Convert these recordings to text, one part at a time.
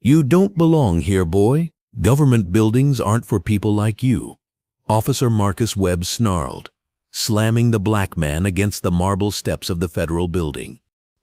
"You don't belong here, boy. Government buildings aren't for people like you." Officer Marcus Webb snarled, slamming the black man against the marble steps of the federal building.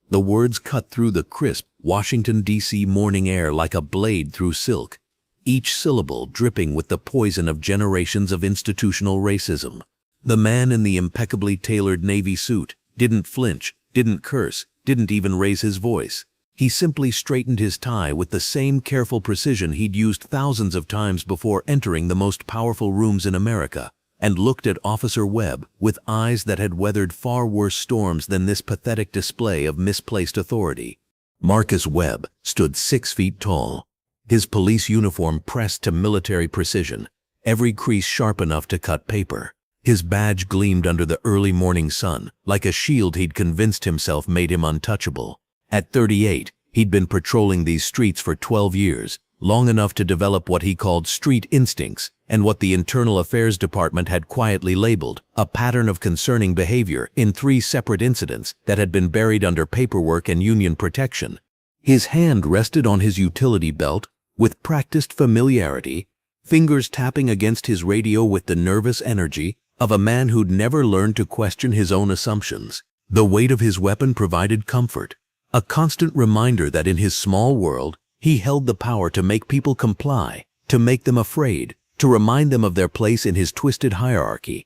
The words cut through the crisp Washington, D.C. morning air like a blade through silk, each syllable dripping with the poison of generations of institutional racism. The man in the impeccably tailored navy suit didn't flinch, didn't curse, didn't even raise his voice. He simply straightened his tie with the same careful precision he'd used thousands of times before entering the most powerful rooms in America, and looked at Officer Webb with eyes that had weathered far worse storms than this pathetic display of misplaced authority. Marcus Webb stood 6 feet tall, his police uniform pressed to military precision, every crease sharp enough to cut paper. His badge gleamed under the early morning sun, like a shield he'd convinced himself made him untouchable. At 38, he'd been patrolling these streets for 12 years, long enough to develop what he called street instincts and what the Internal Affairs Department had quietly labeled a pattern of concerning behavior in 3 separate incidents that had been buried under paperwork and union protection. His hand rested on his utility belt with practiced familiarity, fingers tapping against his radio with the nervous energy of a man who'd never learned to question his own assumptions. The weight of his weapon provided comfort, a constant reminder that in his small world, he held the power to make people comply, to make them afraid, to remind them of their place in his twisted hierarchy.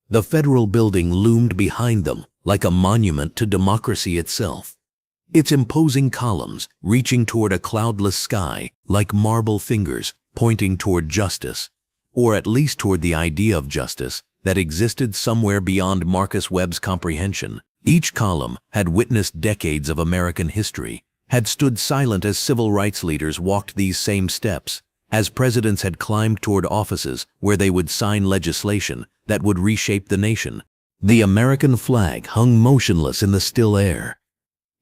The federal building loomed behind them like a monument to democracy itself, its imposing columns reaching toward a cloudless sky like marble fingers pointing toward justice, or at least toward the idea of justice that existed somewhere beyond Marcus Webb's comprehension. Each column had witnessed decades of American history, had stood silent as civil rights leaders walked these same steps, as presidents had climbed toward offices where they would sign legislation that would reshape the nation. The American flag hung motionless in the still air,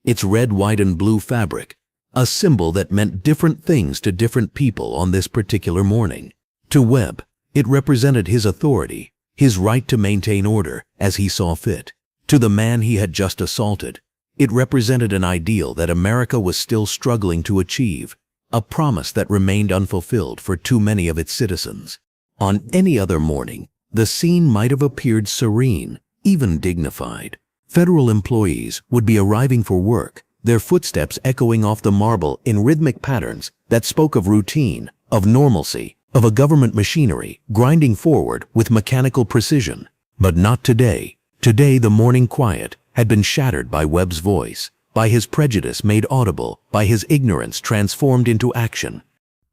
its red, white, and blue fabric, a symbol that meant different things to different people on this particular morning. To Webb, it represented his authority, his right to maintain order as he saw fit. To the man he had just assaulted, it represented an ideal that America was still struggling to achieve, a promise that remained unfulfilled for too many of its citizens. On any other morning, the scene might have appeared serene, even dignified. Federal employees would be arriving for work, their footsteps echoing off the marble in rhythmic patterns that spoke of routine, of normalcy, of a government machinery grinding forward with mechanical precision. But not today. Today, the morning quiet had been shattered by Webb's voice, by his prejudice made audible, by his ignorance transformed into action.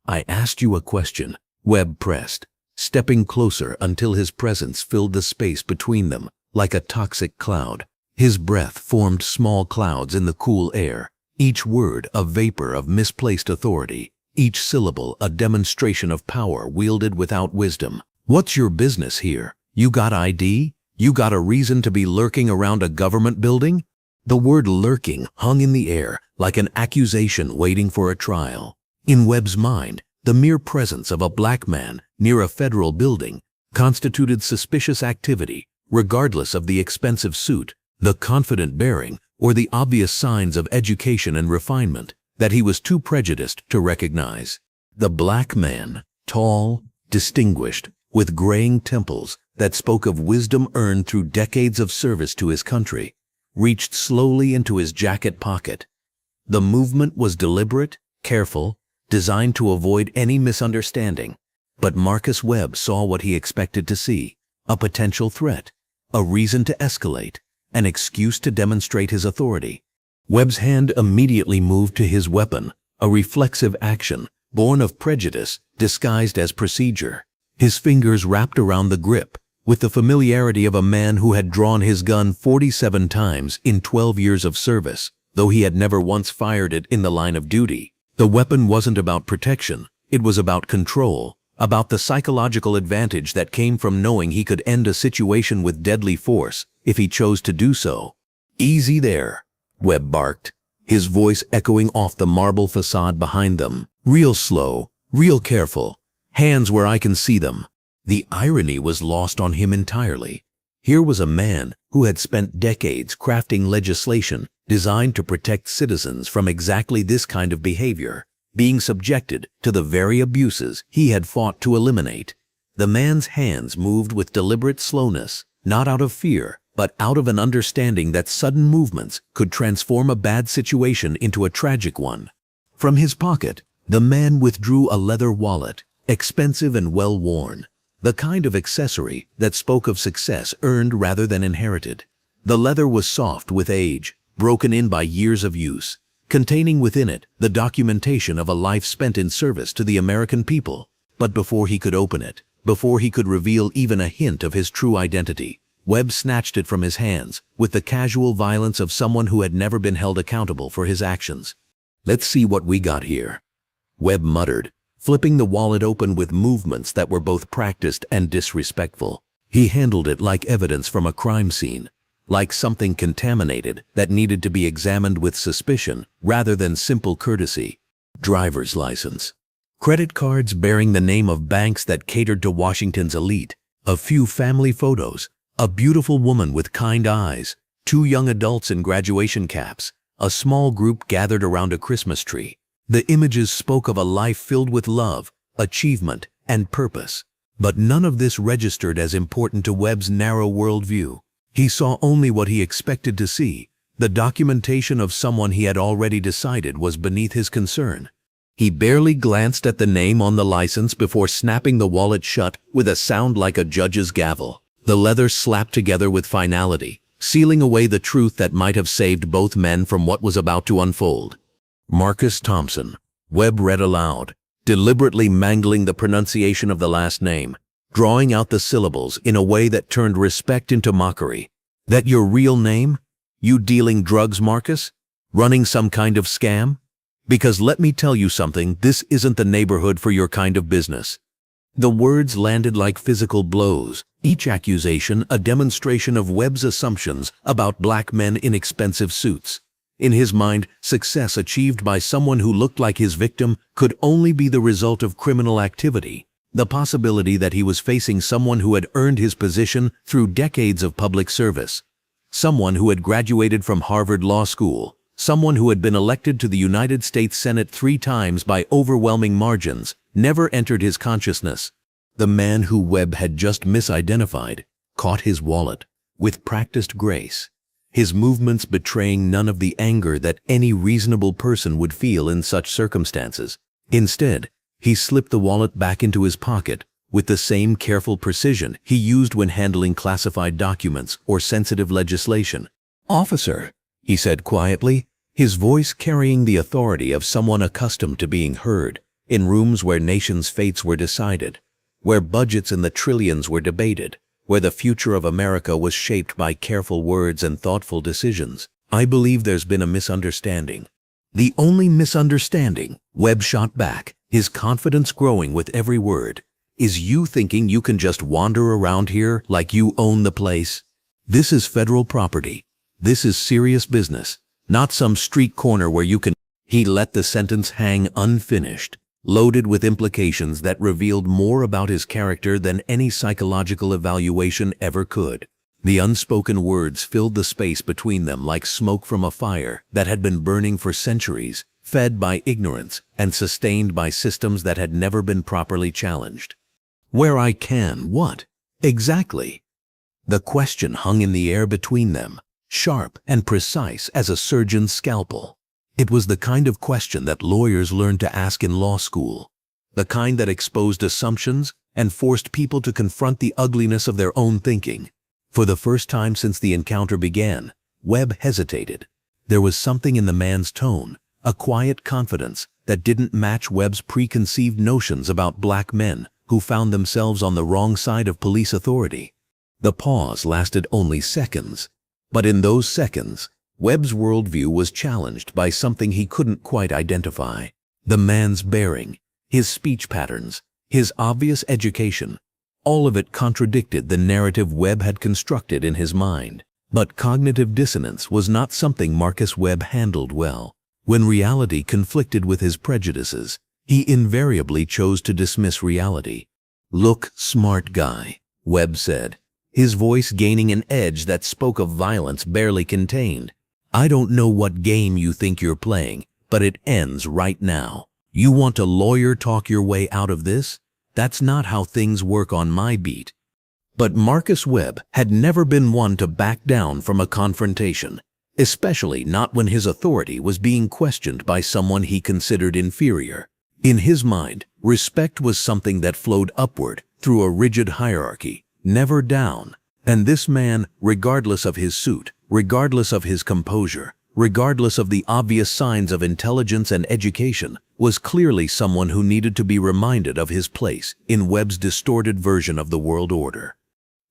"I asked you a question," Webb pressed, stepping closer until his presence filled the space between them like a toxic cloud. His breath formed small clouds in the cool air, each word a vapor of misplaced authority, each syllable a demonstration of power wielded without wisdom. "What's your business here? You got ID? You got a reason to be lurking around a government building?" The word lurking hung in the air like an accusation waiting for a trial. In Webb's mind, the mere presence of a black man near a federal building constituted suspicious activity, regardless of the expensive suit, the confident bearing, or the obvious signs of education and refinement that he was too prejudiced to recognize. The black man, tall, distinguished, with graying temples that spoke of wisdom earned through decades of service to his country, reached slowly into his jacket pocket. The movement was deliberate, careful, designed to avoid any misunderstanding. But Marcus Webb saw what he expected to see: a potential threat, a reason to escalate, an excuse to demonstrate his authority. Webb's hand immediately moved to his weapon, a reflexive action born of prejudice disguised as procedure. His fingers wrapped around the grip with the familiarity of a man who had drawn his gun 47 times in 12 years of service, though he had never once fired it in the line of duty. The weapon wasn't about protection, it was about control, about the psychological advantage that came from knowing he could end a situation with deadly force if he chose to do so. "Easy there," Webb barked, his voice echoing off the marble facade behind them. "Real slow, real careful, hands where I can see them." The irony was lost on him entirely. Here was a man who had spent decades crafting legislation designed to protect citizens from exactly this kind of behavior, being subjected to the very abuses he had fought to eliminate. The man's hands moved with deliberate slowness, not out of fear, but out of an understanding that sudden movements could transform a bad situation into a tragic one. From his pocket, the man withdrew a leather wallet, expensive and well-worn, the kind of accessory that spoke of success earned rather than inherited. The leather was soft with age, broken in by years of use, containing within it the documentation of a life spent in service to the American people. But before he could open it, before he could reveal even a hint of his true identity, Webb snatched it from his hands with the casual violence of someone who had never been held accountable for his actions. "Let's see what we got here," Webb muttered, flipping the wallet open with movements that were both practiced and disrespectful. He handled it like evidence from a crime scene, like something contaminated that needed to be examined with suspicion rather than simple courtesy. Driver's license, credit cards bearing the name of banks that catered to Washington's elite, a few family photos, a beautiful woman with kind eyes, 2 young adults in graduation caps, a small group gathered around a Christmas tree. The images spoke of a life filled with love, achievement, and purpose. But none of this registered as important to Webb's narrow worldview. He saw only what he expected to see, the documentation of someone he had already decided was beneath his concern. He barely glanced at the name on the license before snapping the wallet shut with a sound like a judge's gavel. The leather slapped together with finality, sealing away the truth that might have saved both men from what was about to unfold. Marcus Thompson, Webb read aloud, deliberately mangling the pronunciation of the last name, drawing out the syllables in a way that turned respect into mockery. "That your real name? You dealing drugs, Marcus? Running some kind of scam? Because let me tell you something, this isn't the neighborhood for your kind of business." The words landed like physical blows, each accusation a demonstration of Webb's assumptions about black men in expensive suits. In his mind, success achieved by someone who looked like his victim could only be the result of criminal activity. The possibility that he was facing someone who had earned his position through decades of public service, someone who had graduated from Harvard Law School, someone who had been elected to the United States Senate 3 times by overwhelming margins, never entered his consciousness. The man who Webb had just misidentified caught his wallet with practiced grace, his movements betraying none of the anger that any reasonable person would feel in such circumstances. Instead, he slipped the wallet back into his pocket with the same careful precision he used when handling classified documents or sensitive legislation. "Officer," he said quietly, his voice carrying the authority of someone accustomed to being heard in rooms where nations' fates were decided, where budgets in the trillions were debated, where the future of America was shaped by careful words and thoughtful decisions. "I believe there's been a misunderstanding." "The only misunderstanding," Webb shot back, his confidence growing with every word, "is you thinking you can just wander around here like you own the place. This is federal property. This is serious business, not some street corner where you can—" He let the sentence hang unfinished, loaded with implications that revealed more about his character than any psychological evaluation ever could. The unspoken words filled the space between them like smoke from a fire that had been burning for centuries, fed by ignorance and sustained by systems that had never been properly challenged. "Where I can, what? Exactly?" The question hung in the air between them, sharp and precise as a surgeon's scalpel. It was the kind of question that lawyers learned to ask in law school, the kind that exposed assumptions and forced people to confront the ugliness of their own thinking. For the first time since the encounter began, Webb hesitated. There was something in the man's tone, a quiet confidence that didn't match Webb's preconceived notions about black men who found themselves on the wrong side of police authority. The pause lasted only seconds, but in those seconds, Webb's worldview was challenged by something he couldn't quite identify. The man's bearing, his speech patterns, his obvious education, all of it contradicted the narrative Webb had constructed in his mind. But cognitive dissonance was not something Marcus Webb handled well. When reality conflicted with his prejudices, he invariably chose to dismiss reality. "Look, smart guy," Webb said, his voice gaining an edge that spoke of violence barely contained. "I don't know what game you think you're playing, but it ends right now. You want to lawyer talk your way out of this? That's not how things work on my beat. But Marcus Webb had never been one to back down from a confrontation, especially not when his authority was being questioned by someone he considered inferior. In his mind, respect was something that flowed upward through a rigid hierarchy, never down. And this man, regardless of his suit, regardless of his composure, regardless of the obvious signs of intelligence and education, was clearly someone who needed to be reminded of his place in Webb's distorted version of the world order.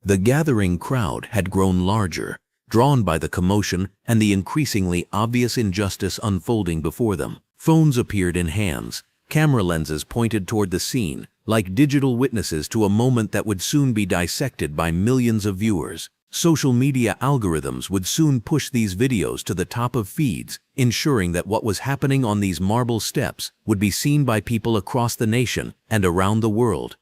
The gathering crowd had grown larger, drawn by the commotion and the increasingly obvious injustice unfolding before them. Phones appeared in hands, camera lenses pointed toward the scene, like digital witnesses to a moment that would soon be dissected by millions of viewers. Social media algorithms would soon push these videos to the top of feeds, ensuring that what was happening on these marble steps would be seen by people across the nation and around the world.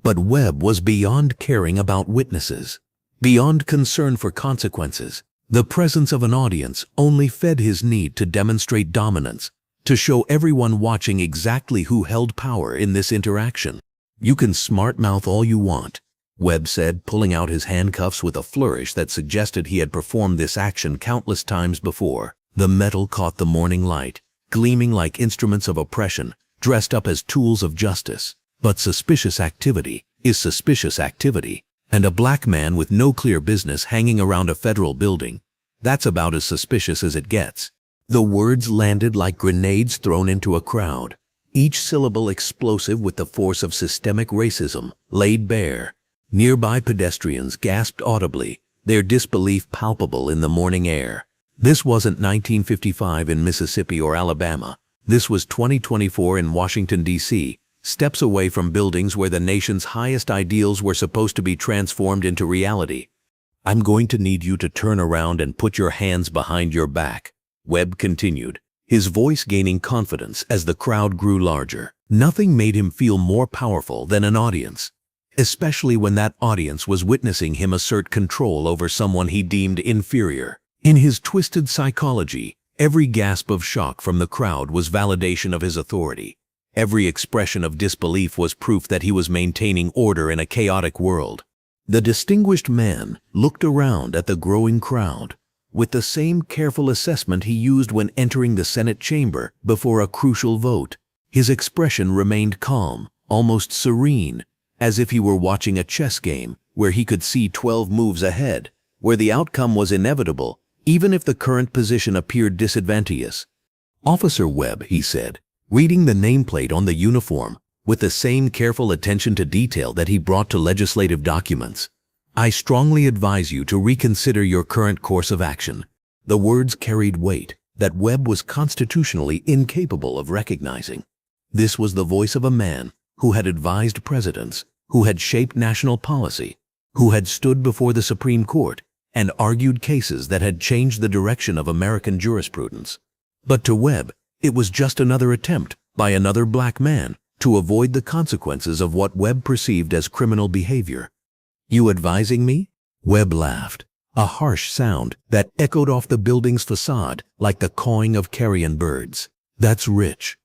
But Webb was beyond caring about witnesses, beyond concern for consequences. The presence of an audience only fed his need to demonstrate dominance, to show everyone watching exactly who held power in this interaction. "You can smart-mouth all you want," Webb said, pulling out his handcuffs with a flourish that suggested he had performed this action countless times before. The metal caught the morning light, gleaming like instruments of oppression, dressed up as tools of justice. But suspicious activity is suspicious activity, and a black man with no clear business hanging around a federal building, that's about as suspicious as it gets. The words landed like grenades thrown into a crowd, each syllable explosive with the force of systemic racism laid bare. Nearby pedestrians gasped audibly, their disbelief palpable in the morning air. This wasn't 1955 in Mississippi or Alabama. This was 2024 in Washington, D.C., steps away from buildings where the nation's highest ideals were supposed to be transformed into reality. "I'm going to need you to turn around and put your hands behind your back," Webb continued, his voice gaining confidence as the crowd grew larger. Nothing made him feel more powerful than an audience, especially when that audience was witnessing him assert control over someone he deemed inferior. In his twisted psychology, every gasp of shock from the crowd was validation of his authority. Every expression of disbelief was proof that he was maintaining order in a chaotic world. The distinguished man looked around at the growing crowd with the same careful assessment he used when entering the Senate chamber before a crucial vote. His expression remained calm, almost serene, as if he were watching a chess game where he could see 12 moves ahead, where the outcome was inevitable, even if the current position appeared disadvantageous. "Officer Webb," he said, reading the nameplate on the uniform with the same careful attention to detail that he brought to legislative documents, "I strongly advise you to reconsider your current course of action." The words carried weight that Webb was constitutionally incapable of recognizing. This was the voice of a man who had advised presidents, who had shaped national policy, who had stood before the Supreme Court and argued cases that had changed the direction of American jurisprudence. But to Webb, it was just another attempt by another black man to avoid the consequences of what Webb perceived as criminal behavior. "You advising me?" Webb laughed, a harsh sound that echoed off the building's facade like the cawing of carrion birds. "That's rich.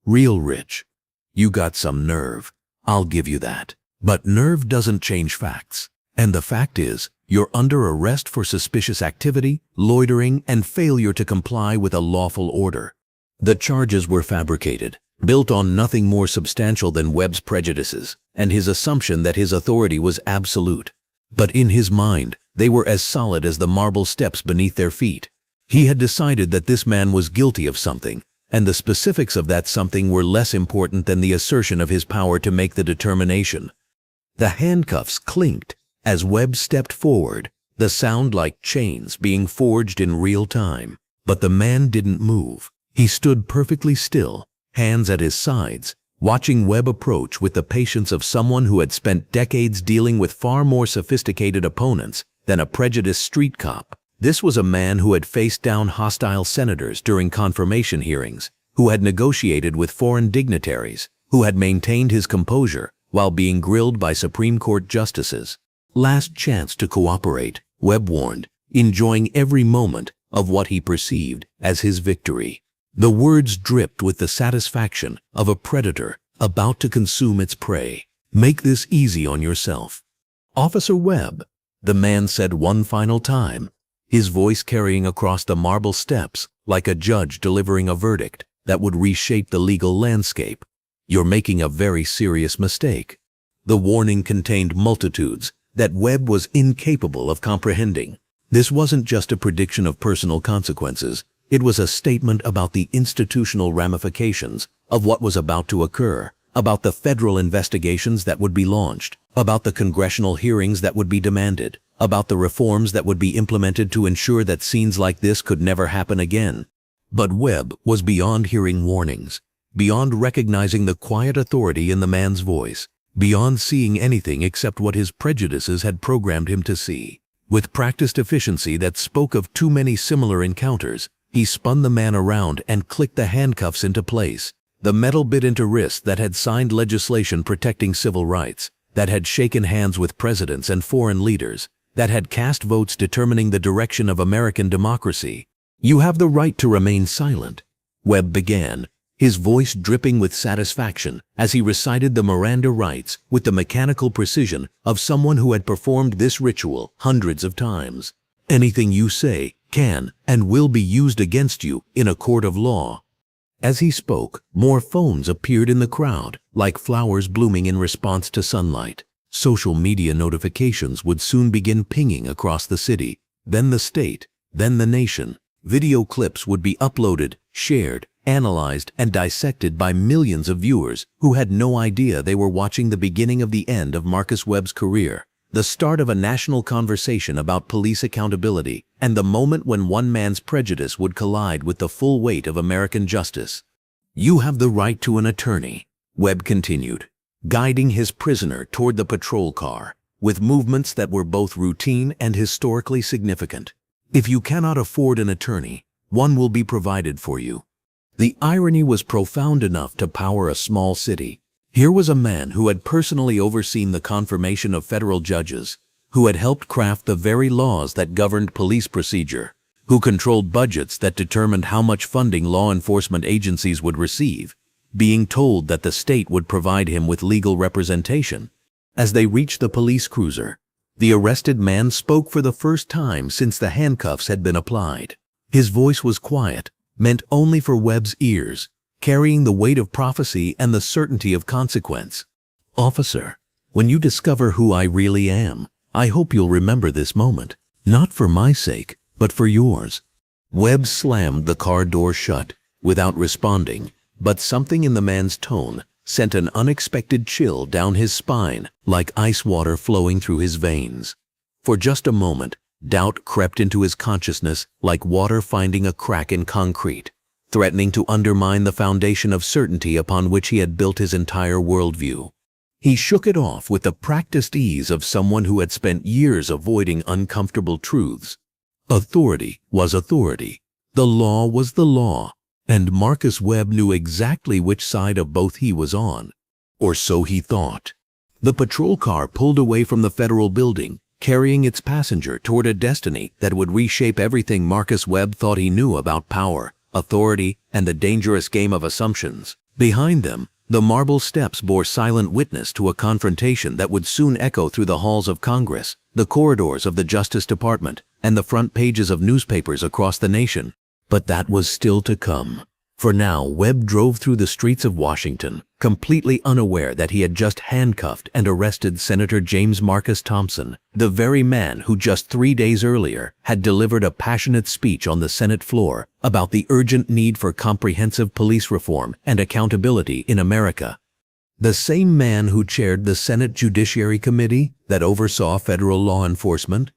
Real rich. You got some nerve. I'll give you that. But nerve doesn't change facts. And the fact is, you're under arrest for suspicious activity, loitering, and failure to comply with a lawful order." The charges were fabricated, built on nothing more substantial than Webb's prejudices and his assumption that his authority was absolute. But in his mind, they were as solid as the marble steps beneath their feet. He had decided that this man was guilty of something, and the specifics of that something were less important than the assertion of his power to make the determination. The handcuffs clinked as Webb stepped forward, the sound like chains being forged in real time. But the man didn't move. He stood perfectly still, hands at his sides, watching Webb approach with the patience of someone who had spent decades dealing with far more sophisticated opponents than a prejudiced street cop. This was a man who had faced down hostile senators during confirmation hearings, who had negotiated with foreign dignitaries, who had maintained his composure while being grilled by Supreme Court justices. "Last chance to cooperate," Webb warned, enjoying every moment of what he perceived as his victory. The words dripped with the satisfaction of a predator about to consume its prey. "Make this easy on yourself." "Officer Webb," the man said one final time, his voice carrying across the marble steps like a judge delivering a verdict that would reshape the legal landscape. "You're making a very serious mistake." The warning contained multitudes that Webb was incapable of comprehending. This wasn't just a prediction of personal consequences. It was a statement about the institutional ramifications of what was about to occur, about the federal investigations that would be launched, about the congressional hearings that would be demanded, about the reforms that would be implemented to ensure that scenes like this could never happen again. But Webb was beyond hearing warnings, beyond recognizing the quiet authority in the man's voice, beyond seeing anything except what his prejudices had programmed him to see. With practiced efficiency that spoke of too many similar encounters, he spun the man around and clicked the handcuffs into place. The metal bit into wrists that had signed legislation protecting civil rights, that had shaken hands with presidents and foreign leaders, that had cast votes determining the direction of American democracy. "You have the right to remain silent," Webb began, his voice dripping with satisfaction as he recited the Miranda rights with the mechanical precision of someone who had performed this ritual hundreds of times. "Anything you say can and will be used against you in a court of law." As he spoke, more phones appeared in the crowd, like flowers blooming in response to sunlight. Social media notifications would soon begin pinging across the city, then the state, then the nation. Video clips would be uploaded, shared, analyzed, and dissected by millions of viewers who had no idea they were watching the beginning of the end of Marcus Webb's career, the start of a national conversation about police accountability, and the moment when one man's prejudice would collide with the full weight of American justice. "You have the right to an attorney," Webb continued, guiding his prisoner toward the patrol car, with movements that were both routine and historically significant. "If you cannot afford an attorney, one will be provided for you." The irony was profound enough to power a small city. Here was a man who had personally overseen the confirmation of federal judges, who had helped craft the very laws that governed police procedure, who controlled budgets that determined how much funding law enforcement agencies would receive, being told that the state would provide him with legal representation. As they reached the police cruiser, the arrested man spoke for the first time since the handcuffs had been applied. His voice was quiet, meant only for Webb's ears, carrying the weight of prophecy and the certainty of consequence. "Officer, when you discover who I really am, I hope you'll remember this moment, not for my sake, but for yours." Webb slammed the car door shut, without responding, but something in the man's tone sent an unexpected chill down his spine, like ice water flowing through his veins. For just a moment, doubt crept into his consciousness like water finding a crack in concrete, threatening to undermine the foundation of certainty upon which he had built his entire worldview. He shook it off with the practiced ease of someone who had spent years avoiding uncomfortable truths. Authority was authority. The law was the law, and Marcus Webb knew exactly which side of both he was on. Or so he thought. The patrol car pulled away from the federal building, carrying its passenger toward a destiny that would reshape everything Marcus Webb thought he knew about power, authority, and the dangerous game of assumptions. Behind them, the marble steps bore silent witness to a confrontation that would soon echo through the halls of Congress, the corridors of the Justice Department, and the front pages of newspapers across the nation. But that was still to come. For now, Webb drove through the streets of Washington, completely unaware that he had just handcuffed and arrested Senator James Marcus Thompson, the very man who just 3 days earlier had delivered a passionate speech on the Senate floor about the urgent need for comprehensive police reform and accountability in America. The same man who chaired the Senate Judiciary Committee that oversaw federal law enforcement.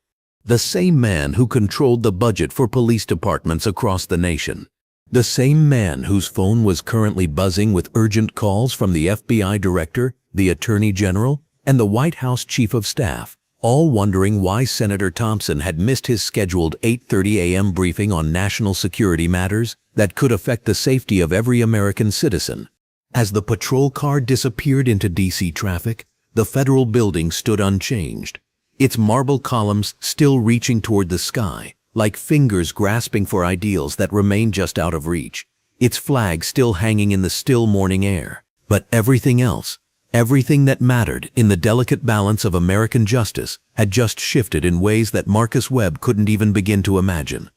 The same man who controlled the budget for police departments across the nation. The same man whose phone was currently buzzing with urgent calls from the FBI Director, the Attorney General, and the White House Chief of Staff, all wondering why Senator Thompson had missed his scheduled 8:30 a.m. briefing on national security matters that could affect the safety of every American citizen. As the patrol car disappeared into D.C. traffic, the federal building stood unchanged, its marble columns still reaching toward the sky, like fingers grasping for ideals that remained just out of reach. its flag still hanging in the still morning air. But everything else, everything that mattered in the delicate balance of American justice, had just shifted in ways that Marcus Webb couldn't even begin to imagine.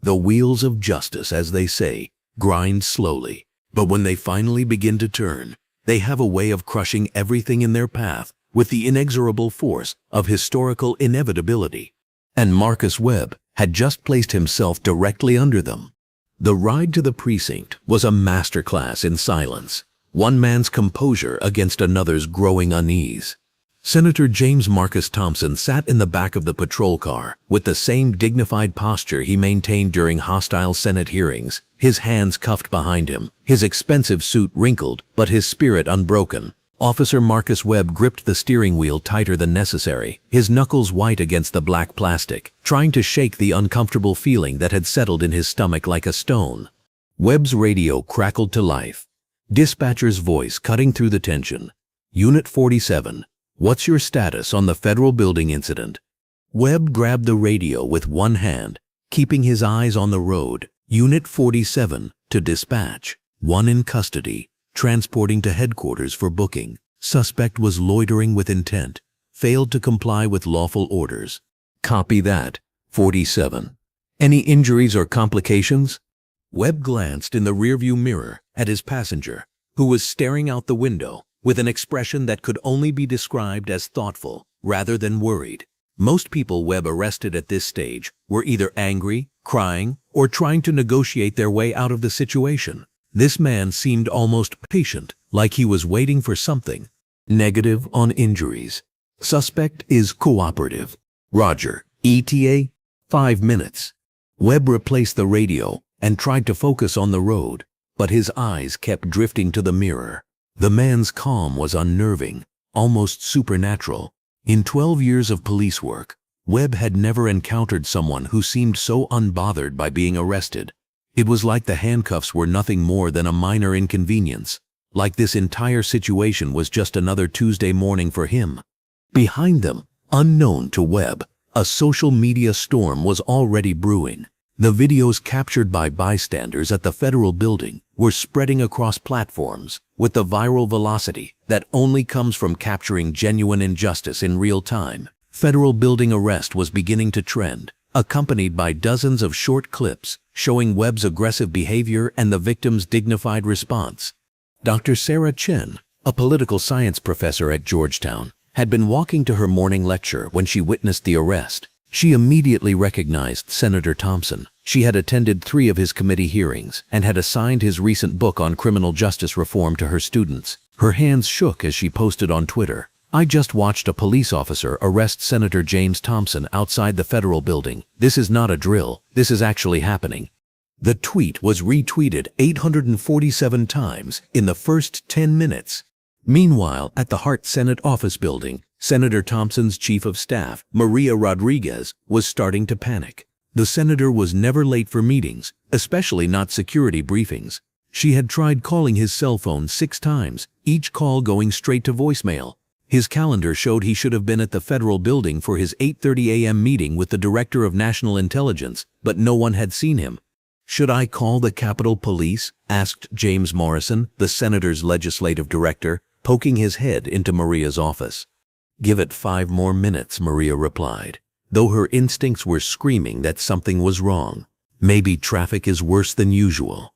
The wheels of justice, as they say, grind slowly, but when they finally begin to turn, they have a way of crushing everything in their path with the inexorable force of historical inevitability. And Marcus Webb had just placed himself directly under them. The ride to the precinct was a masterclass in silence, one man's composure against another's growing unease. Senator James Marcus Thompson sat in the back of the patrol car with the same dignified posture he maintained during hostile Senate hearings, his hands cuffed behind him, his expensive suit wrinkled but his spirit unbroken. Officer Marcus Webb gripped the steering wheel tighter than necessary, his knuckles white against the black plastic, trying to shake the uncomfortable feeling that had settled in his stomach like a stone. Webb's radio crackled to life. Dispatcher's voice cutting through the tension. "Unit 47. What's your status on the federal building incident?" Webb grabbed the radio with one hand, keeping his eyes on the road. "Unit 47 to dispatch. One in custody, transporting to headquarters for booking. Suspect was loitering with intent, failed to comply with lawful orders." "Copy that, 47. Any injuries or complications?" Webb glanced in the rearview mirror at his passenger, who was staring out the window with an expression that could only be described as thoughtful rather than worried. Most people Webb arrested at this stage were either angry, crying, or trying to negotiate their way out of the situation. This man seemed almost patient, like he was waiting for something. "Negative on injuries. Suspect is cooperative. Roger. ETA, 5 minutes. Webb replaced the radio and tried to focus on the road, but his eyes kept drifting to the mirror. The man's calm was unnerving, almost supernatural. In 12 years of police work, Webb had never encountered someone who seemed so unbothered by being arrested. It was like the handcuffs were nothing more than a minor inconvenience, like this entire situation was just another Tuesday morning for him. Behind them, unknown to Webb, a social media storm was already brewing. The videos captured by bystanders at the federal building were spreading across platforms with the viral velocity that only comes from capturing genuine injustice in real time. Federal building arrest was beginning to trend, accompanied by dozens of short clips showing Webb's aggressive behavior and the victim's dignified response. Dr. Sarah Chen, a political science professor at Georgetown, had been walking to her morning lecture when she witnessed the arrest. She immediately recognized Senator Thompson. She had attended 3 of his committee hearings and had assigned his recent book on criminal justice reform to her students. Her hands shook as she posted on Twitter, "I just watched a police officer arrest Senator James Thompson outside the federal building. This is not a drill. This is actually happening." The tweet was retweeted 847 times in the first 10 minutes. Meanwhile, at the Hart Senate office building, Senator Thompson's chief of staff, Maria Rodriguez, was starting to panic. The senator was never late for meetings, especially not security briefings. She had tried calling his cell phone 6 times, each call going straight to voicemail. His calendar showed he should have been at the federal building for his 8:30 a.m. meeting with the Director of National Intelligence, but no one had seen him. "Should I call the Capitol Police?" asked James Morrison, the senator's legislative director, poking his head into Maria's office. "Give it 5 more minutes," Maria replied, though her instincts were screaming that something was wrong. Maybe traffic is worse than usual.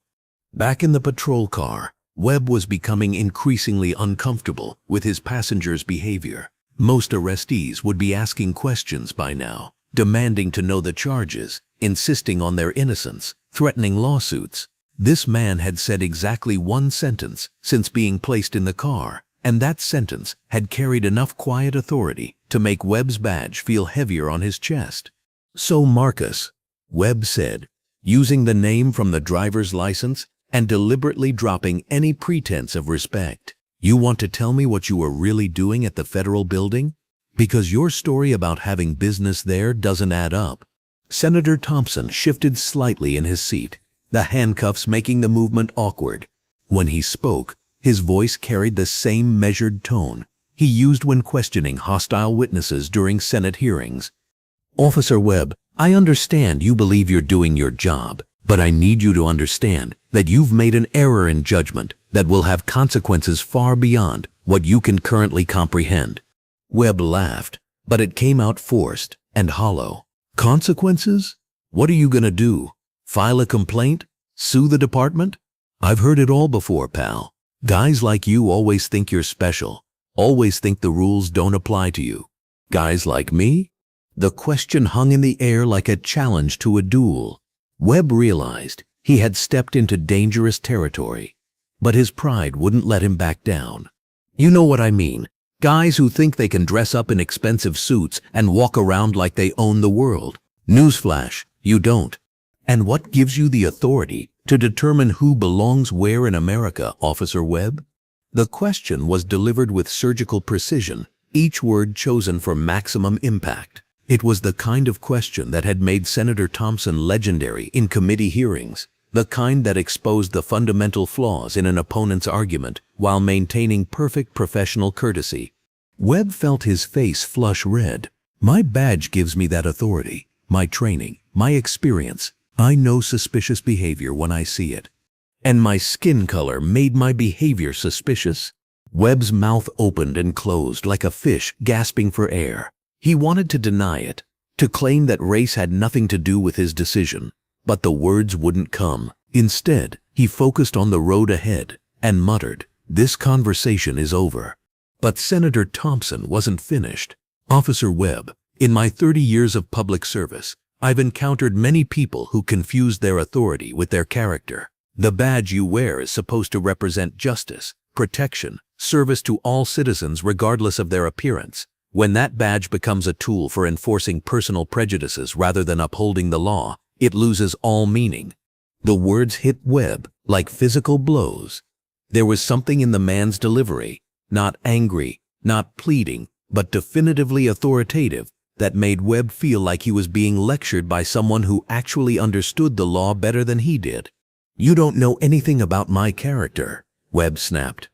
Back in the patrol car, Webb was becoming increasingly uncomfortable with his passengers' behavior. Most arrestees would be asking questions by now, demanding to know the charges, insisting on their innocence, threatening lawsuits. This man had said exactly 1 sentence since being placed in the car, and that sentence had carried enough quiet authority to make Webb's badge feel heavier on his chest. "So Marcus," Webb said, using the name from the driver's license and deliberately dropping any pretense of respect, "you want to tell me what you were really doing at the federal building? Because your story about having business there doesn't add up." Senator Thompson shifted slightly in his seat, the handcuffs making the movement awkward. When he spoke, his voice carried the same measured tone he used when questioning hostile witnesses during Senate hearings. "Officer Webb, I understand you believe you're doing your job, But I need you to understand that you've made an error in judgment that will have consequences far beyond what you can currently comprehend." Webb laughed, but it came out forced and hollow. "Consequences? What are you gonna do? File a complaint? Sue the department?" "I've heard it all before, pal. Guys like you always think you're special, always think the rules don't apply to you. Guys like me?" The question hung in the air like a challenge to a duel. Webb realized he had stepped into dangerous territory, but his pride wouldn't let him back down. "You know what I mean. Guys who think they can dress up in expensive suits and walk around like they own the world. Newsflash, you don't. And what gives you the authority to determine who belongs where in America, Officer Webb?" The question was delivered with surgical precision, each word chosen for maximum impact. It was the kind of question that had made Senator Thompson legendary in committee hearings, the kind that exposed the fundamental flaws in an opponent's argument while maintaining perfect professional courtesy. Webb felt his face flush red. "My badge gives me that authority, my training, my experience. I know suspicious behavior when I see it. And my skin color made my behavior suspicious?" Webb's mouth opened and closed like a fish gasping for air. He wanted to deny it, to claim that race had nothing to do with his decision, but the words wouldn't come. Instead, he focused on the road ahead and muttered, "This conversation is over." But Senator Thompson wasn't finished. "Officer Webb, in my 30 years of public service, I've encountered many people who confuse their authority with their character. The badge you wear is supposed to represent justice, protection, service to all citizens regardless of their appearance. When that badge becomes a tool for enforcing personal prejudices rather than upholding the law, it loses all meaning." The words hit Webb like physical blows. There was something in the man's delivery, not angry, not pleading, but definitively authoritative, that made Webb feel like he was being lectured by someone who actually understood the law better than he did. "You don't know anything about my character," Webb snapped.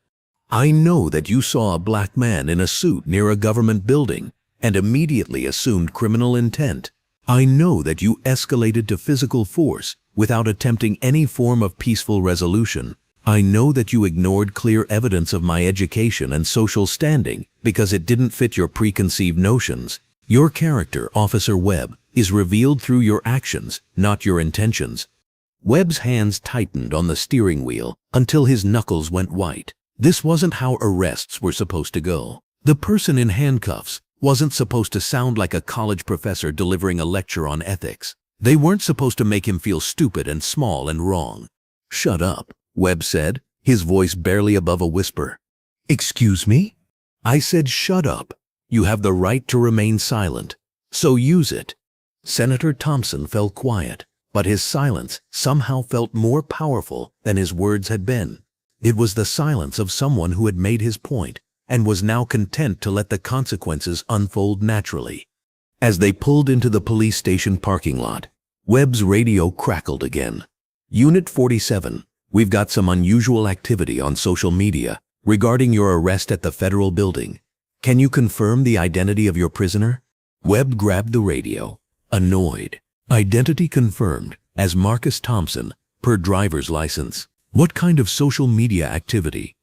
"I know that you saw a black man in a suit near a government building and immediately assumed criminal intent. I know that you escalated to physical force without attempting any form of peaceful resolution. I know that you ignored clear evidence of my education and social standing because it didn't fit your preconceived notions. Your character, Officer Webb, is revealed through your actions, not your intentions." Webb's hands tightened on the steering wheel until his knuckles went white. This wasn't how arrests were supposed to go. The person in handcuffs wasn't supposed to sound like a college professor delivering a lecture on ethics. They weren't supposed to make him feel stupid and small and wrong. "Shut up," Webb said, his voice barely above a whisper. "Excuse me?" "I said shut up. You have the right to remain silent, so use it." Senator Thompson fell quiet, but his silence somehow felt more powerful than his words had been. It was the silence of someone who had made his point and was now content to let the consequences unfold naturally. As they pulled into the police station parking lot, Webb's radio crackled again. "Unit 47, we've got some unusual activity on social media regarding your arrest at the federal building. Can you confirm the identity of your prisoner?" Webb grabbed the radio, annoyed. "Identity confirmed as Marcus Thompson, per driver's license. What kind of social media activity?"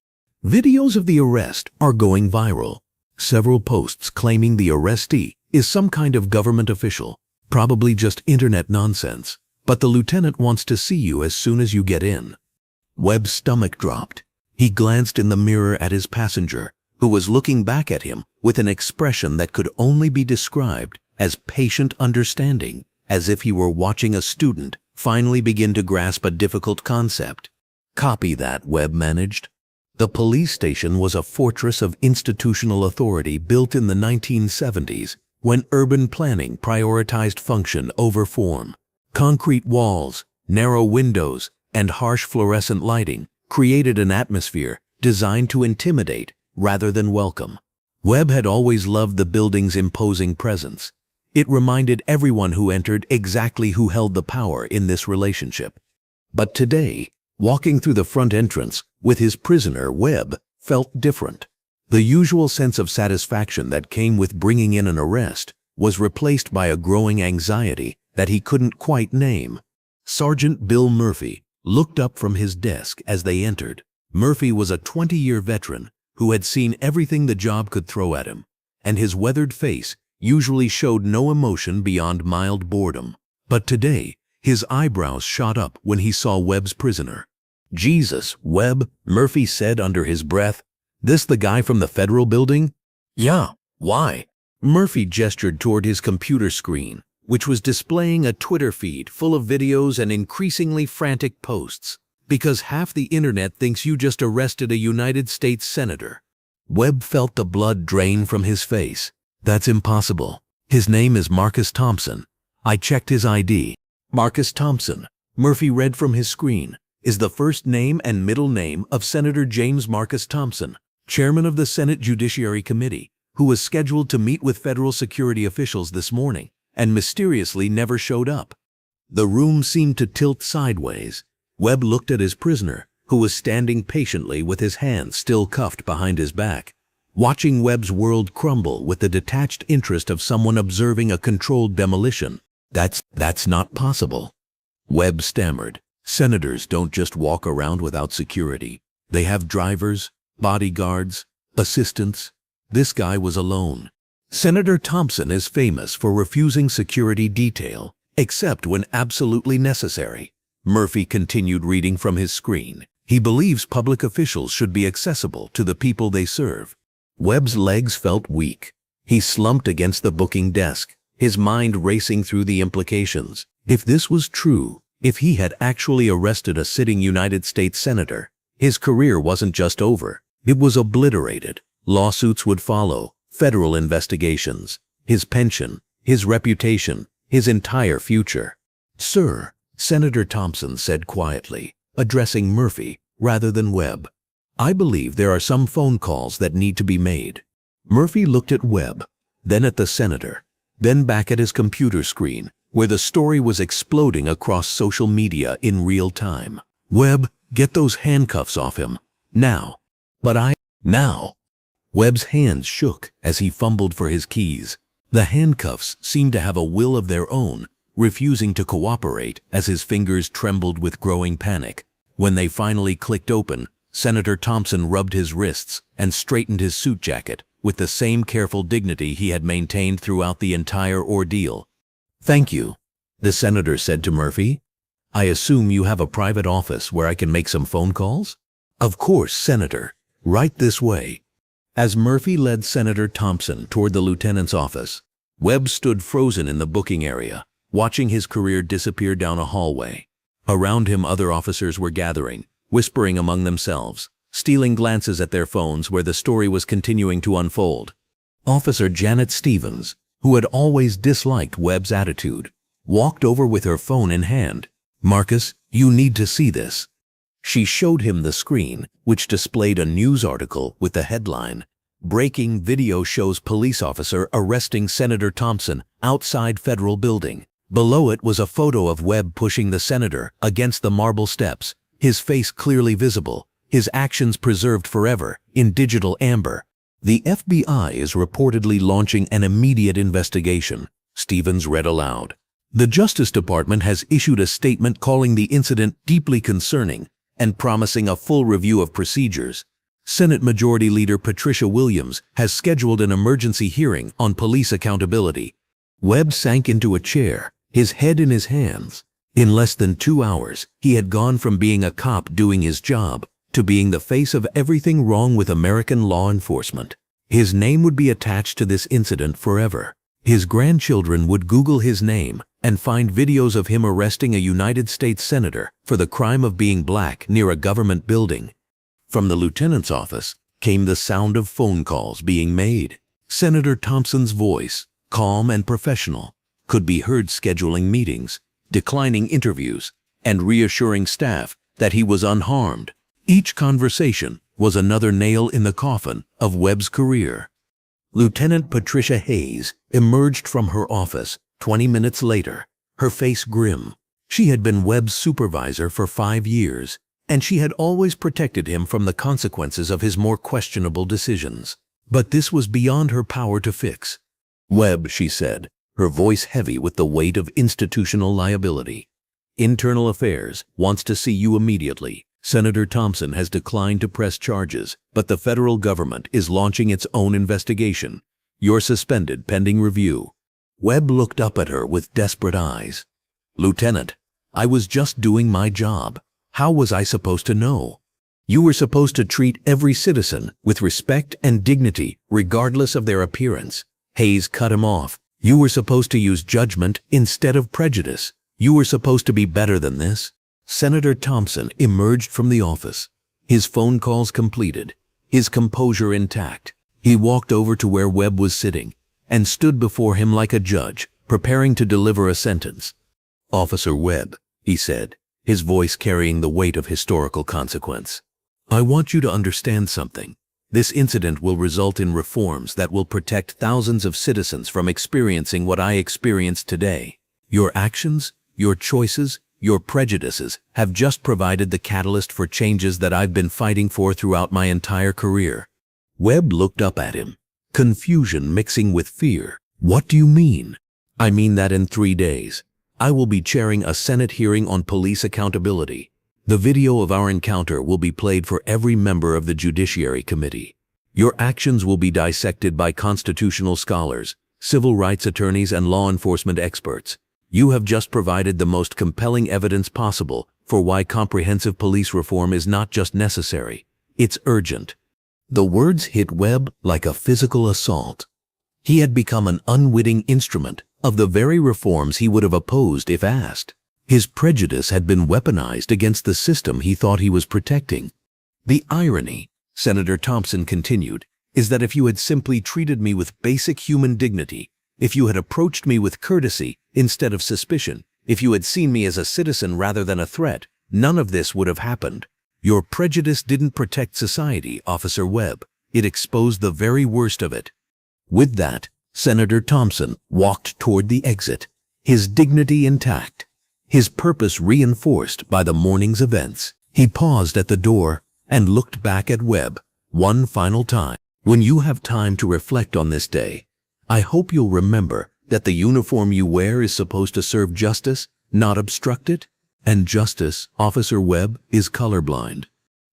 "Videos of the arrest are going viral. Several posts claiming the arrestee is some kind of government official, probably just internet nonsense. But the lieutenant wants to see you as soon as you get in." Webb's stomach dropped. He glanced in the mirror at his passenger, who was looking back at him with an expression that could only be described as patient understanding, as if he were watching a student finally begin to grasp a difficult concept. "Copy that," Webb managed. The police station was a fortress of institutional authority built in the 1970s when urban planning prioritized function over form. Concrete walls, narrow windows, and harsh fluorescent lighting created an atmosphere designed to intimidate rather than welcome. Webb had always loved the building's imposing presence. It reminded everyone who entered exactly who held the power in this relationship. But today, walking through the front entrance with his prisoner, Webb felt different. The usual sense of satisfaction that came with bringing in an arrest was replaced by a growing anxiety that he couldn't quite name. Sergeant Bill Murphy looked up from his desk as they entered. Murphy was a 20-year veteran who had seen everything the job could throw at him, and his weathered face usually showed no emotion beyond mild boredom. But today, his eyebrows shot up when he saw Webb's prisoner. "Jesus, Webb," Murphy said under his breath. "This the guy from the federal building?" "Yeah, why?" Murphy gestured toward his computer screen, which was displaying a Twitter feed full of videos and increasingly frantic posts. "Because half the internet thinks you just arrested a United States senator." Webb felt the blood drain from his face. "That's impossible. His name is Marcus Thompson. I checked his ID." Marcus Thompson, Murphy read from his screen, is the first name and middle name of Senator James Marcus Thompson, chairman of the Senate Judiciary Committee, who was scheduled to meet with federal security officials this morning and mysteriously never showed up. The room seemed to tilt sideways. Webb looked at his prisoner, who was standing patiently with his hands still cuffed behind his back, watching Webb's world crumble with the detached interest of someone observing a controlled demolition. That's not possible." Webb stammered. "Senators don't just walk around without security. They have drivers, bodyguards, assistants. This guy was alone. Senator Thompson is famous for refusing security detail, except when absolutely necessary." Murphy continued reading from his screen. "He believes public officials should be accessible to the people they serve." Webb's legs felt weak. He slumped against the booking desk, his mind racing through the implications. If this was true, if he had actually arrested a sitting United States senator, his career wasn't just over, it was obliterated. Lawsuits would follow, federal investigations, his pension, his reputation, his entire future. "Sir," Senator Thompson said quietly, addressing Murphy rather than Webb, "I believe there are some phone calls that need to be made." Murphy looked at Webb, then at the senator, then back at his computer screen, where the story was exploding across social media in real time. "Webb, get those handcuffs off him. Now." Now." Webb's hands shook as he fumbled for his keys. The handcuffs seemed to have a will of their own, refusing to cooperate as his fingers trembled with growing panic. When they finally clicked open, Senator Thompson rubbed his wrists and straightened his suit jacket with the same careful dignity he had maintained throughout the entire ordeal. "Thank you," the senator said to Murphy. "I assume you have a private office where I can make some phone calls?" "Of course, Senator. Right this way." As Murphy led Senator Thompson toward the lieutenant's office, Webb stood frozen in the booking area, watching his career disappear down a hallway. Around him, other officers were gathering, whispering among themselves, stealing glances at their phones where the story was continuing to unfold. Officer Janet Stevens, who had always disliked Webb's attitude, walked over with her phone in hand. "Marcus, you need to see this." She showed him the screen, which displayed a news article with the headline, "Breaking Video Shows Police Officer Arresting Senator Thompson Outside Federal Building." Below it was a photo of Webb pushing the senator against the marble steps, his face clearly visible, his actions preserved forever in digital amber. "The FBI is reportedly launching an immediate investigation," Stevens read aloud. "The Justice Department has issued a statement calling the incident deeply concerning and promising a full review of procedures. Senate Majority Leader Patricia Williams has scheduled an emergency hearing on police accountability." Webb sank into a chair, his head in his hands. In less than 2 hours, he had gone from being a cop doing his job to being the face of everything wrong with American law enforcement. His name would be attached to this incident forever. His grandchildren would Google his name and find videos of him arresting a United States senator for the crime of being black near a government building. From the lieutenant's office came the sound of phone calls being made. Senator Thompson's voice, calm and professional, could be heard scheduling meetings, declining interviews, and reassuring staff that he was unharmed. Each conversation was another nail in the coffin of Webb's career. Lieutenant Patricia Hayes emerged from her office 20 minutes later, her face grim. She had been Webb's supervisor for 5 years, and she had always protected him from the consequences of his more questionable decisions. But this was beyond her power to fix. "Webb," she said, her voice heavy with the weight of institutional liability, Internal Affairs wants to see you immediately. Senator Thompson has declined to press charges, but the federal government is launching its own investigation. You're suspended pending review. Webb looked up at her with desperate eyes. Lieutenant, I was just doing my job. How was I supposed to know? You were supposed to treat every citizen with respect and dignity, regardless of their appearance. Hayes cut him off. You were supposed to use judgment instead of prejudice. You were supposed to be better than this. Senator Thompson emerged from the office, his phone calls completed, his composure intact. He walked over to where Webb was sitting and stood before him like a judge, preparing to deliver a sentence. Officer Webb, he said, his voice carrying the weight of historical consequence. I want you to understand something. This incident will result in reforms that will protect thousands of citizens from experiencing what I experienced today. Your actions, your choices, your prejudices have just provided the catalyst for changes that I've been fighting for throughout my entire career. Webb looked up at him, confusion mixing with fear. What do you mean? I mean that in 3 days, I will be chairing a Senate hearing on police accountability. The video of our encounter will be played for every member of the Judiciary Committee. Your actions will be dissected by constitutional scholars, civil rights attorneys, and law enforcement experts. You have just provided the most compelling evidence possible for why comprehensive police reform is not just necessary, it's urgent. The words hit Webb like a physical assault. He had become an unwitting instrument of the very reforms he would have opposed if asked. His prejudice had been weaponized against the system he thought he was protecting. The irony, Senator Thompson continued, is that if you had simply treated me with basic human dignity, if you had approached me with courtesy instead of suspicion, if you had seen me as a citizen rather than a threat, none of this would have happened. Your prejudice didn't protect society, Officer Webb. It exposed the very worst of it. With that, Senator Thompson walked toward the exit, his dignity intact, his purpose reinforced by the morning's events. He paused at the door and looked back at Webb one final time. When you have time to reflect on this day, I hope you'll remember that the uniform you wear is supposed to serve justice, not obstruct it. And justice, Officer Webb, is colorblind.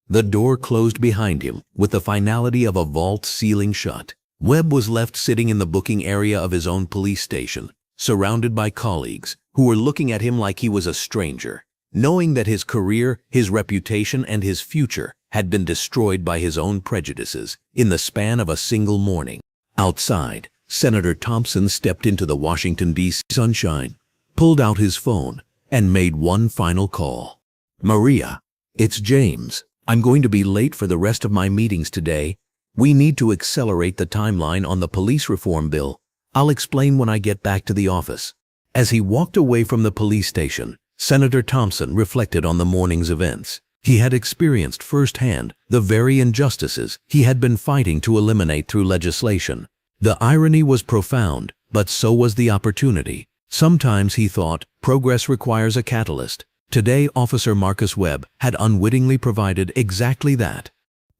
The door closed behind him with the finality of a vault ceiling shut. Webb was left sitting in the booking area of his own police station, surrounded by colleagues who were looking at him like he was a stranger, knowing that his career, his reputation, and his future had been destroyed by his own prejudices in the span of a single morning. Outside, Senator Thompson stepped into the Washington, D.C. sunshine, pulled out his phone, and made one final call. Maria, it's James. I'm going to be late for the rest of my meetings today. We need to accelerate the timeline on the police reform bill. I'll explain when I get back to the office. As he walked away from the police station, Senator Thompson reflected on the morning's events. He had experienced firsthand the very injustices he had been fighting to eliminate through legislation. The irony was profound, but so was the opportunity. Sometimes, he thought, progress requires a catalyst. Today, Officer Marcus Webb had unwittingly provided exactly that.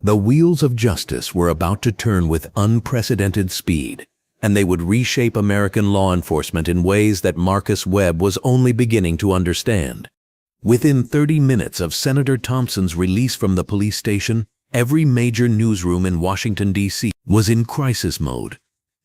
The wheels of justice were about to turn with unprecedented speed, and they would reshape American law enforcement in ways that Marcus Webb was only beginning to understand. Within 30 minutes of Senator Thompson's release from the police station, every major newsroom in Washington, D.C. was in crisis mode.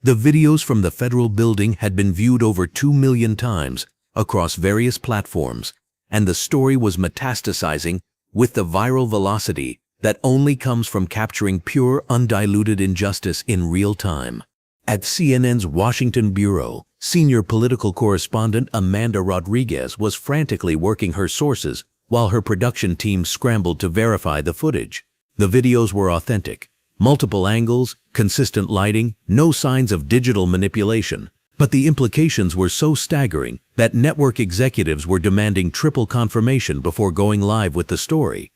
The videos from the federal building had been viewed over 2 million times across various platforms, and the story was metastasizing with the viral velocity that only comes from capturing pure, undiluted injustice in real time. At CNN's Washington bureau, senior political correspondent Amanda Rodriguez was frantically working her sources while her production team scrambled to verify the footage. The videos were authentic. Multiple angles, consistent lighting, no signs of digital manipulation. But the implications were so staggering that network executives were demanding triple confirmation before going live with the story.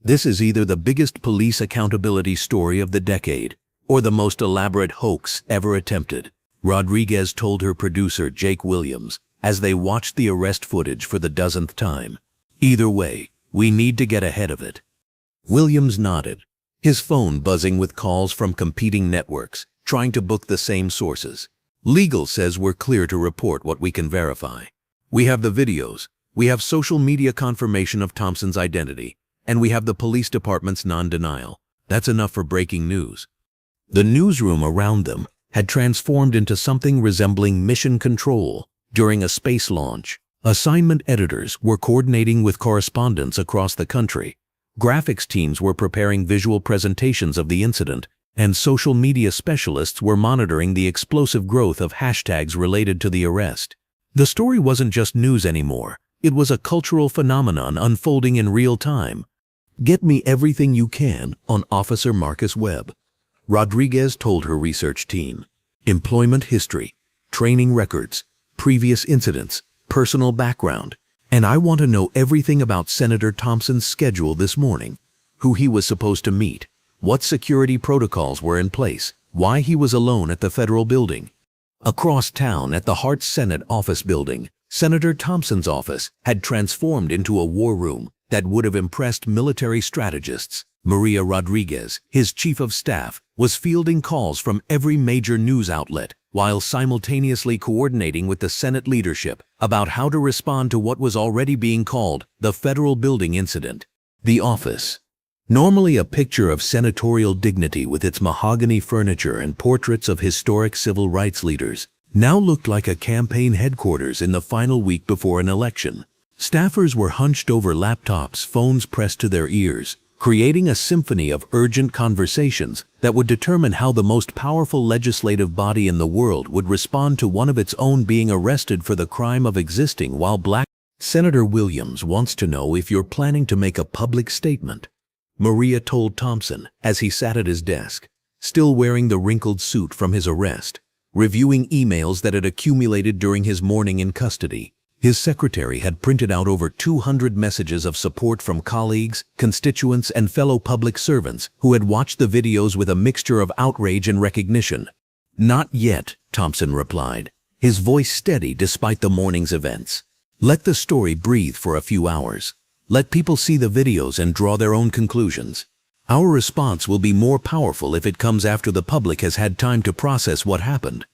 This is either the biggest police accountability story of the decade or the most elaborate hoax ever attempted, Rodriguez told her producer Jake Williams as they watched the arrest footage for the dozenth time. Either way, we need to get ahead of it. Williams nodded, his phone buzzing with calls from competing networks, trying to book the same sources. Legal says we're clear to report what we can verify. We have the videos, We have social media confirmation of Thompson's identity, and we have the police department's non-denial. That's enough for breaking news. The newsroom around them had transformed into something resembling mission control during a space launch. Assignment editors were coordinating with correspondents across the country. Graphics teams were preparing visual presentations of the incident, and social media specialists were monitoring the explosive growth of hashtags related to the arrest. The story wasn't just news anymore. It was a cultural phenomenon unfolding in real time. Get me everything you can on Officer Marcus Webb, Rodriguez told her research team. Employment history, training records, previous incidents, personal background, and I want to know everything about Senator Thompson's schedule this morning, who he was supposed to meet, what security protocols were in place, why he was alone at the federal building. Across town at the Hart Senate office building, Senator Thompson's office had transformed into a war room that would have impressed military strategists. Maria Rodriguez, his chief of staff, was fielding calls from every major news outlet while simultaneously coordinating with the Senate leadership about how to respond to what was already being called the federal building incident. The office, normally a picture of senatorial dignity with its mahogany furniture and portraits of historic civil rights leaders, now looked like a campaign headquarters in the final week before an election. Staffers were hunched over laptops, phones pressed to their ears, creating a symphony of urgent conversations that would determine how the most powerful legislative body in the world would respond to one of its own being arrested for the crime of existing while black. Senator Williams wants to know if you're planning to make a public statement, Maria told Thompson as he sat at his desk, still wearing the wrinkled suit from his arrest, reviewing emails that had accumulated during his morning in custody. His secretary had printed out over 200 messages of support from colleagues, constituents, and fellow public servants who had watched the videos with a mixture of outrage and recognition. Not yet, Thompson replied, his voice steady despite the morning's events. Let the story breathe for a few hours. Let people see the videos and draw their own conclusions. Our response will be more powerful if it comes after the public has had time to process what happened.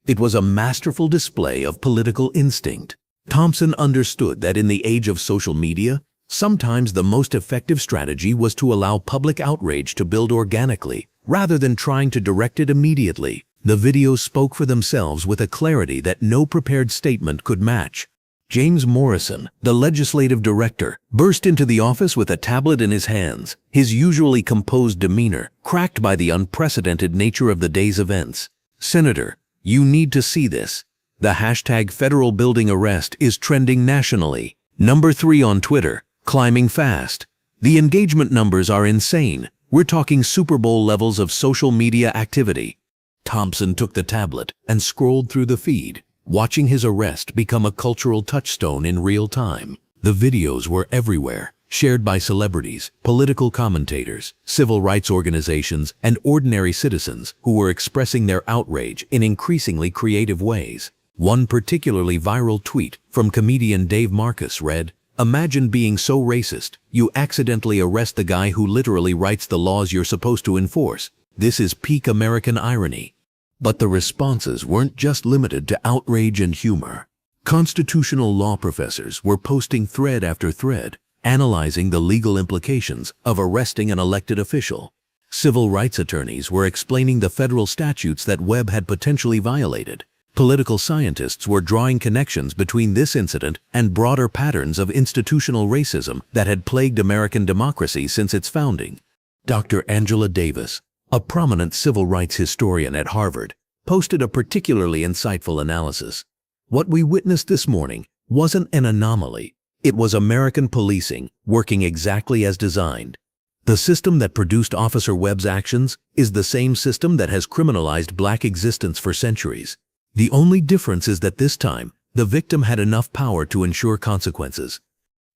It was a masterful display of political instinct. Thompson understood that in the age of social media, sometimes the most effective strategy was to allow public outrage to build organically, rather than trying to direct it immediately. The videos spoke for themselves with a clarity that no prepared statement could match. James Morrison, the legislative director, burst into the office with a tablet in his hands, his usually composed demeanor cracked by the unprecedented nature of the day's events. Senator, you need to see this. The hashtag federal building arrest is trending nationally. Number 3 on Twitter, climbing fast. The engagement numbers are insane. We're talking Super Bowl levels of social media activity. Thompson took the tablet and scrolled through the feed, watching his arrest become a cultural touchstone in real time. The videos were everywhere, shared by celebrities, political commentators, civil rights organizations, and ordinary citizens who were expressing their outrage in increasingly creative ways. One particularly viral tweet from comedian Dave Marcus read, "Imagine being so racist, you accidentally arrest the guy who literally writes the laws you're supposed to enforce. This is peak American irony." But the responses weren't just limited to outrage and humor. Constitutional law professors were posting thread after thread, analyzing the legal implications of arresting an elected official. Civil rights attorneys were explaining the federal statutes that Webb had potentially violated. Political scientists were drawing connections between this incident and broader patterns of institutional racism that had plagued American democracy since its founding. Dr. Angela Davis, a prominent civil rights historian at Harvard, posted a particularly insightful analysis. What we witnessed this morning wasn't an anomaly. It was American policing working exactly as designed. The system that produced Officer Webb's actions is the same system that has criminalized black existence for centuries. The only difference is that this time, the victim had enough power to ensure consequences.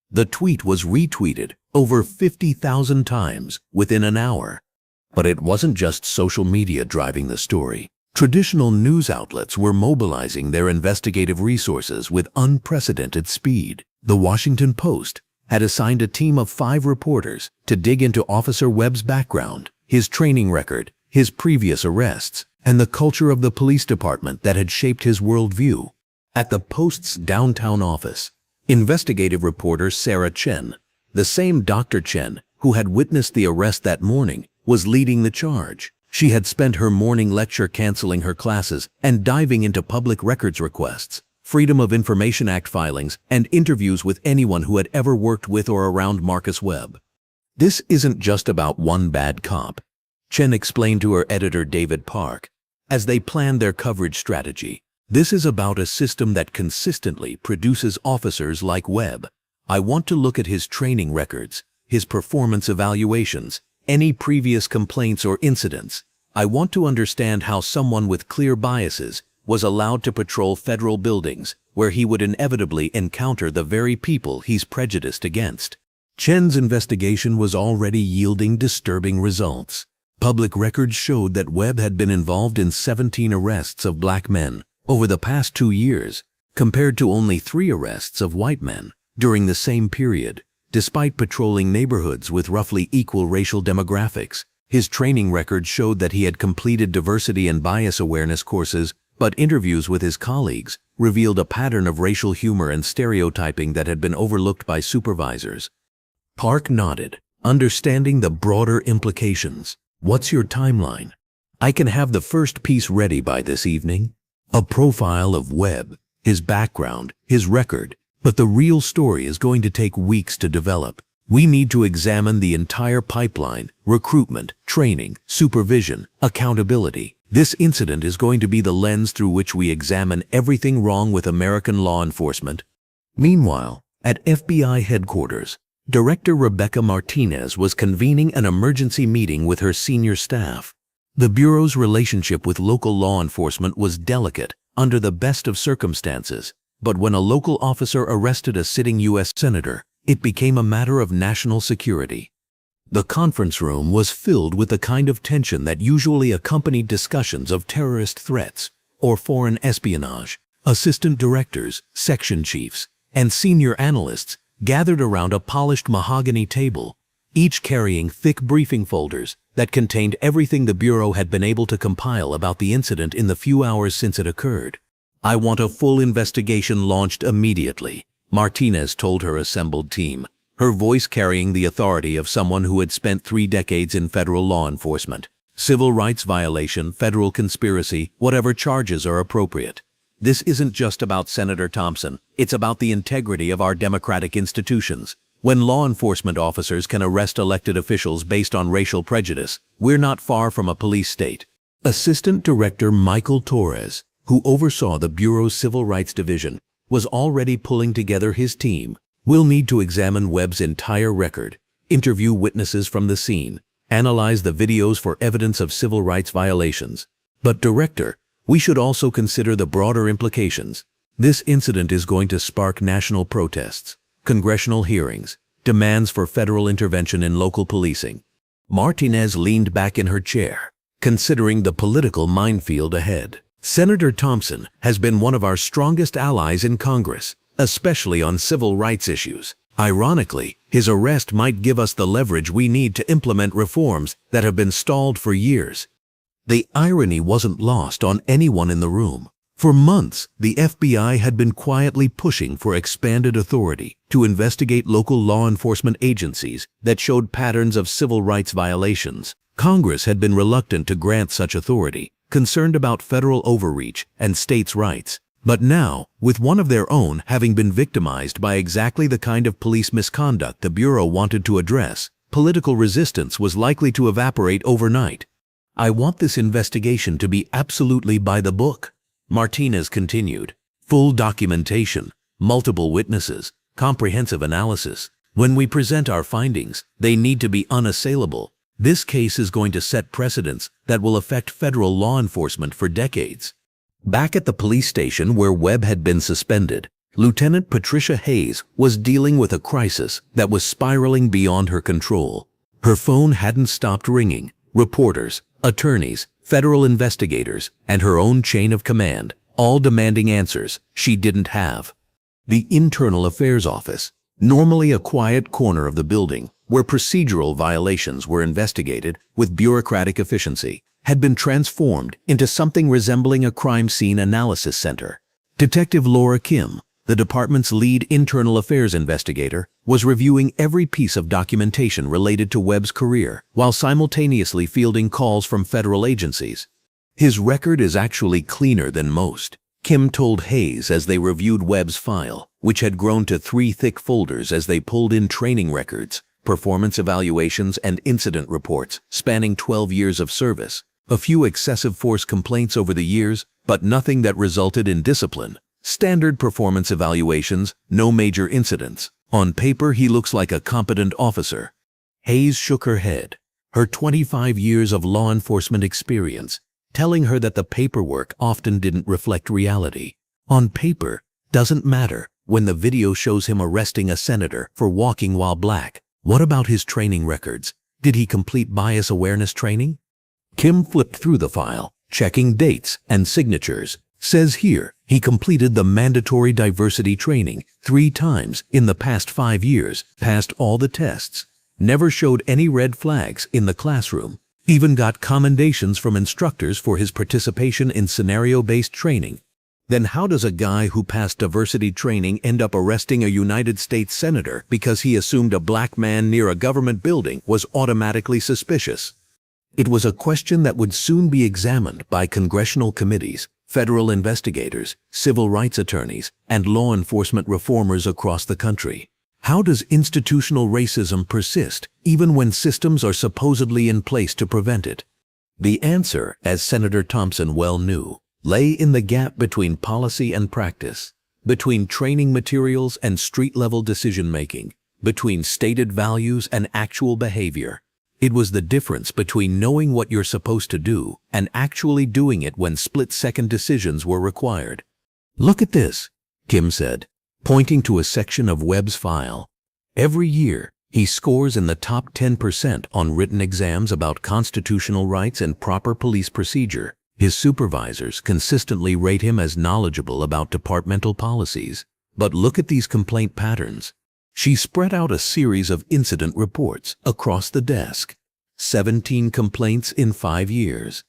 The tweet was retweeted over 50,000 times within an hour. But it wasn't just social media driving the story. Traditional news outlets were mobilizing their investigative resources with unprecedented speed. The Washington Post had assigned a team of 5 reporters to dig into Officer Webb's background, his training record, his previous arrests, and the culture of the police department that had shaped his worldview. At the Post's downtown office, Investigative reporter Sarah Chen, the same Dr. Chen who had witnessed the arrest that morning, was leading the charge. She had spent her morning lecture canceling her classes and diving into public records requests, Freedom of Information Act filings, and interviews with anyone who had ever worked with or around Marcus Webb. This isn't just about one bad cop, Chen explained to her editor David Park, as they planned their coverage strategy. This is about a system that consistently produces officers like Webb. I want to look at his training records, his performance evaluations, any previous complaints or incidents. I want to understand how someone with clear biases was allowed to patrol federal buildings where he would inevitably encounter the very people he's prejudiced against. Chen's investigation was already yielding disturbing results. Public records showed that Webb had been involved in 17 arrests of black men over the past 2 years, compared to only 3 arrests of white men during the same period. Despite patrolling neighborhoods with roughly equal racial demographics, his training record showed that he had completed diversity and bias awareness courses, but interviews with his colleagues revealed a pattern of racial humor and stereotyping that had been overlooked by supervisors. Park nodded, understanding the broader implications. What's your timeline? I can have the first piece ready by this evening. A profile of Webb, his background, his record. But the real story is going to take weeks to develop. We need to examine the entire pipeline: recruitment, training, supervision, accountability. This incident is going to be the lens through which we examine everything wrong with American law enforcement. Meanwhile, at FBI headquarters, Director Rebecca Martinez was convening an emergency meeting with her senior staff. The Bureau's relationship with local law enforcement was delicate under the best of circumstances. But when a local officer arrested a sitting U.S. senator, it became a matter of national security. The conference room was filled with the kind of tension that usually accompanied discussions of terrorist threats or foreign espionage. Assistant directors, section chiefs, and senior analysts gathered around a polished mahogany table, each carrying thick briefing folders that contained everything the Bureau had been able to compile about the incident in the few hours since it occurred. I want a full investigation launched immediately, Martinez told her assembled team, her voice carrying the authority of someone who had spent 3 decades in federal law enforcement. Civil rights violation, federal conspiracy, whatever charges are appropriate. This isn't just about Senator Thompson, it's about the integrity of our democratic institutions. When law enforcement officers can arrest elected officials based on racial prejudice, we're not far from a police state. Assistant Director Michael Torres, who oversaw the Bureau's Civil Rights Division, was already pulling together his team. We'll need to examine Webb's entire record, interview witnesses from the scene, analyze the videos for evidence of civil rights violations. But Director, we should also consider the broader implications. This incident is going to spark national protests, congressional hearings, demands for federal intervention in local policing. Martinez leaned back in her chair, considering the political minefield ahead. Senator Thompson has been one of our strongest allies in Congress, especially on civil rights issues. Ironically, his arrest might give us the leverage we need to implement reforms that have been stalled for years. The irony wasn't lost on anyone in the room. For months, the FBI had been quietly pushing for expanded authority to investigate local law enforcement agencies that showed patterns of civil rights violations. Congress had been reluctant to grant such authority, concerned about federal overreach and states' rights. But now, with one of their own having been victimized by exactly the kind of police misconduct the Bureau wanted to address, political resistance was likely to evaporate overnight. I want this investigation to be absolutely by the book, Martinez continued. Full documentation, multiple witnesses, comprehensive analysis. When we present our findings, they need to be unassailable. This case is going to set precedents that will affect federal law enforcement for decades. Back at the police station where Webb had been suspended, Lieutenant Patricia Hayes was dealing with a crisis that was spiraling beyond her control. Her phone hadn't stopped ringing. Reporters, attorneys, federal investigators, and her own chain of command, all demanding answers she didn't have. The Internal Affairs Office, normally a quiet corner of the building where procedural violations were investigated with bureaucratic efficiency, had been transformed into something resembling a crime scene analysis center. Detective Laura Kim, the department's lead internal affairs investigator, was reviewing every piece of documentation related to Webb's career while simultaneously fielding calls from federal agencies. His record is actually cleaner than most, Kim told Hayes as they reviewed Webb's file, which had grown to 3 thick folders as they pulled in training records, performance evaluations, and incident reports spanning 12 years of service. A few excessive force complaints over the years, but nothing that resulted in discipline. Standard performance evaluations, no major incidents. On paper, he looks like a competent officer. Hayes shook her head, her 25 years of law enforcement experience, telling her that the paperwork often didn't reflect reality. On paper doesn't matter when the video shows him arresting a senator for walking while black. What about his training records? Did he complete bias awareness training? Kim flipped through the file, checking dates and signatures. Says here, he completed the mandatory diversity training 3 times in the past 5 years, passed all the tests, never showed any red flags in the classroom, even got commendations from instructors for his participation in scenario-based training. Then how does a guy who passed diversity training end up arresting a United States senator because he assumed a black man near a government building was automatically suspicious? It was a question that would soon be examined by congressional committees, federal investigators, civil rights attorneys, and law enforcement reformers across the country. How does institutional racism persist even when systems are supposedly in place to prevent it? The answer, as Senator Thompson well knew, lay in the gap between policy and practice, between training materials and street-level decision-making, between stated values and actual behavior. It was the difference between knowing what you're supposed to do and actually doing it when split-second decisions were required. Look at this, Kim said, pointing to a section of Webb's file. Every year, he scores in the top 10% on written exams about constitutional rights and proper police procedure. His supervisors consistently rate him as knowledgeable about departmental policies. But look at these complaint patterns. She spread out a series of incident reports across the desk. 17 complaints in 5 years,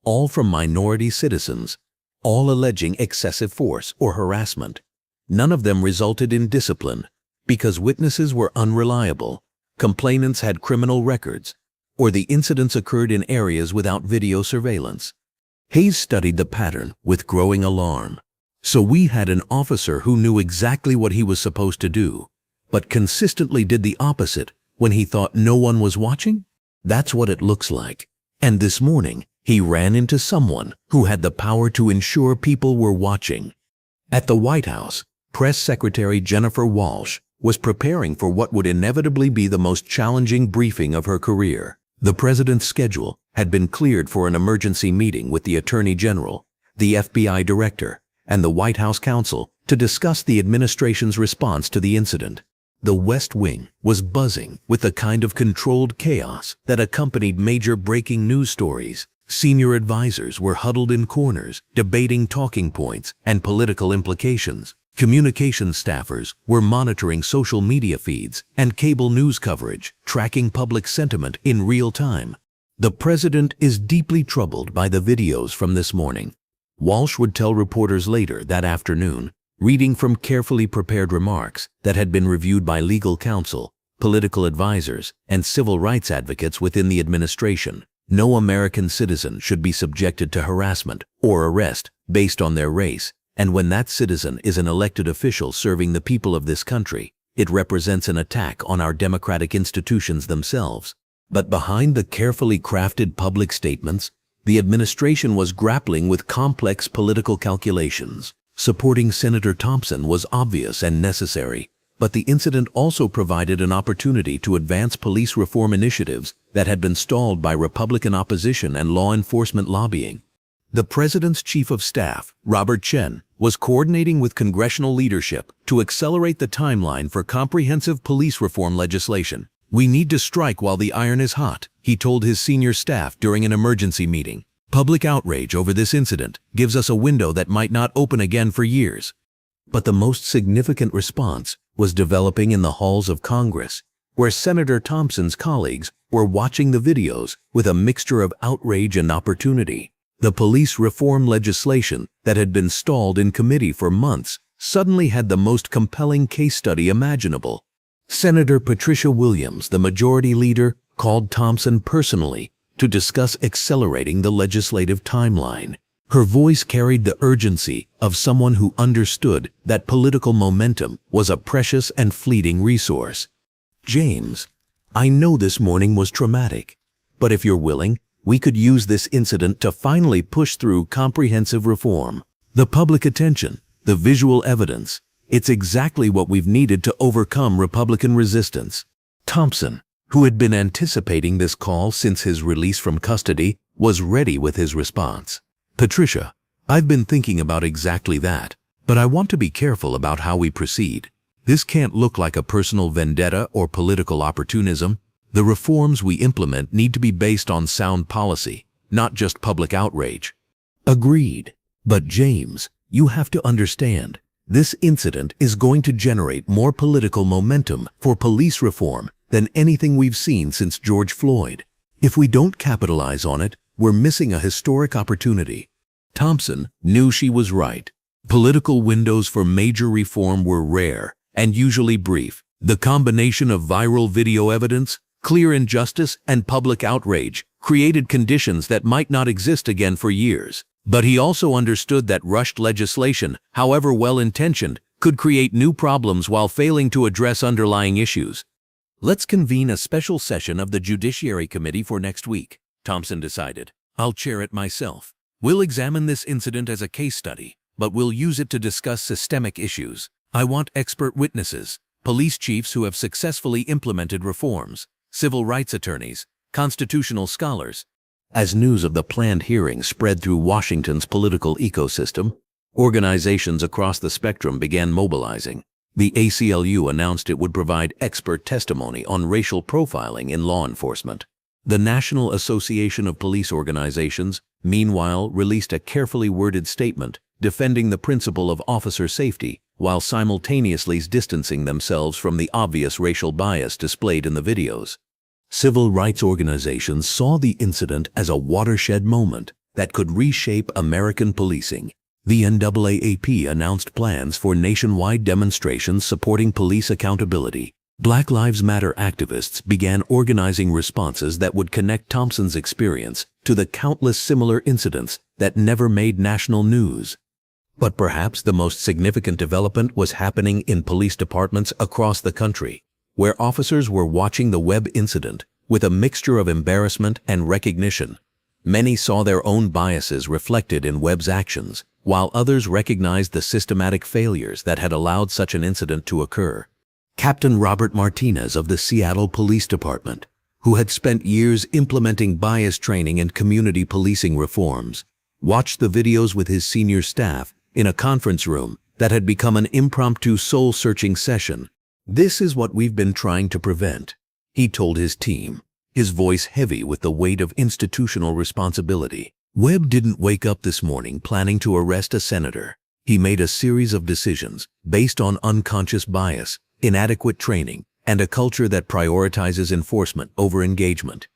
all from minority citizens, all alleging excessive force or harassment. None of them resulted in discipline because witnesses were unreliable, complainants had criminal records, or the incidents occurred in areas without video surveillance. Hayes studied the pattern with growing alarm. So we had an officer who knew exactly what he was supposed to do, but consistently did the opposite when he thought no one was watching? That's what it looks like. And this morning, he ran into someone who had the power to ensure people were watching. At the White House, Press Secretary Jennifer Walsh was preparing for what would inevitably be the most challenging briefing of her career. The president's schedule had been cleared for an emergency meeting with the Attorney General, the FBI Director, and the White House counsel to discuss the administration's response to the incident. The West Wing was buzzing with the kind of controlled chaos that accompanied major breaking news stories. Senior advisors were huddled in corners, debating talking points and political implications. Communications staffers were monitoring social media feeds and cable news coverage, tracking public sentiment in real time. The president is deeply troubled by the videos from this morning, Walsh would tell reporters later that afternoon, reading from carefully prepared remarks that had been reviewed by legal counsel, political advisors, and civil rights advocates within the administration. No American citizen should be subjected to harassment or arrest based on their race, and when that citizen is an elected official serving the people of this country, it represents an attack on our democratic institutions themselves. But behind the carefully crafted public statements, the administration was grappling with complex political calculations. Supporting Senator Thompson was obvious and necessary, but the incident also provided an opportunity to advance police reform initiatives that had been stalled by Republican opposition and law enforcement lobbying. The president's chief of staff, Robert Chen, was coordinating with congressional leadership to accelerate the timeline for comprehensive police reform legislation. "We need to strike while the iron is hot," he told his senior staff during an emergency meeting. "Public outrage over this incident gives us a window that might not open again for years." But the most significant response was developing in the halls of Congress, where Senator Thompson's colleagues were watching the videos with a mixture of outrage and opportunity. The police reform legislation that had been stalled in committee for months suddenly had the most compelling case study imaginable. Senator Patricia Williams, the majority leader, called Thompson personally to discuss accelerating the legislative timeline. Her voice carried the urgency of someone who understood that political momentum was a precious and fleeting resource. "James, I know this morning was traumatic, but if you're willing, we could use this incident to finally push through comprehensive reform. The public attention, the visual evidence, it's exactly what we've needed to overcome Republican resistance." Thompson, who had been anticipating this call since his release from custody, was ready with his response. "Patricia, I've been thinking about exactly that, but I want to be careful about how we proceed. This can't look like a personal vendetta or political opportunism. The reforms we implement need to be based on sound policy, not just public outrage." "Agreed. But James, you have to understand, this incident is going to generate more political momentum for police reform than anything we've seen since George Floyd. If we don't capitalize on it, we're missing a historic opportunity." Thompson knew she was right. Political windows for major reform were rare and usually brief. The combination of viral video evidence, clear injustice, and public outrage created conditions that might not exist again for years. But he also understood that rushed legislation, however well-intentioned, could create new problems while failing to address underlying issues. "Let's convene a special session of the Judiciary Committee for next week," Thompson decided. "I'll chair it myself. We'll examine this incident as a case study, but we'll use it to discuss systemic issues. I want expert witnesses, police chiefs who have successfully implemented reforms, civil rights attorneys, constitutional scholars." As news of the planned hearing spread through Washington's political ecosystem, organizations across the spectrum began mobilizing. The ACLU announced it would provide expert testimony on racial profiling in law enforcement. The National Association of Police Organizations, meanwhile, released a carefully worded statement defending the principle of officer safety while simultaneously distancing themselves from the obvious racial bias displayed in the videos. Civil rights organizations saw the incident as a watershed moment that could reshape American policing. The NAACP announced plans for nationwide demonstrations supporting police accountability. Black Lives Matter activists began organizing responses that would connect Thompson's experience to the countless similar incidents that never made national news. But perhaps the most significant development was happening in police departments across the country, where officers were watching the Webb incident with a mixture of embarrassment and recognition. Many saw their own biases reflected in Webb's actions, while others recognized the systematic failures that had allowed such an incident to occur. Captain Robert Martinez of the Seattle Police Department, who had spent years implementing bias training and community policing reforms, watched the videos with his senior staff in a conference room that had become an impromptu soul-searching session. "This is what we've been trying to prevent," he told his team, his voice heavy with the weight of institutional responsibility. Webb didn't wake up this morning planning to arrest a senator. He made a series of decisions based on unconscious bias, inadequate training, and a culture that prioritizes enforcement over engagement.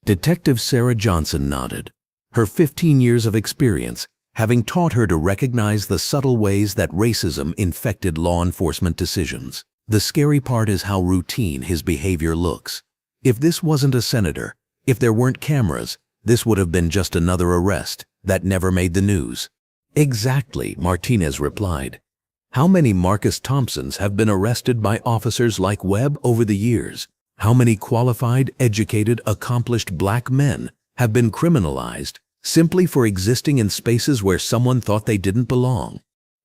Detective Sarah Johnson nodded, her 15 years of experience having taught her to recognize the subtle ways that racism infected law enforcement decisions. The scary part is how routine his behavior looks. If this wasn't a senator, if there weren't cameras, this would have been just another arrest that never made the news. "Exactly," Martinez replied. "How many Marcus Thompsons have been arrested by officers like Webb over the years? How many qualified, educated, accomplished black men have been criminalized simply for existing in spaces where someone thought they didn't belong?"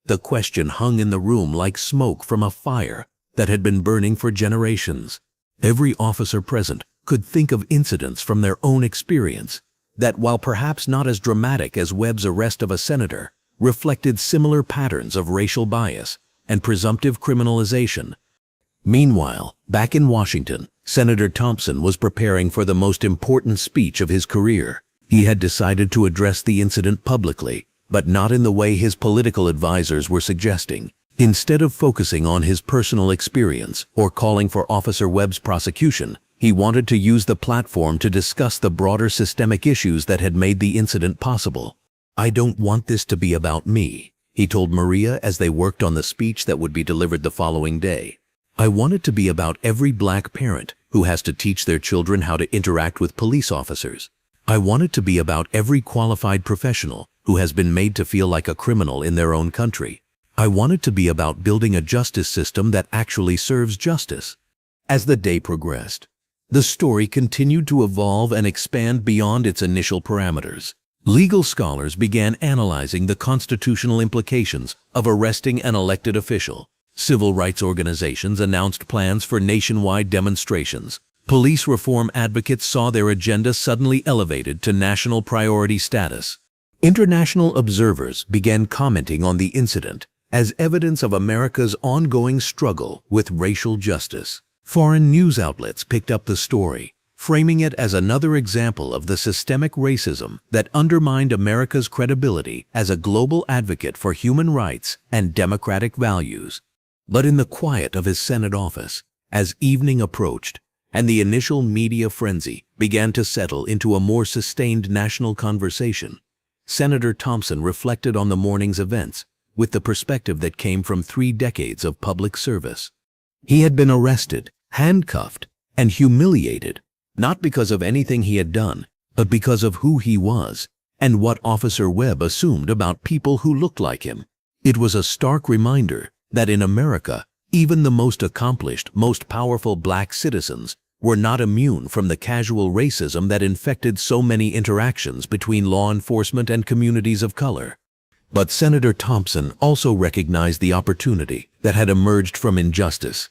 The question hung in the room like smoke from a fire that had been burning for generations. Every officer present could think of incidents from their own experience that, while perhaps not as dramatic as Webb's arrest of a senator, reflected similar patterns of racial bias and presumptive criminalization. Meanwhile, back in Washington, Senator Thompson was preparing for the most important speech of his career. He had decided to address the incident publicly, but not in the way his political advisors were suggesting. Instead of focusing on his personal experience or calling for Officer Webb's prosecution, he wanted to use the platform to discuss the broader systemic issues that had made the incident possible. "I don't want this to be about me," he told Maria as they worked on the speech that would be delivered the following day. "I want it to be about every black parent who has to teach their children how to interact with police officers. I want it to be about every qualified professional who has been made to feel like a criminal in their own country. I want it to be about building a justice system that actually serves justice." As the day progressed, the story continued to evolve and expand beyond its initial parameters. Legal scholars began analyzing the constitutional implications of arresting an elected official. Civil rights organizations announced plans for nationwide demonstrations. Police reform advocates saw their agenda suddenly elevated to national priority status. International observers began commenting on the incident as evidence of America's ongoing struggle with racial justice. Foreign news outlets picked up the story, framing it as another example of the systemic racism that undermined America's credibility as a global advocate for human rights and democratic values. But in the quiet of his Senate office, as evening approached and the initial media frenzy began to settle into a more sustained national conversation, Senator Thompson reflected on the morning's events with the perspective that came from 3 decades of public service. He had been arrested, handcuffed, and humiliated, not because of anything he had done, but because of who he was and what Officer Webb assumed about people who looked like him. It was a stark reminder that in America, even the most accomplished, most powerful black citizens were not immune from the casual racism that infected so many interactions between law enforcement and communities of color. But Senator Thompson also recognized the opportunity that had emerged from injustice.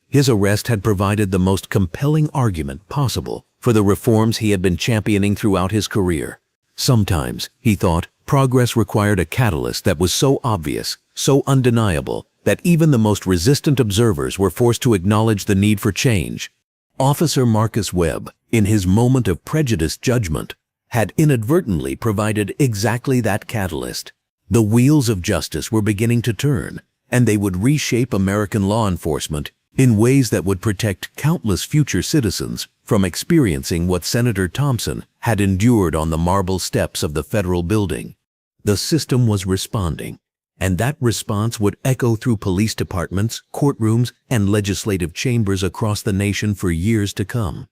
His arrest had provided the most compelling argument possible for the reforms he had been championing throughout his career. Sometimes, he thought, progress required a catalyst that was so obvious, so undeniable, that even the most resistant observers were forced to acknowledge the need for change. Officer Marcus Webb, in his moment of prejudiced judgment, had inadvertently provided exactly that catalyst. The wheels of justice were beginning to turn, and they would reshape American law enforcement in ways that would protect countless future citizens from experiencing what Senator Thompson had endured on the marble steps of the federal building. The system was responding, and that response would echo through police departments, courtrooms, and legislative chambers across the nation for years to come.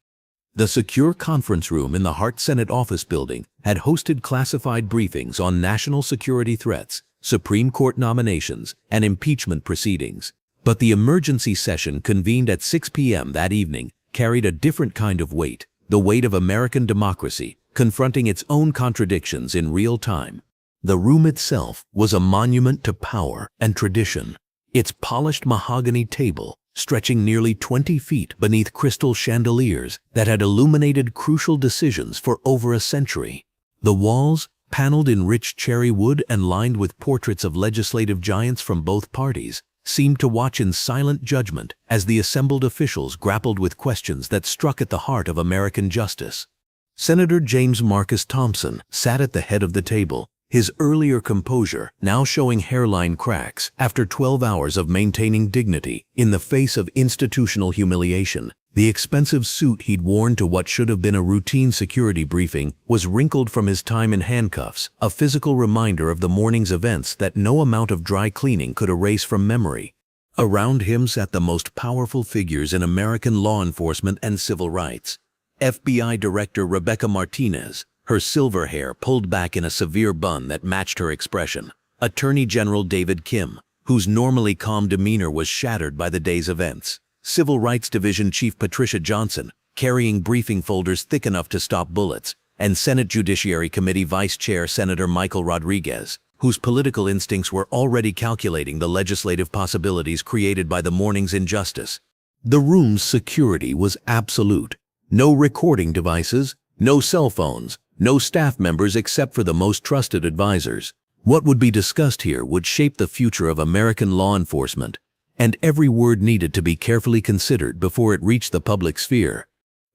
The secure conference room in the Hart Senate office building had hosted classified briefings on national security threats, Supreme Court nominations, and impeachment proceedings. But the emergency session convened at 6 p.m. that evening carried a different kind of weight, the weight of American democracy confronting its own contradictions in real time. The room itself was a monument to power and tradition. Its polished mahogany table stretching nearly 20 feet beneath crystal chandeliers that had illuminated crucial decisions for over a century. The walls, paneled in rich cherry wood and lined with portraits of legislative giants from both parties, seemed to watch in silent judgment as the assembled officials grappled with questions that struck at the heart of American justice. Senator James Marcus Thompson sat at the head of the table, his earlier composure now showing hairline cracks after 12 hours of maintaining dignity in the face of institutional humiliation. The expensive suit he'd worn to what should have been a routine security briefing was wrinkled from his time in handcuffs, a physical reminder of the morning's events that no amount of dry cleaning could erase from memory. Around him sat the most powerful figures in American law enforcement and civil rights. FBI Director Rebecca Martinez, her silver hair pulled back in a severe bun that matched her expression. Attorney General David Kim, whose normally calm demeanor was shattered by the day's events. Civil Rights Division Chief Patricia Johnson, carrying briefing folders thick enough to stop bullets, and Senate Judiciary Committee Vice Chair Senator Michael Rodriguez, whose political instincts were already calculating the legislative possibilities created by the morning's injustice. The room's security was absolute. No recording devices, no cell phones, no staff members except for the most trusted advisors. What would be discussed here would shape the future of American law enforcement, and every word needed to be carefully considered before it reached the public sphere.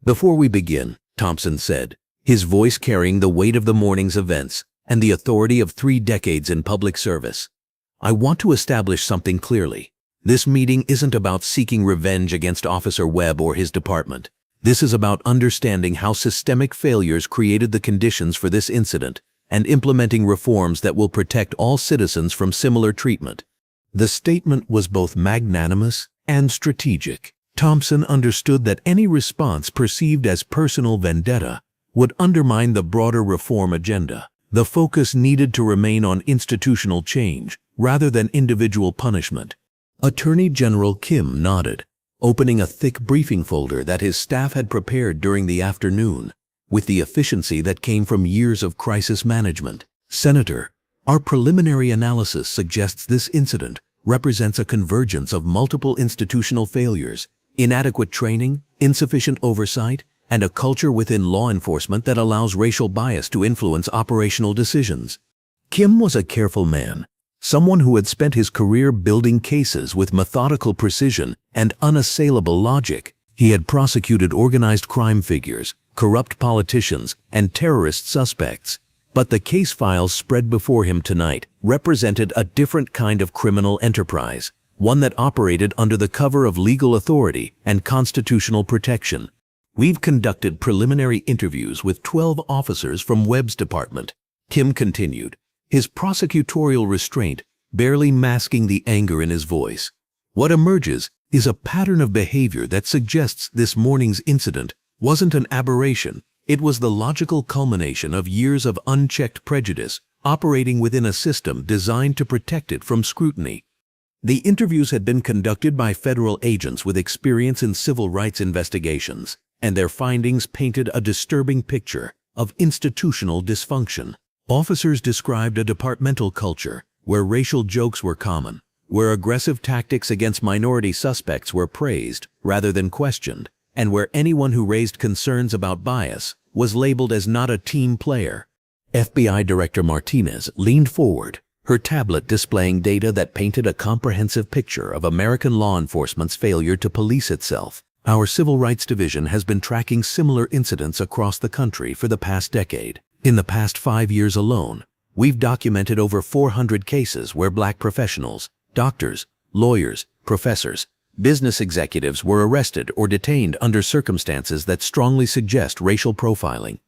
"Before we begin," Thompson said, his voice carrying the weight of the morning's events and the authority of 3 decades in public service, "I want to establish something clearly. This meeting isn't about seeking revenge against Officer Webb or his department. This is about understanding how systemic failures created the conditions for this incident and implementing reforms that will protect all citizens from similar treatment. The statement was both magnanimous and strategic. Thompson understood that any response perceived as personal vendetta would undermine the broader reform agenda. The focus needed to remain on institutional change rather than individual punishment. Attorney General Kim nodded, opening a thick briefing folder that his staff had prepared during the afternoon, with the efficiency that came from years of crisis management. Senator, our preliminary analysis suggests this incident represents a convergence of multiple institutional failures, inadequate training, insufficient oversight, and a culture within law enforcement that allows racial bias to influence operational decisions. Kim was a careful man, someone who had spent his career building cases with methodical precision and unassailable logic. He had prosecuted organized crime figures, corrupt politicians, and terrorist suspects. But the case files spread before him tonight represented a different kind of criminal enterprise, one that operated under the cover of legal authority and constitutional protection. We've conducted preliminary interviews with 12 officers from Webb's department, Kim continued, his prosecutorial restraint barely masking the anger in his voice. What emerges is a pattern of behavior that suggests this morning's incident wasn't an aberration. It was the logical culmination of years of unchecked prejudice operating within a system designed to protect it from scrutiny. The interviews had been conducted by federal agents with experience in civil rights investigations, and their findings painted a disturbing picture of institutional dysfunction. Officers described a departmental culture where racial jokes were common, where aggressive tactics against minority suspects were praised rather than questioned, and where anyone who raised concerns about bias was labeled as not a team player. FBI Director Martinez leaned forward, her tablet displaying data that painted a comprehensive picture of American law enforcement's failure to police itself. Our Civil Rights Division has been tracking similar incidents across the country for the past decade. In the past 5 years alone, we've documented over 400 cases where Black professionals, doctors, lawyers, professors, business executives were arrested or detained under circumstances that strongly suggest racial profiling.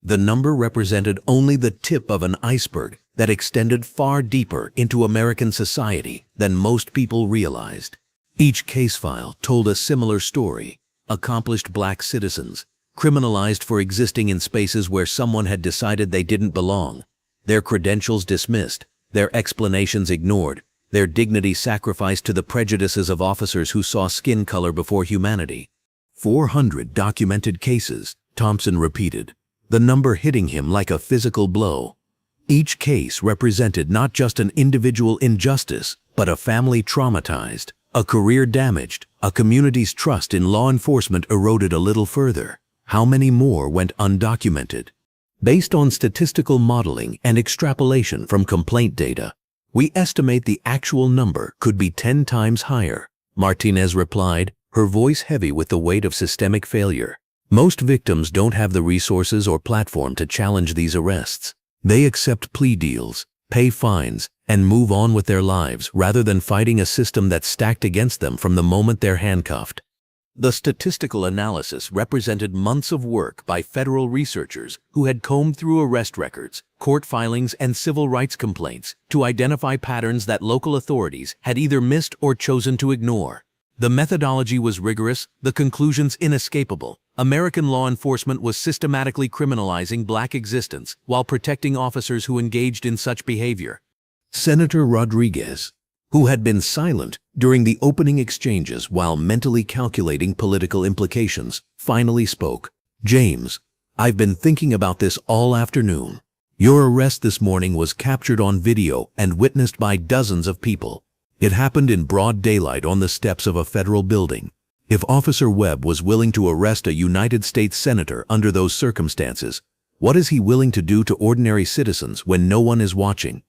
The number represented only the tip of an iceberg that extended far deeper into American society than most people realized. Each case file told a similar story: accomplished Black citizens, criminalized for existing in spaces where someone had decided they didn't belong, their credentials dismissed, their explanations ignored, their dignity sacrificed to the prejudices of officers who saw skin color before humanity. 400 documented cases, Thompson repeated, the number hitting him like a physical blow. Each case represented not just an individual injustice, but a family traumatized, a career damaged, a community's trust in law enforcement eroded a little further. How many more went undocumented? Based on statistical modeling and extrapolation from complaint data, we estimate the actual number could be 10 times higher, Martinez replied, her voice heavy with the weight of systemic failure. Most victims don't have the resources or platform to challenge these arrests. They accept plea deals, pay fines, and move on with their lives rather than fighting a system that's stacked against them from the moment they're handcuffed. The statistical analysis represented months of work by federal researchers who had combed through arrest records, court filings, and civil rights complaints to identify patterns that local authorities had either missed or chosen to ignore. The methodology was rigorous, the conclusions inescapable. American law enforcement was systematically criminalizing Black existence while protecting officers who engaged in such behavior. Senator Rodriguez, who had been silent during the opening exchanges while mentally calculating political implications, finally spoke. James, I've been thinking about this all afternoon. Your arrest this morning was captured on video and witnessed by dozens of people. It happened in broad daylight on the steps of a federal building. If Officer Webb was willing to arrest a United States senator under those circumstances, what is he willing to do to ordinary citizens when no one is watching?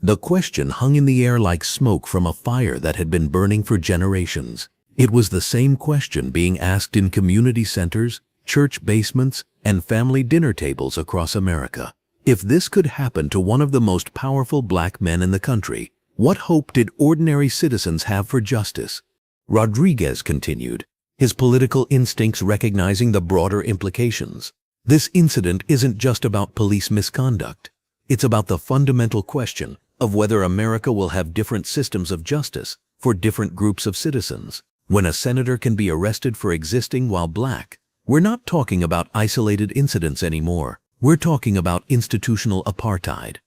The question hung in the air like smoke from a fire that had been burning for generations. It was the same question being asked in community centers, church basements, and family dinner tables across America. If this could happen to one of the most powerful Black men in the country, what hope did ordinary citizens have for justice? Rodriguez continued, his political instincts recognizing the broader implications. This incident isn't just about police misconduct. It's about the fundamental question of whether America will have different systems of justice for different groups of citizens. When a senator can be arrested for existing while black, we're not talking about isolated incidents anymore. We're talking about institutional apartheid.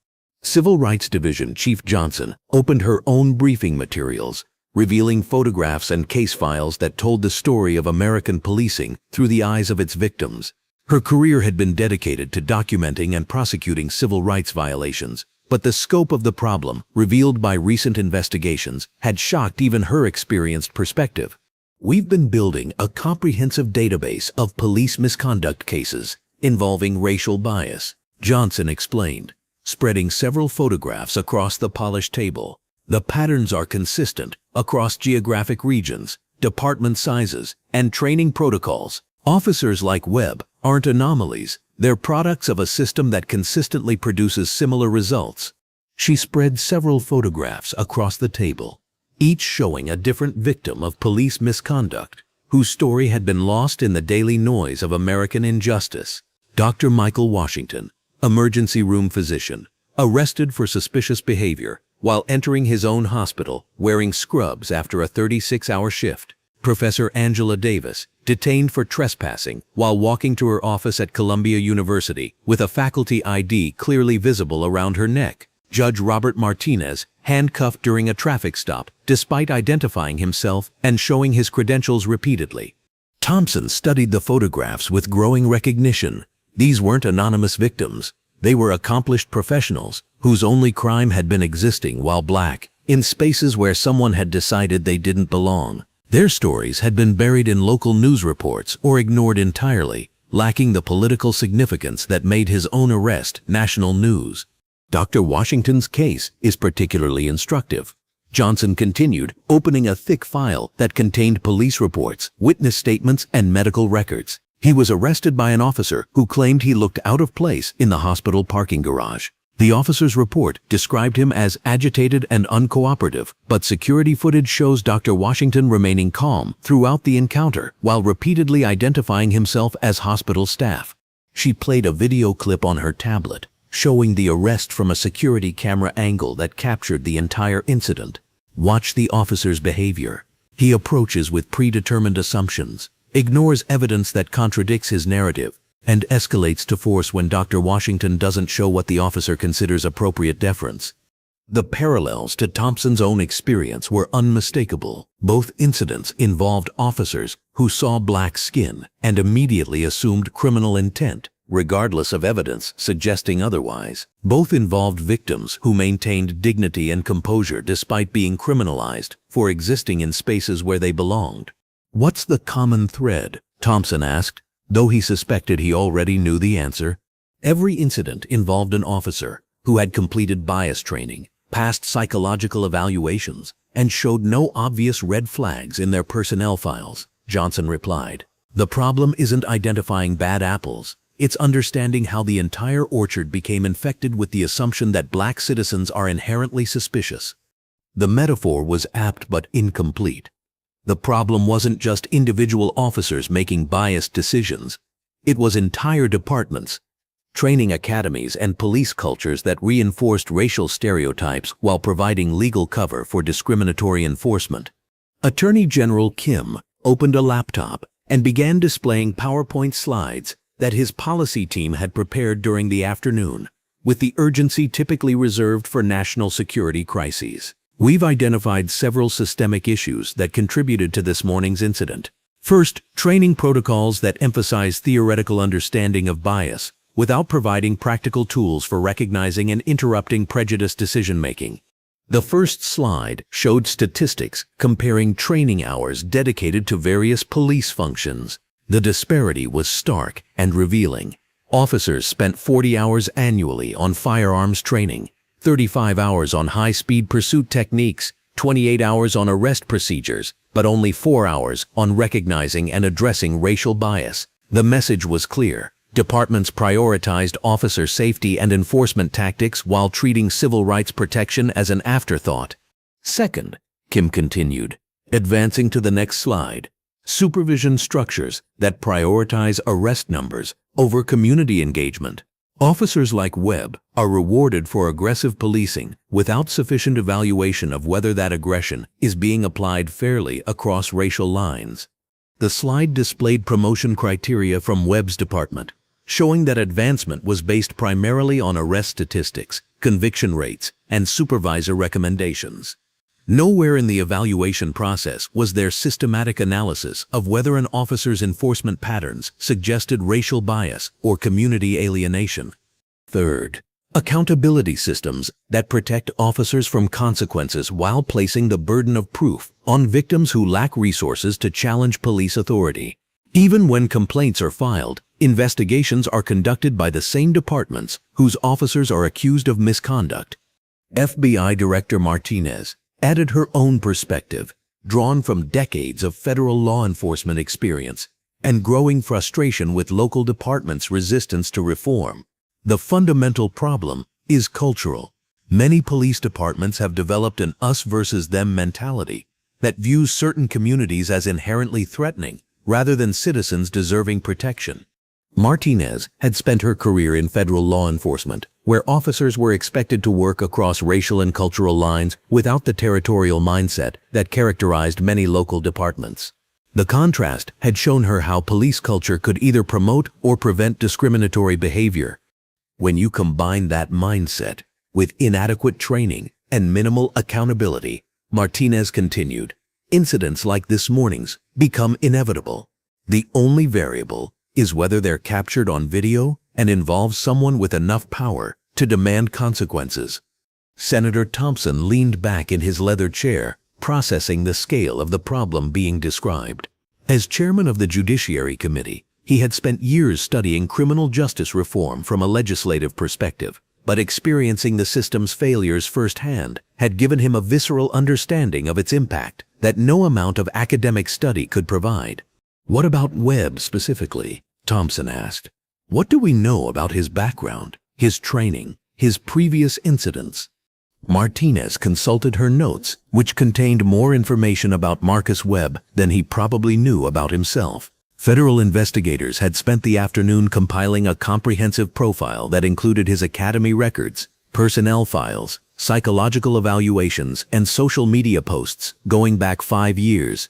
Civil Rights Division Chief Johnson opened her own briefing materials, revealing photographs and case files that told the story of American policing through the eyes of its victims. Her career had been dedicated to documenting and prosecuting civil rights violations, but the scope of the problem, revealed by recent investigations, had shocked even her experienced perspective. We've been building a comprehensive database of police misconduct cases involving racial bias, Johnson explained, spreading several photographs across the polished table. The patterns are consistent across geographic regions, department sizes, and training protocols. Officers like Webb aren't anomalies. They're products of a system that consistently produces similar results. She spread several photographs across the table, each showing a different victim of police misconduct, whose story had been lost in the daily noise of American injustice. Dr. Michael Washington, emergency room physician, arrested for suspicious behavior while entering his own hospital wearing scrubs after a 36-hour shift. Professor Angela Davis, detained for trespassing while walking to her office at Columbia University with a faculty ID clearly visible around her neck. Judge Robert Martinez, handcuffed during a traffic stop despite identifying himself and showing his credentials repeatedly. Thompson studied the photographs with growing recognition. These weren't anonymous victims. They were accomplished professionals whose only crime had been existing while black, in spaces where someone had decided they didn't belong. Their stories had been buried in local news reports or ignored entirely, lacking the political significance that made his own arrest national news. Dr. Washington's case is particularly instructive. Johnson continued, opening a thick file that contained police reports, witness statements, and medical records. He was arrested by an officer who claimed he looked out of place in the hospital parking garage. The officer's report described him as agitated and uncooperative, but security footage shows Dr. Washington remaining calm throughout the encounter while repeatedly identifying himself as hospital staff. She played a video clip on her tablet, showing the arrest from a security camera angle that captured the entire incident. Watch the officer's behavior. He approaches with predetermined assumptions, ignores evidence that contradicts his narrative, and escalates to force when Dr. Washington doesn't show what the officer considers appropriate deference. The parallels to Thompson's own experience were unmistakable. Both incidents involved officers who saw black skin and immediately assumed criminal intent, regardless of evidence suggesting otherwise. Both involved victims who maintained dignity and composure despite being criminalized for existing in spaces where they belonged. What's the common thread? Thompson asked, though he suspected he already knew the answer. Every incident involved an officer who had completed bias training, passed psychological evaluations, and showed no obvious red flags in their personnel files, Johnson replied. The problem isn't identifying bad apples. It's understanding how the entire orchard became infected with the assumption that black citizens are inherently suspicious. The metaphor was apt but incomplete. The problem wasn't just individual officers making biased decisions. It was entire departments, training academies, and police cultures that reinforced racial stereotypes while providing legal cover for discriminatory enforcement. Attorney General Kim opened a laptop and began displaying PowerPoint slides that his policy team had prepared during the afternoon, with the urgency typically reserved for national security crises. We've identified several systemic issues that contributed to this morning's incident. First, training protocols that emphasize theoretical understanding of bias without providing practical tools for recognizing and interrupting prejudiced decision-making. The first slide showed statistics comparing training hours dedicated to various police functions. The disparity was stark and revealing. Officers spent 40 hours annually on firearms training, 35 hours on high-speed pursuit techniques, 28 hours on arrest procedures, but only 4 hours on recognizing and addressing racial bias. The message was clear. Departments prioritized officer safety and enforcement tactics while treating civil rights protection as an afterthought. Second, Kim continued, advancing to the next slide, supervision structures that prioritize arrest numbers over community engagement. Officers like Webb are rewarded for aggressive policing without sufficient evaluation of whether that aggression is being applied fairly across racial lines. The slide displayed promotion criteria from Webb's department, showing that advancement was based primarily on arrest statistics, conviction rates, and supervisor recommendations. Nowhere in the evaluation process was there systematic analysis of whether an officer's enforcement patterns suggested racial bias or community alienation. Third, accountability systems that protect officers from consequences while placing the burden of proof on victims who lack resources to challenge police authority. Even when complaints are filed, investigations are conducted by the same departments whose officers are accused of misconduct. FBI Director Martinez added her own perspective, drawn from decades of federal law enforcement experience and growing frustration with local departments' resistance to reform. The fundamental problem is cultural. Many police departments have developed an us versus them mentality that views certain communities as inherently threatening rather than citizens deserving protection. Martinez had spent her career in federal law enforcement, where officers were expected to work across racial and cultural lines without the territorial mindset that characterized many local departments. The contrast had shown her how police culture could either promote or prevent discriminatory behavior. When you combine that mindset with inadequate training and minimal accountability, Martinez continued, incidents like this morning's become inevitable. The only variable is whether they're captured on video and involve someone with enough power to demand consequences. Senator Thompson leaned back in his leather chair, processing the scale of the problem being described. As chairman of the Judiciary Committee, he had spent years studying criminal justice reform from a legislative perspective, but experiencing the system's failures firsthand had given him a visceral understanding of its impact that no amount of academic study could provide. "What about Webb specifically?" Thompson asked. "What do we know about his background, his training, his previous incidents?" Martinez consulted her notes, which contained more information about Marcus Webb than he probably knew about himself. Federal investigators had spent the afternoon compiling a comprehensive profile that included his academy records, personnel files, psychological evaluations, and social media posts going back 5 years.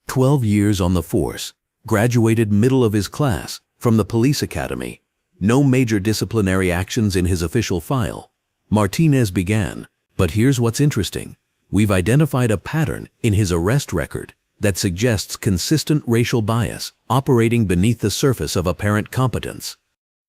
12 years on the force, graduated middle of his class from the police academy. No major disciplinary actions in his official file. Martinez began, but here's what's interesting. We've identified a pattern in his arrest record that suggests consistent racial bias operating beneath the surface of apparent competence.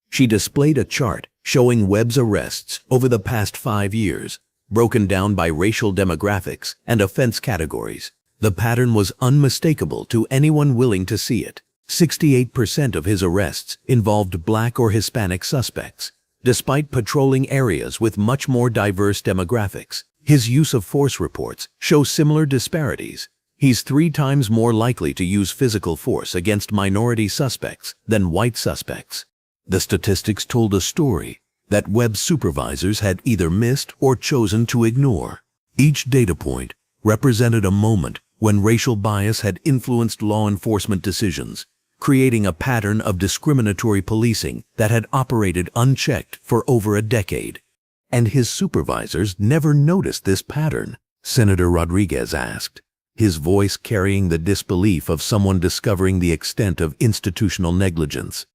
She displayed a chart showing Webb's arrests over the past 5 years, broken down by racial demographics and offense categories. The pattern was unmistakable to anyone willing to see it. 68% of his arrests involved Black or Hispanic suspects, despite patrolling areas with much more diverse demographics. His use of force reports show similar disparities. He's 3 times more likely to use physical force against minority suspects than white suspects. The statistics told a story that Webb's supervisors had either missed or chosen to ignore. Each data point represented a moment when racial bias had influenced law enforcement decisions, creating a pattern of discriminatory policing that had operated unchecked for over a decade. And his supervisors never noticed this pattern, Senator Rodriguez asked, his voice carrying the disbelief of someone discovering the extent of institutional negligence.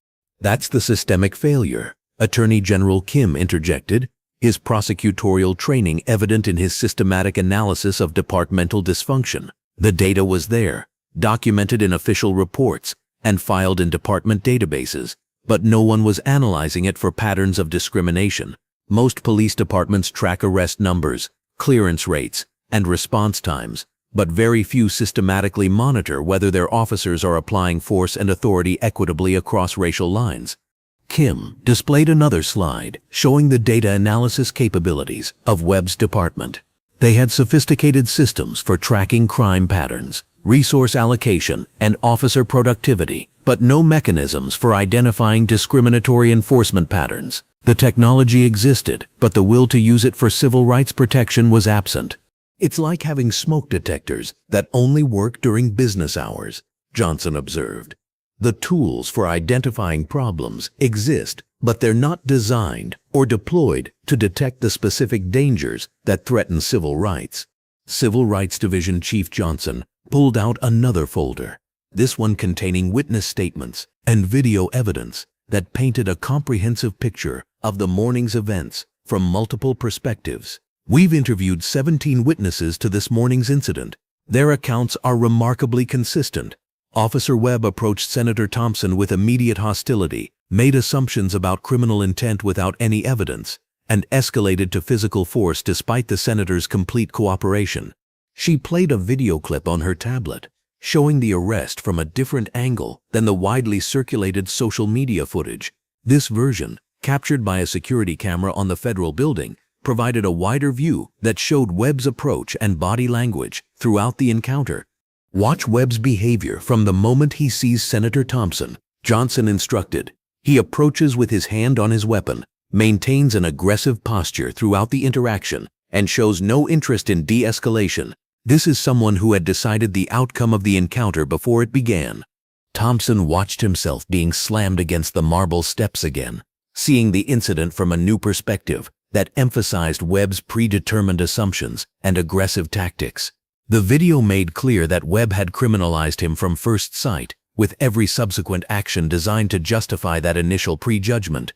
"That's the systemic failure," Attorney General Kim interjected, his prosecutorial training evident in his systematic analysis of departmental dysfunction. The data was there, documented in official reports, and filed in department databases, but no one was analyzing it for patterns of discrimination. Most police departments track arrest numbers, clearance rates, and response times, but very few systematically monitor whether their officers are applying force and authority equitably across racial lines. Kim displayed another slide showing the data analysis capabilities of Webb's department. They had sophisticated systems for tracking crime patterns, resource allocation, and officer productivity, but no mechanisms for identifying discriminatory enforcement patterns. The technology existed, but the will to use it for civil rights protection was absent. "It's like having smoke detectors that only work during business hours," Johnson observed. The tools for identifying problems exist, but they're not designed or deployed to detect the specific dangers that threaten civil rights. Civil Rights Division Chief Johnson pulled out another folder, this one containing witness statements and video evidence that painted a comprehensive picture of the morning's events from multiple perspectives. We've interviewed 17 witnesses to this morning's incident. Their accounts are remarkably consistent. Officer Webb approached Senator Thompson with immediate hostility, made assumptions about criminal intent without any evidence, and escalated to physical force despite the senator's complete cooperation. She played a video clip on her tablet, showing the arrest from a different angle than the widely circulated social media footage. This version, captured by a security camera on the federal building, provided a wider view that showed Webb's approach and body language throughout the encounter. Watch Webb's behavior from the moment he sees Senator Thompson, Johnson instructed. He approaches with his hand on his weapon, maintains an aggressive posture throughout the interaction, and shows no interest in de-escalation. This is someone who had decided the outcome of the encounter before it began. Thompson watched himself being slammed against the marble steps again, seeing the incident from a new perspective that emphasized Webb's predetermined assumptions and aggressive tactics. The video made clear that Webb had criminalized him from first sight, with every subsequent action designed to justify that initial prejudgment.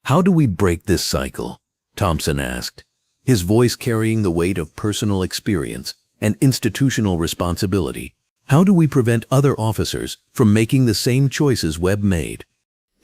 "How do we break this cycle?" Thompson asked, his voice carrying the weight of personal experience and institutional responsibility. "How do we prevent other officers from making the same choices Webb made?"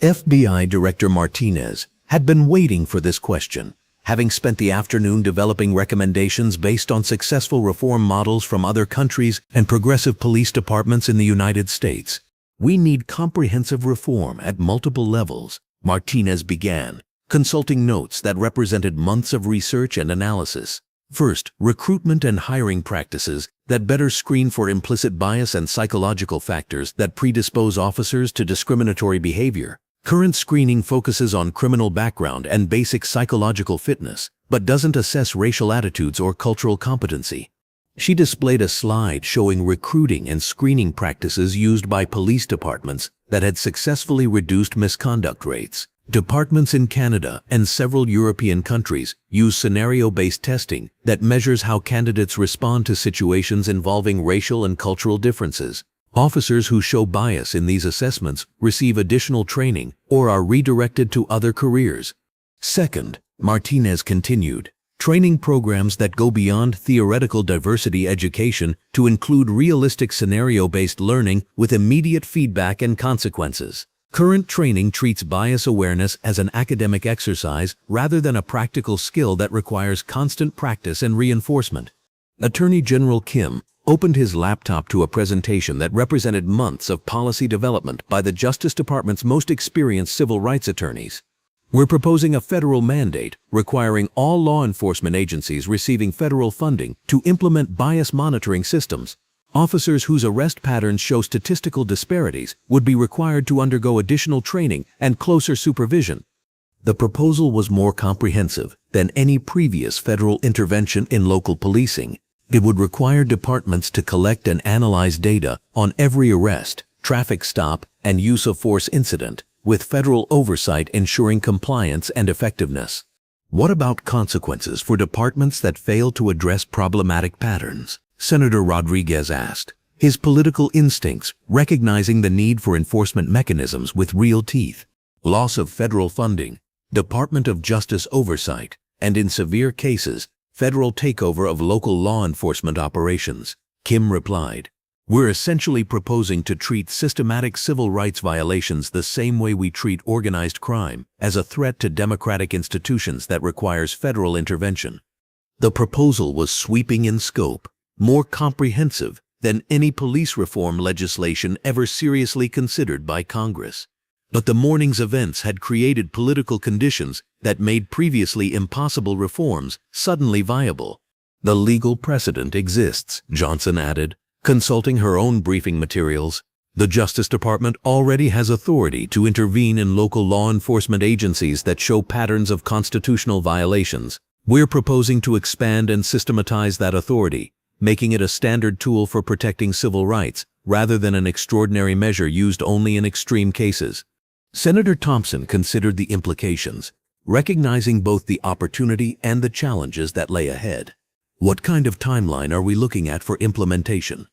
FBI Director Martinez had been waiting for this question, having spent the afternoon developing recommendations based on successful reform models from other countries and progressive police departments in the United States. "We need comprehensive reform at multiple levels," Martinez began, consulting notes that represented months of research and analysis. First, recruitment and hiring practices that better screen for implicit bias and psychological factors that predispose officers to discriminatory behavior. Current screening focuses on criminal background and basic psychological fitness, but doesn't assess racial attitudes or cultural competency. She displayed a slide showing recruiting and screening practices used by police departments that had successfully reduced misconduct rates. Departments in Canada and several European countries use scenario-based testing that measures how candidates respond to situations involving racial and cultural differences. Officers who show bias in these assessments receive additional training or are redirected to other careers. Second, Martinez continued, training programs that go beyond theoretical diversity education to include realistic scenario-based learning with immediate feedback and consequences. Current training treats bias awareness as an academic exercise rather than a practical skill that requires constant practice and reinforcement. Attorney General Kim opened his laptop to a presentation that represented months of policy development by the Justice Department's most experienced civil rights attorneys. "We're proposing a federal mandate requiring all law enforcement agencies receiving federal funding to implement bias monitoring systems. Officers whose arrest patterns show statistical disparities would be required to undergo additional training and closer supervision." The proposal was more comprehensive than any previous federal intervention in local policing. It would require departments to collect and analyze data on every arrest, traffic stop, and use of force incident, with federal oversight ensuring compliance and effectiveness. What about consequences for departments that fail to address problematic patterns? Senator Rodriguez asked, his political instincts recognizing the need for enforcement mechanisms with real teeth. Loss of federal funding, Department of Justice oversight, and in severe cases, federal takeover of local law enforcement operations. Kim replied, "We're essentially proposing to treat systematic civil rights violations the same way we treat organized crime, as a threat to democratic institutions that requires federal intervention." The proposal was sweeping in scope, more comprehensive than any police reform legislation ever seriously considered by Congress. But the morning's events had created political conditions that made previously impossible reforms suddenly viable. "The legal precedent exists," Johnson added, consulting her own briefing materials. "The Justice Department already has authority to intervene in local law enforcement agencies that show patterns of constitutional violations. We're proposing to expand and systematize that authority, making it a standard tool for protecting civil rights, rather than an extraordinary measure used only in extreme cases. Senator Thompson considered the implications, recognizing both the opportunity and the challenges that lay ahead. What kind of timeline are we looking at for implementation?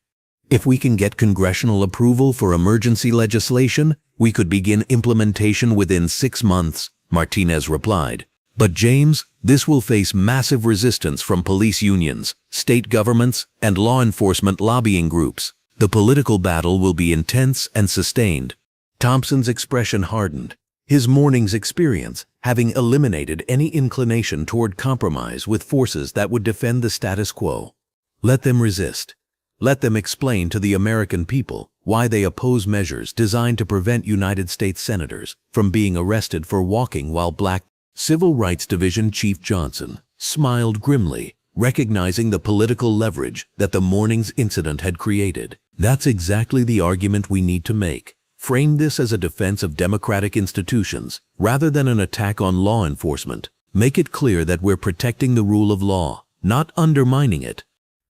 If we can get congressional approval for emergency legislation, we could begin implementation within 6 months, Martinez replied. But James, this will face massive resistance from police unions, state governments, and law enforcement lobbying groups. The political battle will be intense and sustained. Thompson's expression hardened, his morning's experience having eliminated any inclination toward compromise with forces that would defend the status quo. Let them resist. Let them explain to the American people why they oppose measures designed to prevent United States senators from being arrested for walking while black. Civil Rights Division Chief Johnson smiled grimly, recognizing the political leverage that the morning's incident had created. That's exactly the argument we need to make. Frame this as a defense of democratic institutions rather than an attack on law enforcement. Make it clear that we're protecting the rule of law, not undermining it.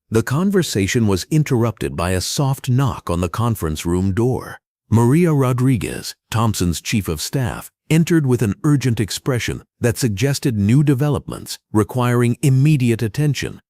The conversation was interrupted by a soft knock on the conference room door. Maria Rodriguez, Thompson's chief of staff, entered with an urgent expression that suggested new developments requiring immediate attention.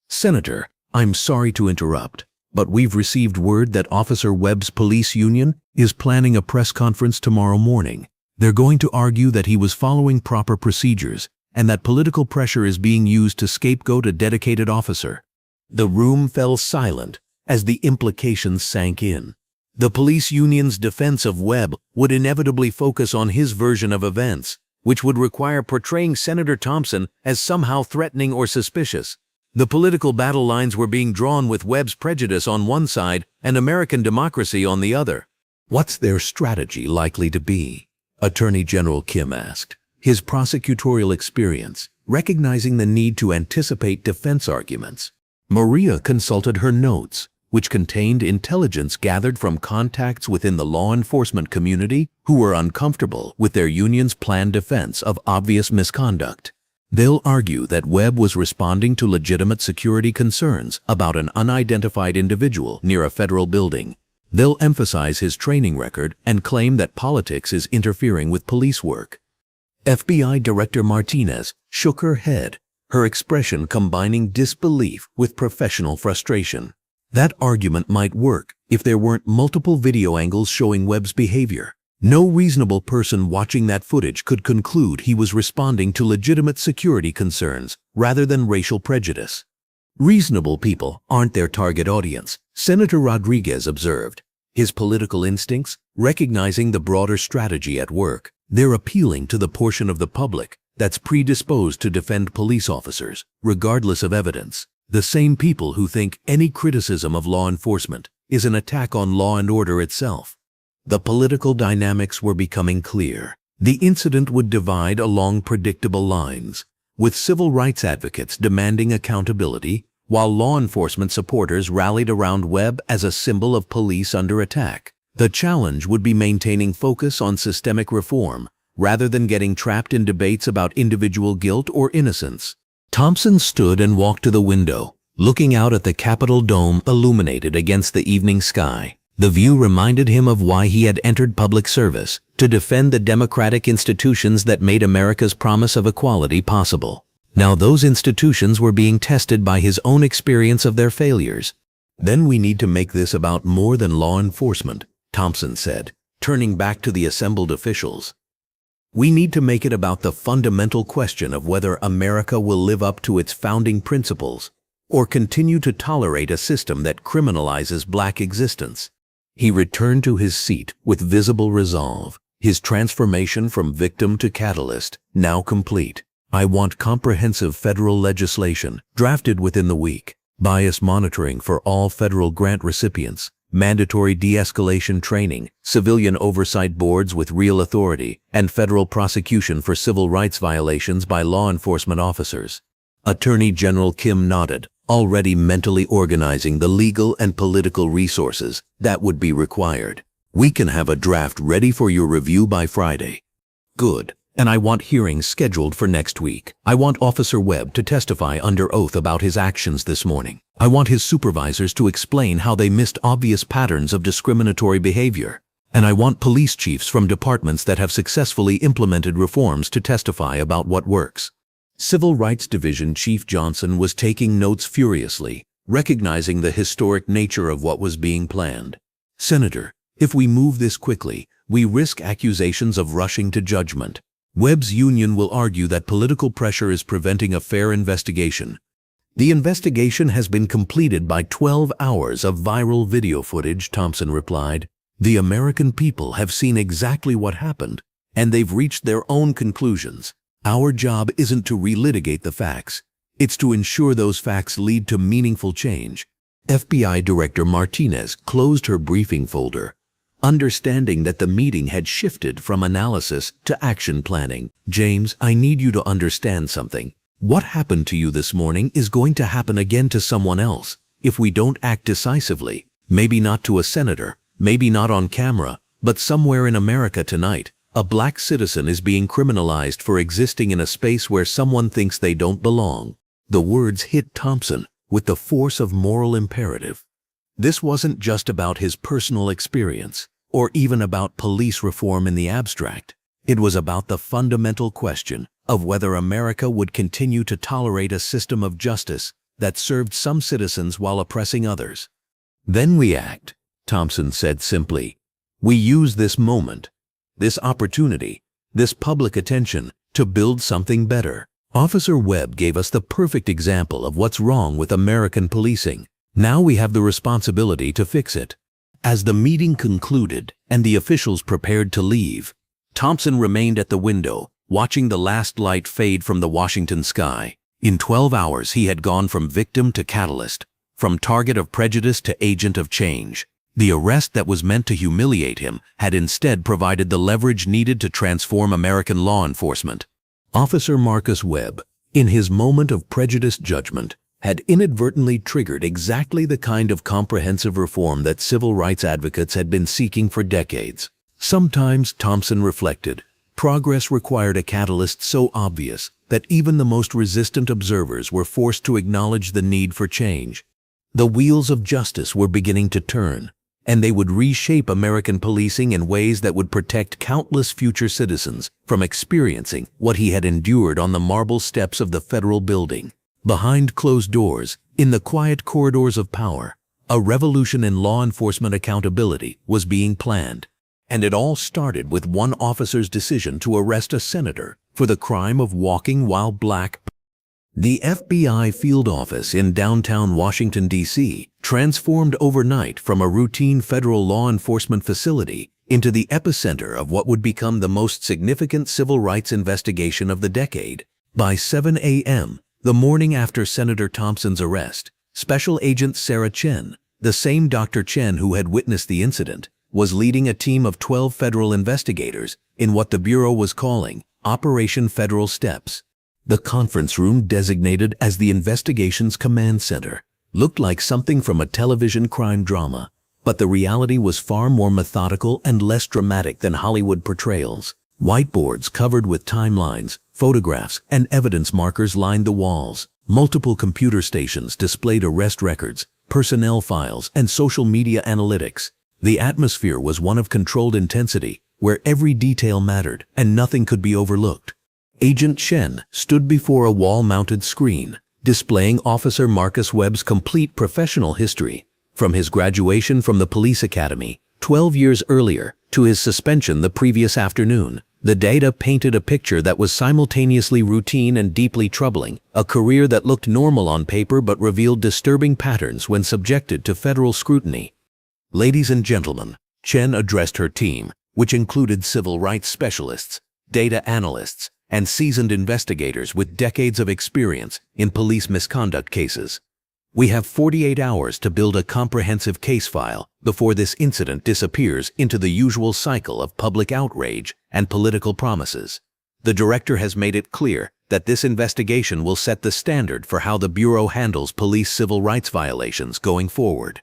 "Senator, I'm sorry to interrupt, but we've received word that Officer Webb's police union is planning a press conference tomorrow morning. They're going to argue that he was following proper procedures and that political pressure is being used to scapegoat a dedicated officer." The room fell silent as the implications sank in. The police union's defense of Webb would inevitably focus on his version of events, which would require portraying Senator Thompson as somehow threatening or suspicious. The political battle lines were being drawn with Webb's prejudice on one side and American democracy on the other. What's their strategy likely to be? Attorney General Kim asked, his prosecutorial experience recognizing the need to anticipate defense arguments. Maria consulted her notes, which contained intelligence gathered from contacts within the law enforcement community who were uncomfortable with their union's planned defense of obvious misconduct. They'll argue that Webb was responding to legitimate security concerns about an unidentified individual near a federal building. They'll emphasize his training record and claim that politics is interfering with police work. FBI Director Martinez shook her head, her expression combining disbelief with professional frustration. That argument might work if there weren't multiple video angles showing Webb's behavior. No reasonable person watching that footage could conclude he was responding to legitimate security concerns rather than racial prejudice. Reasonable people aren't their target audience, Senator Rodriguez observed, his political instincts recognizing the broader strategy at work. They're appealing to the portion of the public that's predisposed to defend police officers, regardless of evidence. The same people who think any criticism of law enforcement is an attack on law and order itself. The political dynamics were becoming clear. The incident would divide along predictable lines, with civil rights advocates demanding accountability, while law enforcement supporters rallied around Webb as a symbol of police under attack. The challenge would be maintaining focus on systemic reform, rather than getting trapped in debates about individual guilt or innocence. Thompson stood and walked to the window, looking out at the Capitol dome illuminated against the evening sky. The view reminded him of why he had entered public service, to defend the democratic institutions that made America's promise of equality possible. Now those institutions were being tested by his own experience of their failures. Then we need to make this about more than law enforcement, Thompson said, turning back to the assembled officials. We need to make it about the fundamental question of whether America will live up to its founding principles or continue to tolerate a system that criminalizes black existence. He returned to his seat with visible resolve, his transformation from victim to catalyst now complete. I want comprehensive federal legislation drafted within the week, bias monitoring for all federal grant recipients, mandatory de-escalation training, civilian oversight boards with real authority, and federal prosecution for civil rights violations by law enforcement officers. Attorney General Kim nodded, already mentally organizing the legal and political resources that would be required. We can have a draft ready for your review by Friday. Good. And I want hearings scheduled for next week. I want Officer Webb to testify under oath about his actions this morning. I want his supervisors to explain how they missed obvious patterns of discriminatory behavior. And I want police chiefs from departments that have successfully implemented reforms to testify about what works. Civil Rights Division Chief Johnson was taking notes furiously, recognizing the historic nature of what was being planned. Senator, if we move this quickly, we risk accusations of rushing to judgment. Webb's union will argue that political pressure is preventing a fair investigation. The investigation has been completed by 12 hours of viral video footage, Thompson replied. The American people have seen exactly what happened, and they've reached their own conclusions. Our job isn't to relitigate the facts. It's to ensure those facts lead to meaningful change. FBI Director Martinez closed her briefing folder, understanding that the meeting had shifted from analysis to action planning. James, I need you to understand something. What happened to you this morning is going to happen again to someone else if we don't act decisively. Maybe not to a senator, maybe not on camera, but somewhere in America tonight, a black citizen is being criminalized for existing in a space where someone thinks they don't belong. The words hit Thompson with the force of moral imperative. This wasn't just about his personal experience, or even about police reform in the abstract. It was about the fundamental question of whether America would continue to tolerate a system of justice that served some citizens while oppressing others. Then we act, Thompson said simply. We use this moment, this opportunity, this public attention to build something better. Officer Webb gave us the perfect example of what's wrong with American policing. Now we have the responsibility to fix it. As the meeting concluded and the officials prepared to leave, Thompson remained at the window, watching the last light fade from the Washington sky. In 12 hours, he had gone from victim to catalyst, from target of prejudice to agent of change. The arrest that was meant to humiliate him had instead provided the leverage needed to transform American law enforcement. Officer Marcus Webb, in his moment of prejudiced judgment, had inadvertently triggered exactly the kind of comprehensive reform that civil rights advocates had been seeking for decades. Sometimes, Thompson reflected, progress required a catalyst so obvious that even the most resistant observers were forced to acknowledge the need for change. The wheels of justice were beginning to turn, and they would reshape American policing in ways that would protect countless future citizens from experiencing what he had endured on the marble steps of the federal building. Behind closed doors, in the quiet corridors of power, a revolution in law enforcement accountability was being planned. And it all started with one officer's decision to arrest a senator for the crime of walking while black. The FBI field office in downtown Washington, D.C., transformed overnight from a routine federal law enforcement facility into the epicenter of what would become the most significant civil rights investigation of the decade. By 7 a.m., the morning after Senator Thompson's arrest, Special Agent Sarah Chen, the same Dr. Chen who had witnessed the incident, was leading a team of 12 federal investigators in what the Bureau was calling Operation Federal Steps. The conference room, designated as the investigation's command center, looked like something from a television crime drama, but the reality was far more methodical and less dramatic than Hollywood portrayals. Whiteboards covered with timelines, photographs, and evidence markers lined the walls. Multiple computer stations displayed arrest records, personnel files, and social media analytics. The atmosphere was one of controlled intensity, where every detail mattered and nothing could be overlooked. Agent Chen stood before a wall-mounted screen, displaying Officer Marcus Webb's complete professional history, from his graduation from the police academy 12 years earlier to his suspension the previous afternoon. The data painted a picture that was simultaneously routine and deeply troubling, a career that looked normal on paper but revealed disturbing patterns when subjected to federal scrutiny. Ladies and gentlemen, Chen addressed her team, which included civil rights specialists, data analysts, and seasoned investigators with decades of experience in police misconduct cases. We have 48 hours to build a comprehensive case file before this incident disappears into the usual cycle of public outrage and political promises. The director has made it clear that this investigation will set the standard for how the Bureau handles police civil rights violations going forward.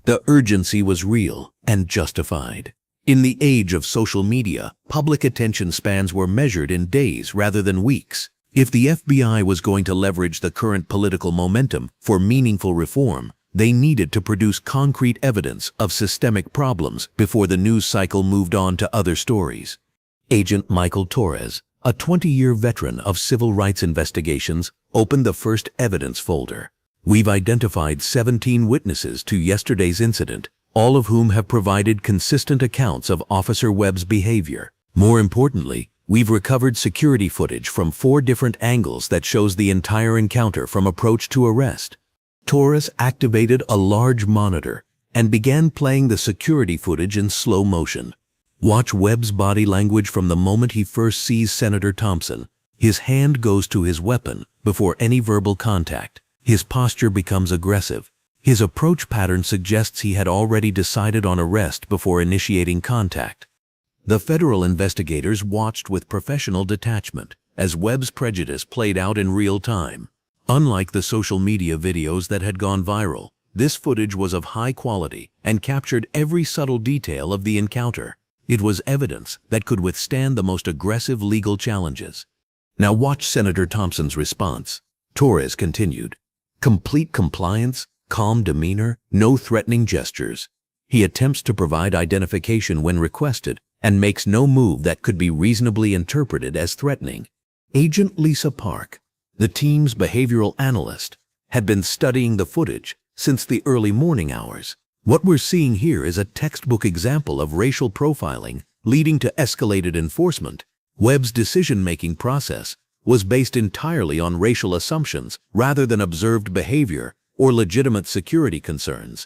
The urgency was real and justified. In the age of social media, public attention spans were measured in days rather than weeks. If the FBI was going to leverage the current political momentum for meaningful reform, they needed to produce concrete evidence of systemic problems before the news cycle moved on to other stories. Agent Michael Torres, a 20-year veteran of civil rights investigations, opened the first evidence folder. We've identified 17 witnesses to yesterday's incident, all of whom have provided consistent accounts of Officer Webb's behavior. More importantly, we've recovered security footage from 4 different angles that shows the entire encounter from approach to arrest. Torres activated a large monitor and began playing the security footage in slow motion. Watch Webb's body language from the moment he first sees Senator Thompson. His hand goes to his weapon before any verbal contact. His posture becomes aggressive. His approach pattern suggests he had already decided on arrest before initiating contact. The federal investigators watched with professional detachment as Webb's prejudice played out in real time. Unlike the social media videos that had gone viral, this footage was of high quality and captured every subtle detail of the encounter. It was evidence that could withstand the most aggressive legal challenges. Now watch Senator Thompson's response. Torres continued. Complete compliance, calm demeanor, no threatening gestures. He attempts to provide identification when requested and makes no move that could be reasonably interpreted as threatening. Agent Lisa Park, the team's behavioral analyst, had been studying the footage since the early morning hours. What we're seeing here is a textbook example of racial profiling leading to escalated enforcement. Webb's decision-making process was based entirely on racial assumptions rather than observed behavior or legitimate security concerns.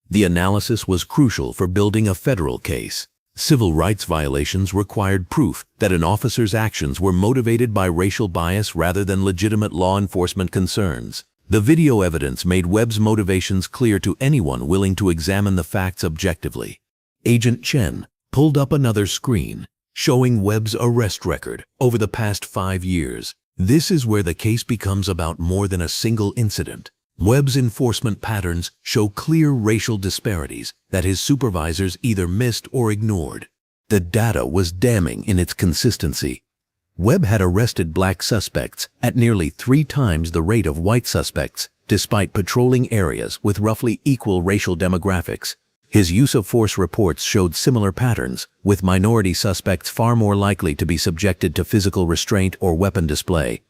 The analysis was crucial for building a federal case. Civil rights violations required proof that an officer's actions were motivated by racial bias rather than legitimate law enforcement concerns. The video evidence made Webb's motivations clear to anyone willing to examine the facts objectively. Agent Chen pulled up another screen, showing Webb's arrest record over the past 5 years. This is where the case becomes about more than a single incident. Webb's enforcement patterns show clear racial disparities that his supervisors either missed or ignored. The data was damning in its consistency. Webb had arrested black suspects at nearly 3 times the rate of white suspects, despite patrolling areas with roughly equal racial demographics. His use of force reports showed similar patterns, with minority suspects far more likely to be subjected to physical restraint or weapon display.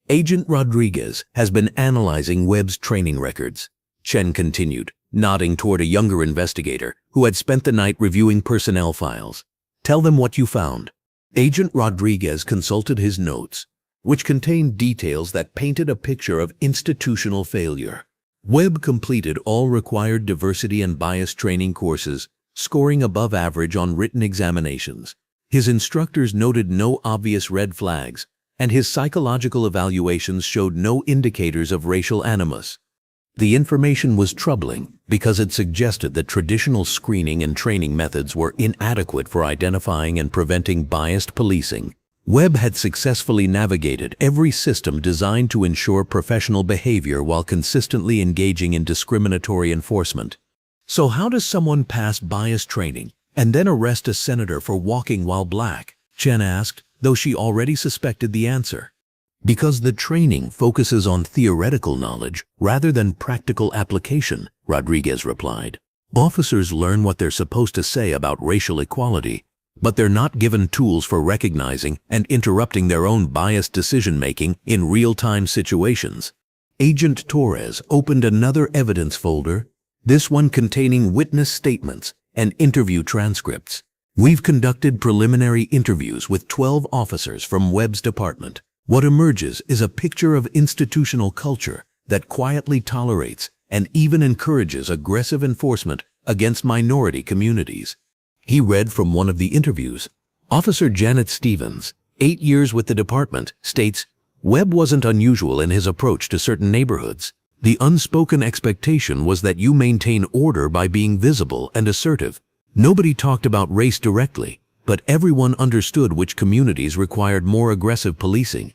Agent Rodriguez has been analyzing Webb's training records. Chen continued, nodding toward a younger investigator who had spent the night reviewing personnel files. Tell them what you found. Agent Rodriguez consulted his notes, which contained details that painted a picture of institutional failure. Webb completed all required diversity and bias training courses, scoring above average on written examinations. His instructors noted no obvious red flags, and his psychological evaluations showed no indicators of racial animus. The information was troubling because it suggested that traditional screening and training methods were inadequate for identifying and preventing biased policing. Webb had successfully navigated every system designed to ensure professional behavior while consistently engaging in discriminatory enforcement. So how does someone pass bias training and then arrest a senator for walking while black? Chen asked, though she already suspected the answer. Because the training focuses on theoretical knowledge rather than practical application, Rodriguez replied. Officers learn what they're supposed to say about racial equality, but they're not given tools for recognizing and interrupting their own biased decision-making in real-time situations. Agent Torres opened another evidence folder, this one containing witness statements and interview transcripts. We've conducted preliminary interviews with 12 officers from Webb's department. What emerges is a picture of institutional culture that quietly tolerates and even encourages aggressive enforcement against minority communities. He read from one of the interviews. Officer Janet Stevens, 8 years with the department, states, Webb wasn't unusual in his approach to certain neighborhoods. The unspoken expectation was that you maintain order by being visible and assertive. Nobody talked about race directly, but everyone understood which communities required more aggressive policing.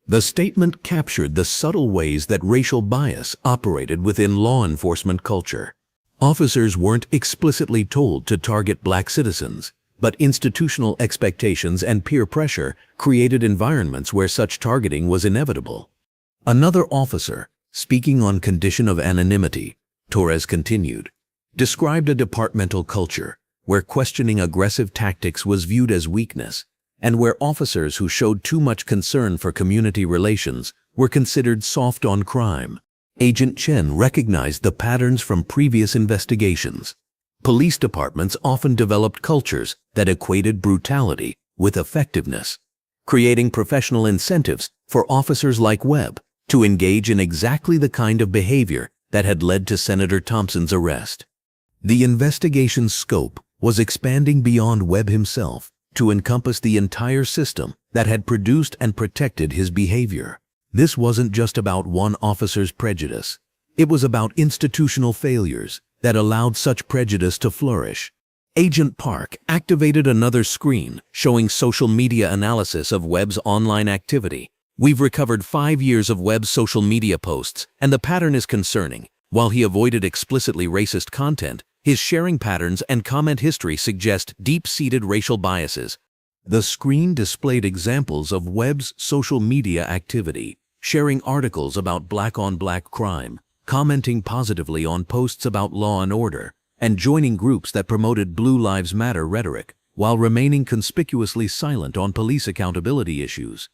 The statement captured the subtle ways that racial bias operated within law enforcement culture. Officers weren't explicitly told to target black citizens, but institutional expectations and peer pressure created environments where such targeting was inevitable. Another officer, speaking on condition of anonymity, Torres continued, described a departmental culture where questioning aggressive tactics was viewed as weakness, and where officers who showed too much concern for community relations were considered soft on crime. Agent Chen recognized the patterns from previous investigations. Police departments often developed cultures that equated brutality with effectiveness, creating professional incentives for officers like Webb to engage in exactly the kind of behavior that had led to Senator Thompson's arrest. The investigation's scope was expanding beyond Webb himself to encompass the entire system that had produced and protected his behavior. This wasn't just about one officer's prejudice. It was about institutional failures that allowed such prejudice to flourish. Agent Park activated another screen showing social media analysis of Webb's online activity. We've recovered 5 years of Webb's social media posts, and the pattern is concerning. While he avoided explicitly racist content, his sharing patterns and comment history suggest deep-seated racial biases. The screen displayed examples of Webb's social media activity, sharing articles about black-on-black crime, commenting positively on posts about law and order, and joining groups that promoted Blue Lives Matter rhetoric, while remaining conspicuously silent on police accountability issues.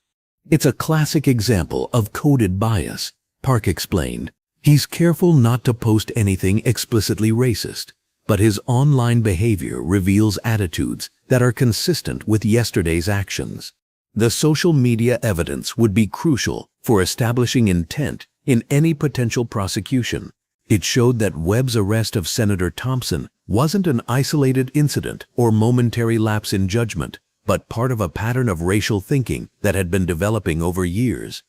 It's a classic example of coded bias, Park explained. He's careful not to post anything explicitly racist, but his online behavior reveals attitudes that are consistent with yesterday's actions. The social media evidence would be crucial for establishing intent in any potential prosecution. It showed that Webb's arrest of Senator Thompson wasn't an isolated incident or momentary lapse in judgment, but part of a pattern of racial thinking that had been developing over years.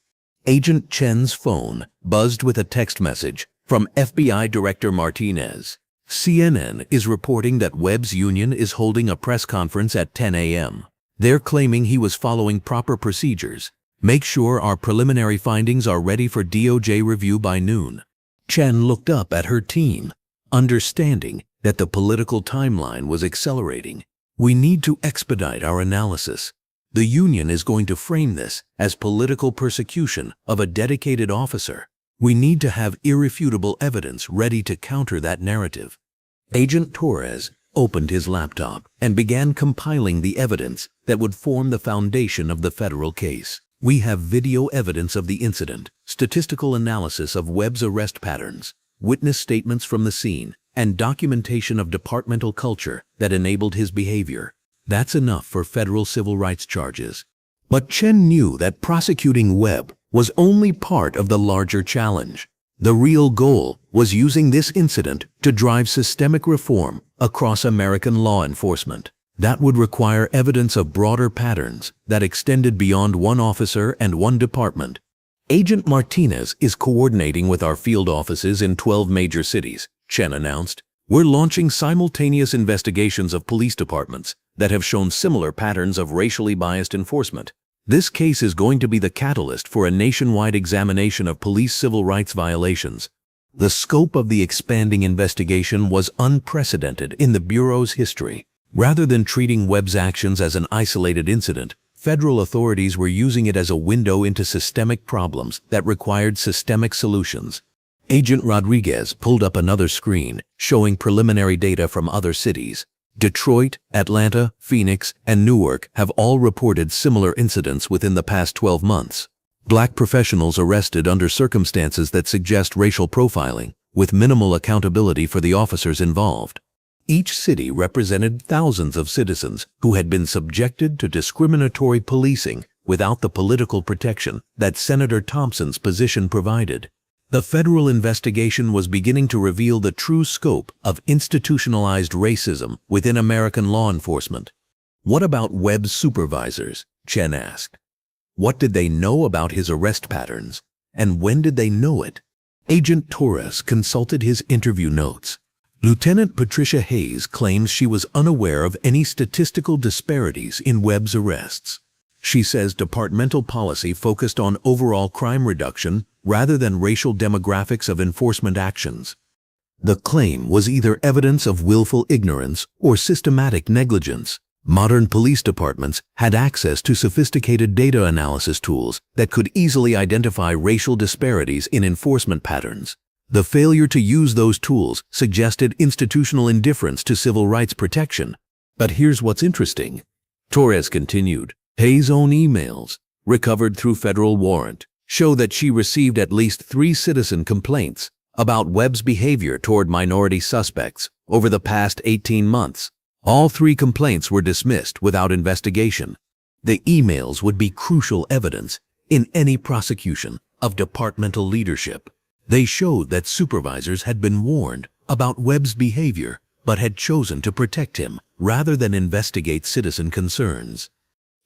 Agent Chen's phone buzzed with a text message from FBI Director Martinez. CNN is reporting that Webb's union is holding a press conference at 10 a.m. They're claiming he was following proper procedures. Make sure our preliminary findings are ready for DOJ review by noon. Chen looked up at her team, understanding that the political timeline was accelerating. We need to expedite our analysis. The union is going to frame this as political persecution of a dedicated officer. We need to have irrefutable evidence ready to counter that narrative. Agent Torres opened his laptop and began compiling the evidence that would form the foundation of the federal case. We have video evidence of the incident, statistical analysis of Webb's arrest patterns, witness statements from the scene, and documentation of departmental culture that enabled his behavior. That's enough for federal civil rights charges. But Chen knew that prosecuting Webb was only part of the larger challenge. The real goal was using this incident to drive systemic reform across American law enforcement. That would require evidence of broader patterns that extended beyond one officer and one department. Agent Martinez is coordinating with our field offices in 12 major cities, Chen announced. We're launching simultaneous investigations of police departments that have shown similar patterns of racially biased enforcement. This case is going to be the catalyst for a nationwide examination of police civil rights violations. The scope of the expanding investigation was unprecedented in the Bureau's history. Rather than treating Webb's actions as an isolated incident, federal authorities were using it as a window into systemic problems that required systemic solutions. Agent Rodriguez pulled up another screen showing preliminary data from other cities. Detroit, Atlanta, Phoenix, and Newark have all reported similar incidents within the past 12 months. Black professionals arrested under circumstances that suggest racial profiling, with minimal accountability for the officers involved. Each city represented thousands of citizens who had been subjected to discriminatory policing without the political protection that Senator Thompson's position provided. The federal investigation was beginning to reveal the true scope of institutionalized racism within American law enforcement. What about Webb's supervisors? Chen asked. What did they know about his arrest patterns, and when did they know it? Agent Torres consulted his interview notes. Lieutenant Patricia Hayes claims she was unaware of any statistical disparities in Webb's arrests. She says departmental policy focused on overall crime reduction rather than racial demographics of enforcement actions. The claim was either evidence of willful ignorance or systematic negligence. Modern police departments had access to sophisticated data analysis tools that could easily identify racial disparities in enforcement patterns. The failure to use those tools suggested institutional indifference to civil rights protection. But here's what's interesting. Torres continued. Hayes' own emails, recovered through federal warrant, show that she received at least 3 citizen complaints about Webb's behavior toward minority suspects over the past 18 months. All 3 complaints were dismissed without investigation. The emails would be crucial evidence in any prosecution of departmental leadership. They showed that supervisors had been warned about Webb's behavior but had chosen to protect him rather than investigate citizen concerns.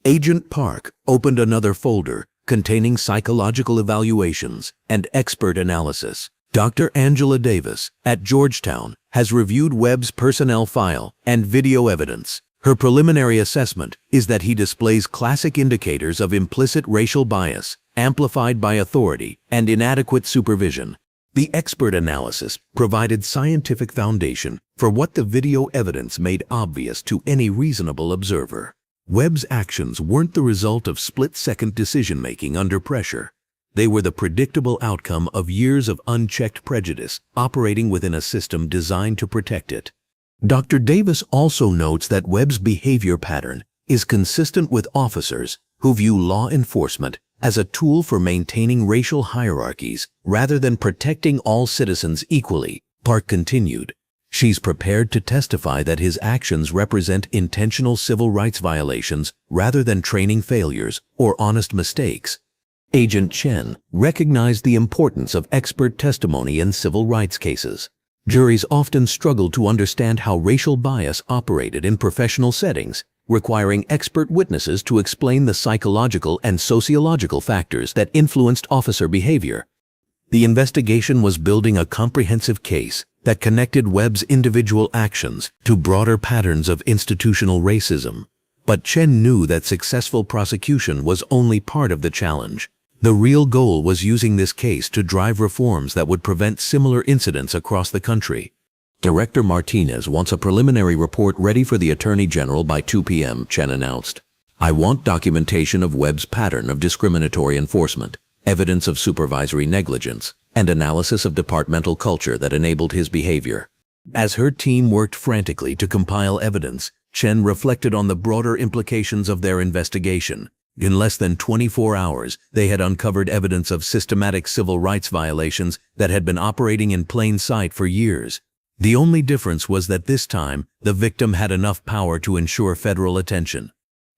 Agent Park opened another folder containing psychological evaluations and expert analysis. Dr. Angela Davis at Georgetown has reviewed Webb's personnel file and video evidence. Her preliminary assessment is that he displays classic indicators of implicit racial bias, amplified by authority and inadequate supervision. The expert analysis provided scientific foundation for what the video evidence made obvious to any reasonable observer. Webb's actions weren't the result of split-second decision-making under pressure. They were the predictable outcome of years of unchecked prejudice operating within a system designed to protect it. Dr. Davis also notes that Webb's behavior pattern is consistent with officers who view law enforcement as a tool for maintaining racial hierarchies rather than protecting all citizens equally. Park continued. She's prepared to testify that his actions represent intentional civil rights violations rather than training failures or honest mistakes. Agent Chen recognized the importance of expert testimony in civil rights cases. Juries often struggled to understand how racial bias operated in professional settings, requiring expert witnesses to explain the psychological and sociological factors that influenced officer behavior. The investigation was building a comprehensive case that connected Webb's individual actions to broader patterns of institutional racism. But Chen knew that successful prosecution was only part of the challenge. The real goal was using this case to drive reforms that would prevent similar incidents across the country. Director Martinez wants a preliminary report ready for the Attorney General by 2 p.m., Chen announced. I want documentation of Webb's pattern of discriminatory enforcement, evidence of supervisory negligence, and analysis of departmental culture that enabled his behavior. As her team worked frantically to compile evidence, Chen reflected on the broader implications of their investigation. In less than 24 hours, they had uncovered evidence of systematic civil rights violations that had been operating in plain sight for years. The only difference was that this time, the victim had enough power to ensure federal attention.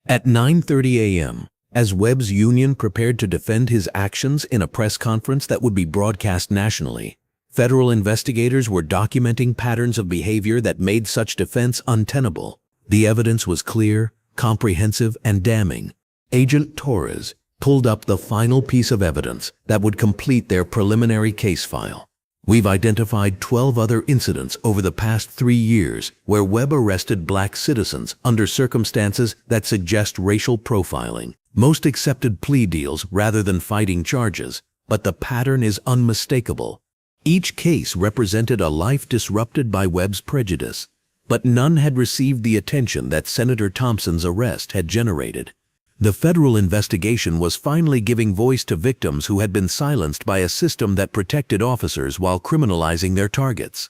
At 9:30 a.m., as Webb's union prepared to defend his actions in a press conference that would be broadcast nationally, federal investigators were documenting patterns of behavior that made such defense untenable. The evidence was clear, comprehensive, and damning. Agent Torres pulled up the final piece of evidence that would complete their preliminary case file. We've identified 12 other incidents over the past 3 years where Webb arrested black citizens under circumstances that suggest racial profiling. Most accepted plea deals rather than fighting charges, but the pattern is unmistakable. Each case represented a life disrupted by Webb's prejudice, but none had received the attention that Senator Thompson's arrest had generated. The federal investigation was finally giving voice to victims who had been silenced by a system that protected officers while criminalizing their targets.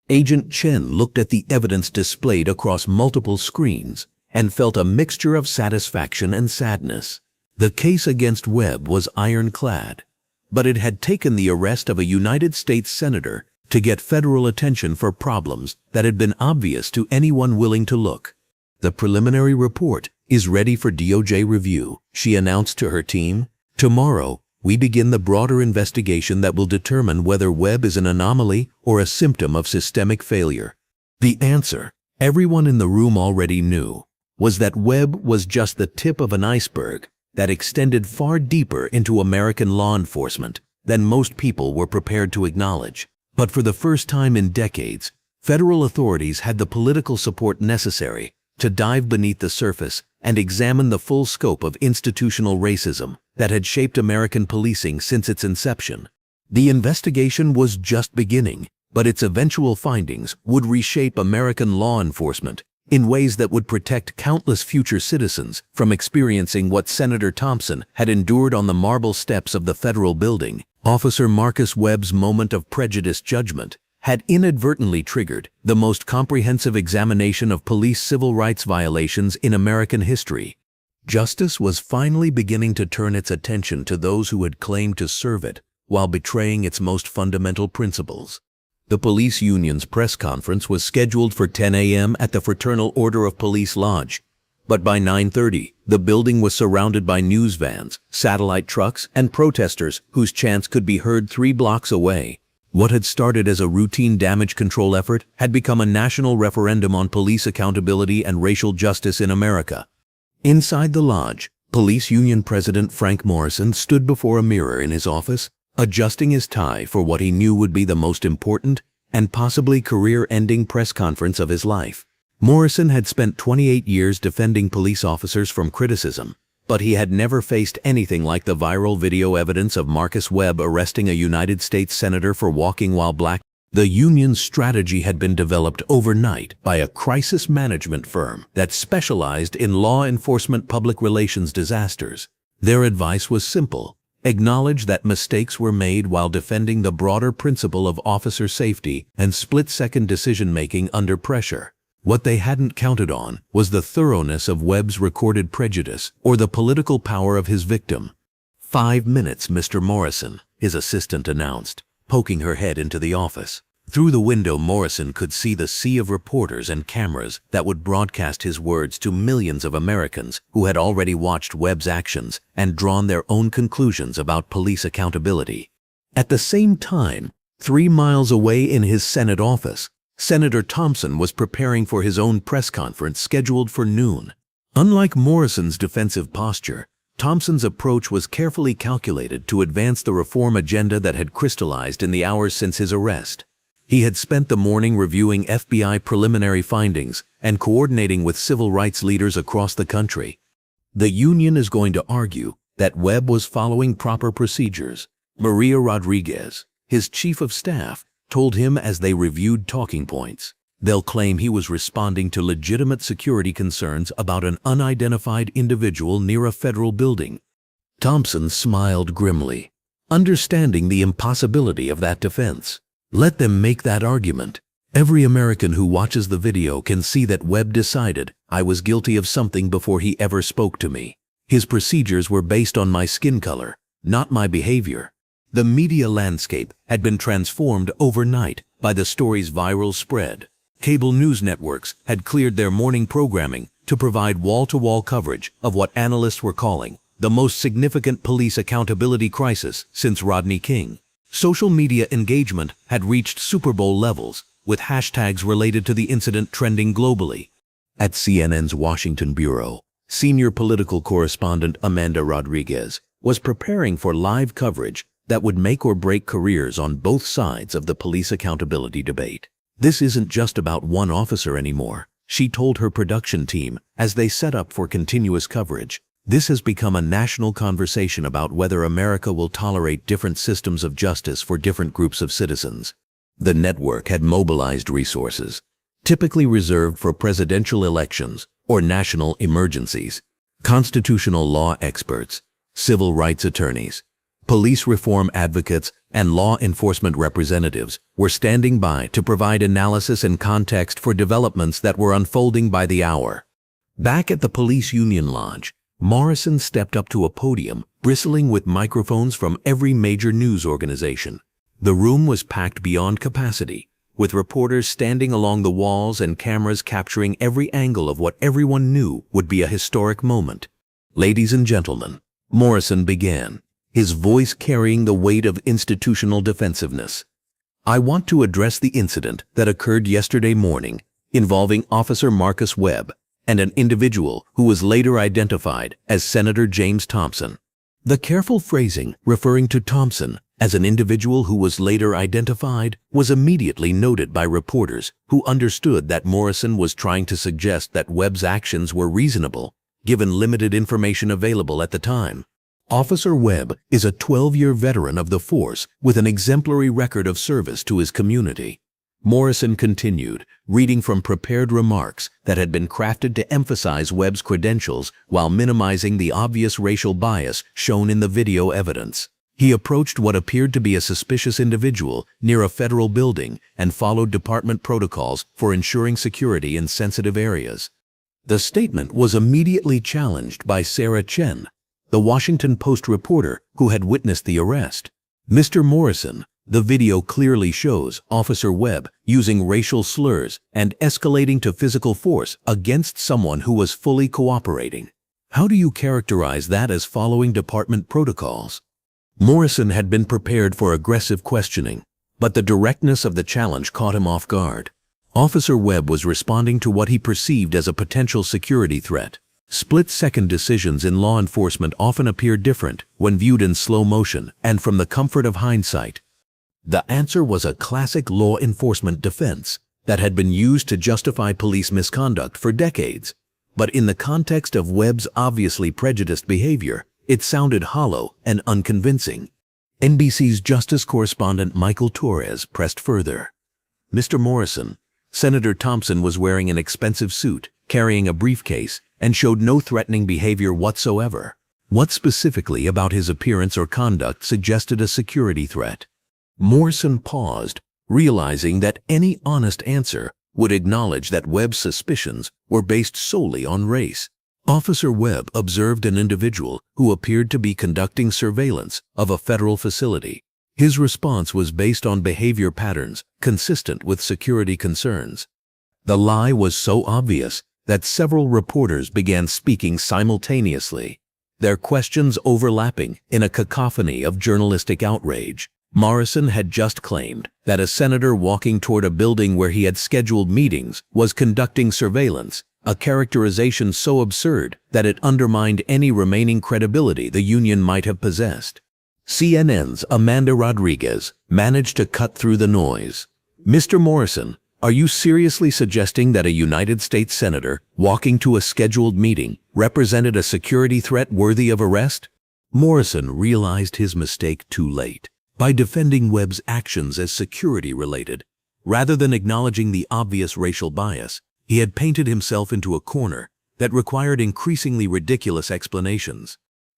Agent Chen looked at the evidence displayed across multiple screens and felt a mixture of satisfaction and sadness. The case against Webb was ironclad, but it had taken the arrest of a United States senator to get federal attention for problems that had been obvious to anyone willing to look. The preliminary report is ready for DOJ review, she announced to her team. Tomorrow, we begin the broader investigation that will determine whether Webb is an anomaly or a symptom of systemic failure. The answer, everyone in the room already knew, was that Webb was just the tip of an iceberg that extended far deeper into American law enforcement than most people were prepared to acknowledge. But for the first time in decades, federal authorities had the political support necessary to dive beneath the surface and examine the full scope of institutional racism that had shaped American policing since its inception. The investigation was just beginning, but its eventual findings would reshape American law enforcement in ways that would protect countless future citizens from experiencing what Senator Thompson had endured on the marble steps of the federal building. Officer Marcus Webb's moment of prejudiced judgment had inadvertently triggered the most comprehensive examination of police civil rights violations in American history. Justice was finally beginning to turn its attention to those who had claimed to serve it while betraying its most fundamental principles. The police union's press conference was scheduled for 10 a.m. at the Fraternal Order of Police Lodge, but by 9:30, the building was surrounded by news vans, satellite trucks, and protesters whose chants could be heard 3 blocks away. What had started as a routine damage control effort had become a national referendum on police accountability and racial justice in America. Inside the lodge, Police Union President Frank Morrison stood before a mirror in his office, adjusting his tie for what he knew would be the most important and possibly career-ending press conference of his life. Morrison had spent 28 years defending police officers from criticism, but he had never faced anything like the viral video evidence of Marcus Webb arresting a United States senator for walking while black. The union's strategy had been developed overnight by a crisis management firm that specialized in law enforcement public relations disasters. Their advice was simple: acknowledge that mistakes were made while defending the broader principle of officer safety and split-second decision-making under pressure. What they hadn't counted on was the thoroughness of Webb's recorded prejudice or the political power of his victim. 5 minutes, Mr. Morrison, his assistant announced, poking her head into the office. Through the window, Morrison could see the sea of reporters and cameras that would broadcast his words to millions of Americans who had already watched Webb's actions and drawn their own conclusions about police accountability. At the same time, 3 miles away in his Senate office, Senator Thompson was preparing for his own press conference scheduled for noon. Unlike Morrison's defensive posture, Thompson's approach was carefully calculated to advance the reform agenda that had crystallized in the hours since his arrest. He had spent the morning reviewing FBI preliminary findings and coordinating with civil rights leaders across the country. The union is going to argue that Webb was following proper procedures. Maria Rodriguez, his chief of staff, told him as they reviewed talking points. They'll claim he was responding to legitimate security concerns about an unidentified individual near a federal building. Thompson smiled grimly, understanding the impossibility of that defense. Let them make that argument. Every American who watches the video can see that Webb decided I was guilty of something before he ever spoke to me. His procedures were based on my skin color, not my behavior. The media landscape had been transformed overnight by the story's viral spread. Cable news networks had cleared their morning programming to provide wall-to-wall coverage of what analysts were calling the most significant police accountability crisis since Rodney King. Social media engagement had reached Super Bowl levels, with hashtags related to the incident trending globally. At CNN's Washington bureau, senior political correspondent Amanda Rodriguez was preparing for live coverage that would make or break careers on both sides of the police accountability debate. This isn't just about one officer anymore, she told her production team as they set up for continuous coverage. This has become a national conversation about whether America will tolerate different systems of justice for different groups of citizens. The network had mobilized resources, typically reserved for presidential elections or national emergencies. Constitutional law experts, civil rights attorneys, police reform advocates, and law enforcement representatives were standing by to provide analysis and context for developments that were unfolding by the hour. Back at the Police Union Lodge, Morrison stepped up to a podium bristling with microphones from every major news organization. The room was packed beyond capacity, with reporters standing along the walls and cameras capturing every angle of what everyone knew would be a historic moment. Ladies and gentlemen, Morrison began, his voice carrying the weight of institutional defensiveness. I want to address the incident that occurred yesterday morning involving Officer Marcus Webb and an individual who was later identified as Senator James Thompson. The careful phrasing referring to Thompson as an individual who was later identified was immediately noted by reporters who understood that Morrison was trying to suggest that Webb's actions were reasonable, given limited information available at the time. Officer Webb is a 12-year veteran of the force with an exemplary record of service to his community. Morrison continued, reading from prepared remarks that had been crafted to emphasize Webb's credentials while minimizing the obvious racial bias shown in the video evidence. He approached what appeared to be a suspicious individual near a federal building and followed department protocols for ensuring security in sensitive areas. The statement was immediately challenged by Sarah Chen, the Washington Post reporter who had witnessed the arrest. "Mr. Morrison, the video clearly shows Officer Webb using racial slurs and escalating to physical force against someone who was fully cooperating. How do you characterize that as following department protocols?" Morrison had been prepared for aggressive questioning, but the directness of the challenge caught him off guard. Officer Webb was responding to what he perceived as a potential security threat. Split-second decisions in law enforcement often appear different when viewed in slow motion and from the comfort of hindsight. The answer was a classic law enforcement defense that had been used to justify police misconduct for decades. But in the context of Webb's obviously prejudiced behavior, it sounded hollow and unconvincing. NBC's justice correspondent Michael Torres pressed further. "Mr. Morrison, Senator Thompson was wearing an expensive suit, carrying a briefcase, and showed no threatening behavior whatsoever. What specifically about his appearance or conduct suggested a security threat?" Morrison paused, realizing that any honest answer would acknowledge that Webb's suspicions were based solely on race. Officer Webb observed an individual who appeared to be conducting surveillance of a federal facility. His response was based on behavior patterns consistent with security concerns. The lie was so obvious that several reporters began speaking simultaneously, their questions overlapping in a cacophony of journalistic outrage. Morrison had just claimed that a senator walking toward a building where he had scheduled meetings was conducting surveillance, a characterization so absurd that it undermined any remaining credibility the union might have possessed. CNN's Amanda Rodriguez managed to cut through the noise. "Mr. Morrison, are you seriously suggesting that a United States senator walking to a scheduled meeting represented a security threat worthy of arrest?" Morrison realized his mistake too late. By defending Webb's actions as security-related, rather than acknowledging the obvious racial bias, he had painted himself into a corner that required increasingly ridiculous explanations.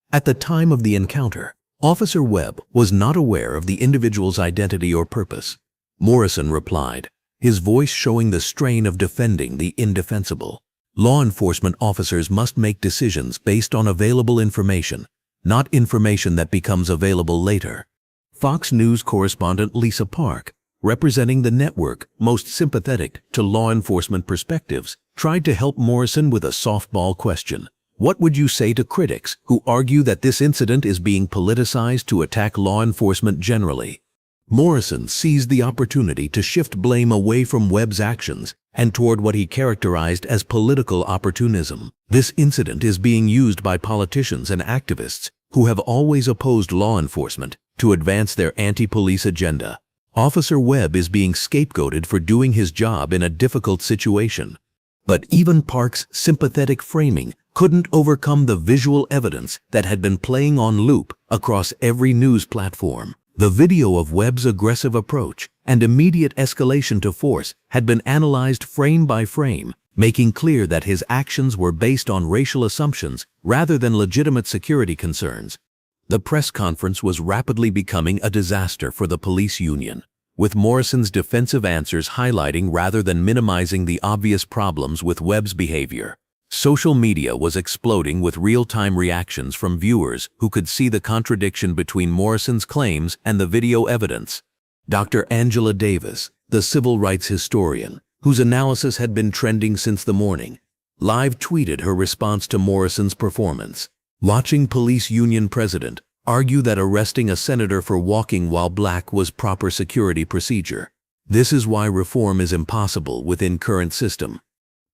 At the time of the encounter, Officer Webb was not aware of the individual's identity or purpose. Morrison replied, his voice showing the strain of defending the indefensible. "Law enforcement officers must make decisions based on available information, not information that becomes available later." Fox News correspondent Lisa Park, representing the network most sympathetic to law enforcement perspectives, tried to help Morrison with a softball question. "What would you say to critics who argue that this incident is being politicized to attack law enforcement generally?" Morrison seized the opportunity to shift blame away from Webb's actions and toward what he characterized as political opportunism. "This incident is being used by politicians and activists who have always opposed law enforcement to advance their anti-police agenda. Officer Webb is being scapegoated for doing his job in a difficult situation." But even Park's sympathetic framing couldn't overcome the visual evidence that had been playing on loop across every news platform. The video of Webb's aggressive approach and immediate escalation to force had been analyzed frame by frame, making clear that his actions were based on racial assumptions rather than legitimate security concerns. The press conference was rapidly becoming a disaster for the police union, with Morrison's defensive answers highlighting rather than minimizing the obvious problems with Webb's behavior. Social media was exploding with real-time reactions from viewers who could see the contradiction between Morrison's claims and the video evidence. Dr. Angela Davis, the civil rights historian, whose analysis had been trending since the morning, live tweeted her response to Morrison's performance. Watching police union president argue that arresting a senator for walking while black was proper security procedure. "This is why reform is impossible within current system."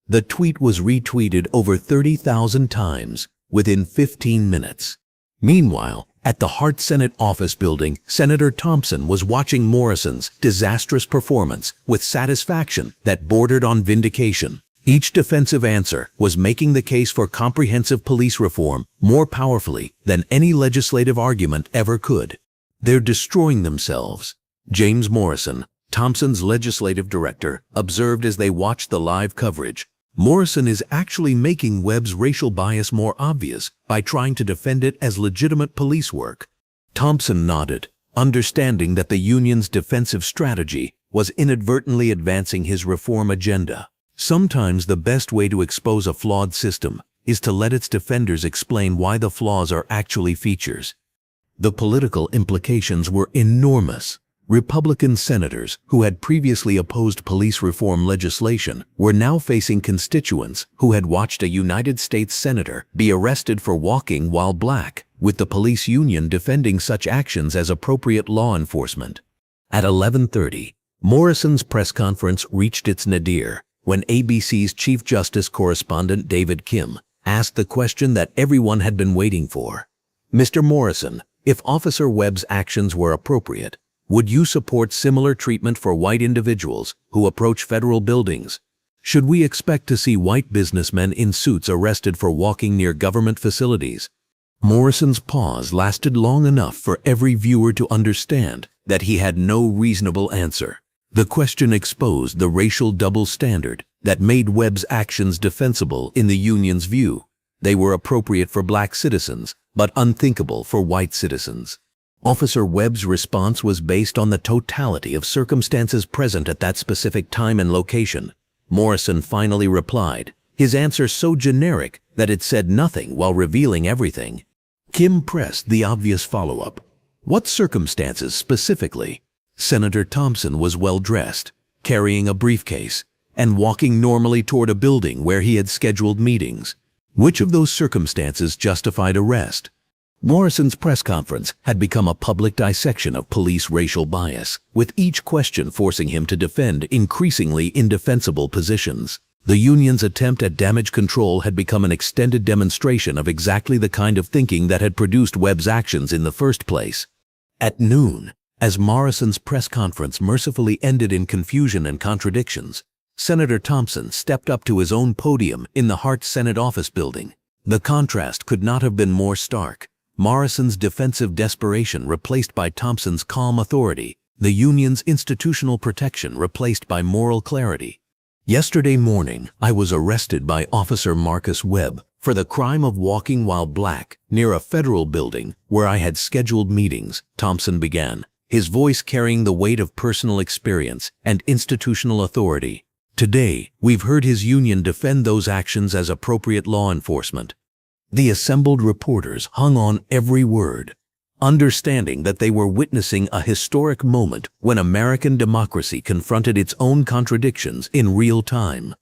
The tweet was retweeted over 30,000 times within 15 minutes. Meanwhile, at the Hart Senate office building, Senator Thompson was watching Morrison's disastrous performance with satisfaction that bordered on vindication. Each defensive answer was making the case for comprehensive police reform more powerfully than any legislative argument ever could. "They're destroying themselves." James Morrison, Thompson's legislative director observed as they watched the live coverage. Morrison is actually making Webb's racial bias more obvious by trying to defend it as legitimate police work. Thompson nodded, understanding that the union's defensive strategy was inadvertently advancing his reform agenda. Sometimes the best way to expose a flawed system is to let its defenders explain why the flaws are actually features. The political implications were enormous. Republican senators who had previously opposed police reform legislation were now facing constituents who had watched a United States senator be arrested for walking while black, with the police union defending such actions as appropriate law enforcement. At 11:30, Morrison's press conference reached its nadir when ABC's Chief Justice correspondent David Kim asked the question that everyone had been waiting for. Mr. Morrison, if Officer Webb's actions were appropriate, would you support similar treatment for white individuals who approach federal buildings? Should we expect to see white businessmen in suits arrested for walking near government facilities? Morrison's pause lasted long enough for every viewer to understand that he had no reasonable answer. The question exposed the racial double standard that made Webb's actions defensible in the union's view. They were appropriate for black citizens, but unthinkable for white citizens. Officer Webb's response was based on the totality of circumstances present at that specific time and location. Morrison finally replied, his answer so generic that it said nothing while revealing everything. Kim pressed the obvious follow-up. What circumstances specifically? Senator Thompson was well-dressed, carrying a briefcase, and walking normally toward a building where he had scheduled meetings. Which of those circumstances justified arrest? Morrison's press conference had become a public dissection of police racial bias, with each question forcing him to defend increasingly indefensible positions. The union's attempt at damage control had become an extended demonstration of exactly the kind of thinking that had produced Webb's actions in the first place. At noon, as Morrison's press conference mercifully ended in confusion and contradictions, Senator Thompson stepped up to his own podium in the Hart Senate office building. The contrast could not have been more stark. Morrison's defensive desperation replaced by Thompson's calm authority, the union's institutional protection replaced by moral clarity. Yesterday morning, I was arrested by Officer Marcus Webb for the crime of walking while black near a federal building where I had scheduled meetings, Thompson began, his voice carrying the weight of personal experience and institutional authority. Today, we've heard his union defend those actions as appropriate law enforcement. The assembled reporters hung on every word, understanding that they were witnessing a historic moment when American democracy confronted its own contradictions in real time.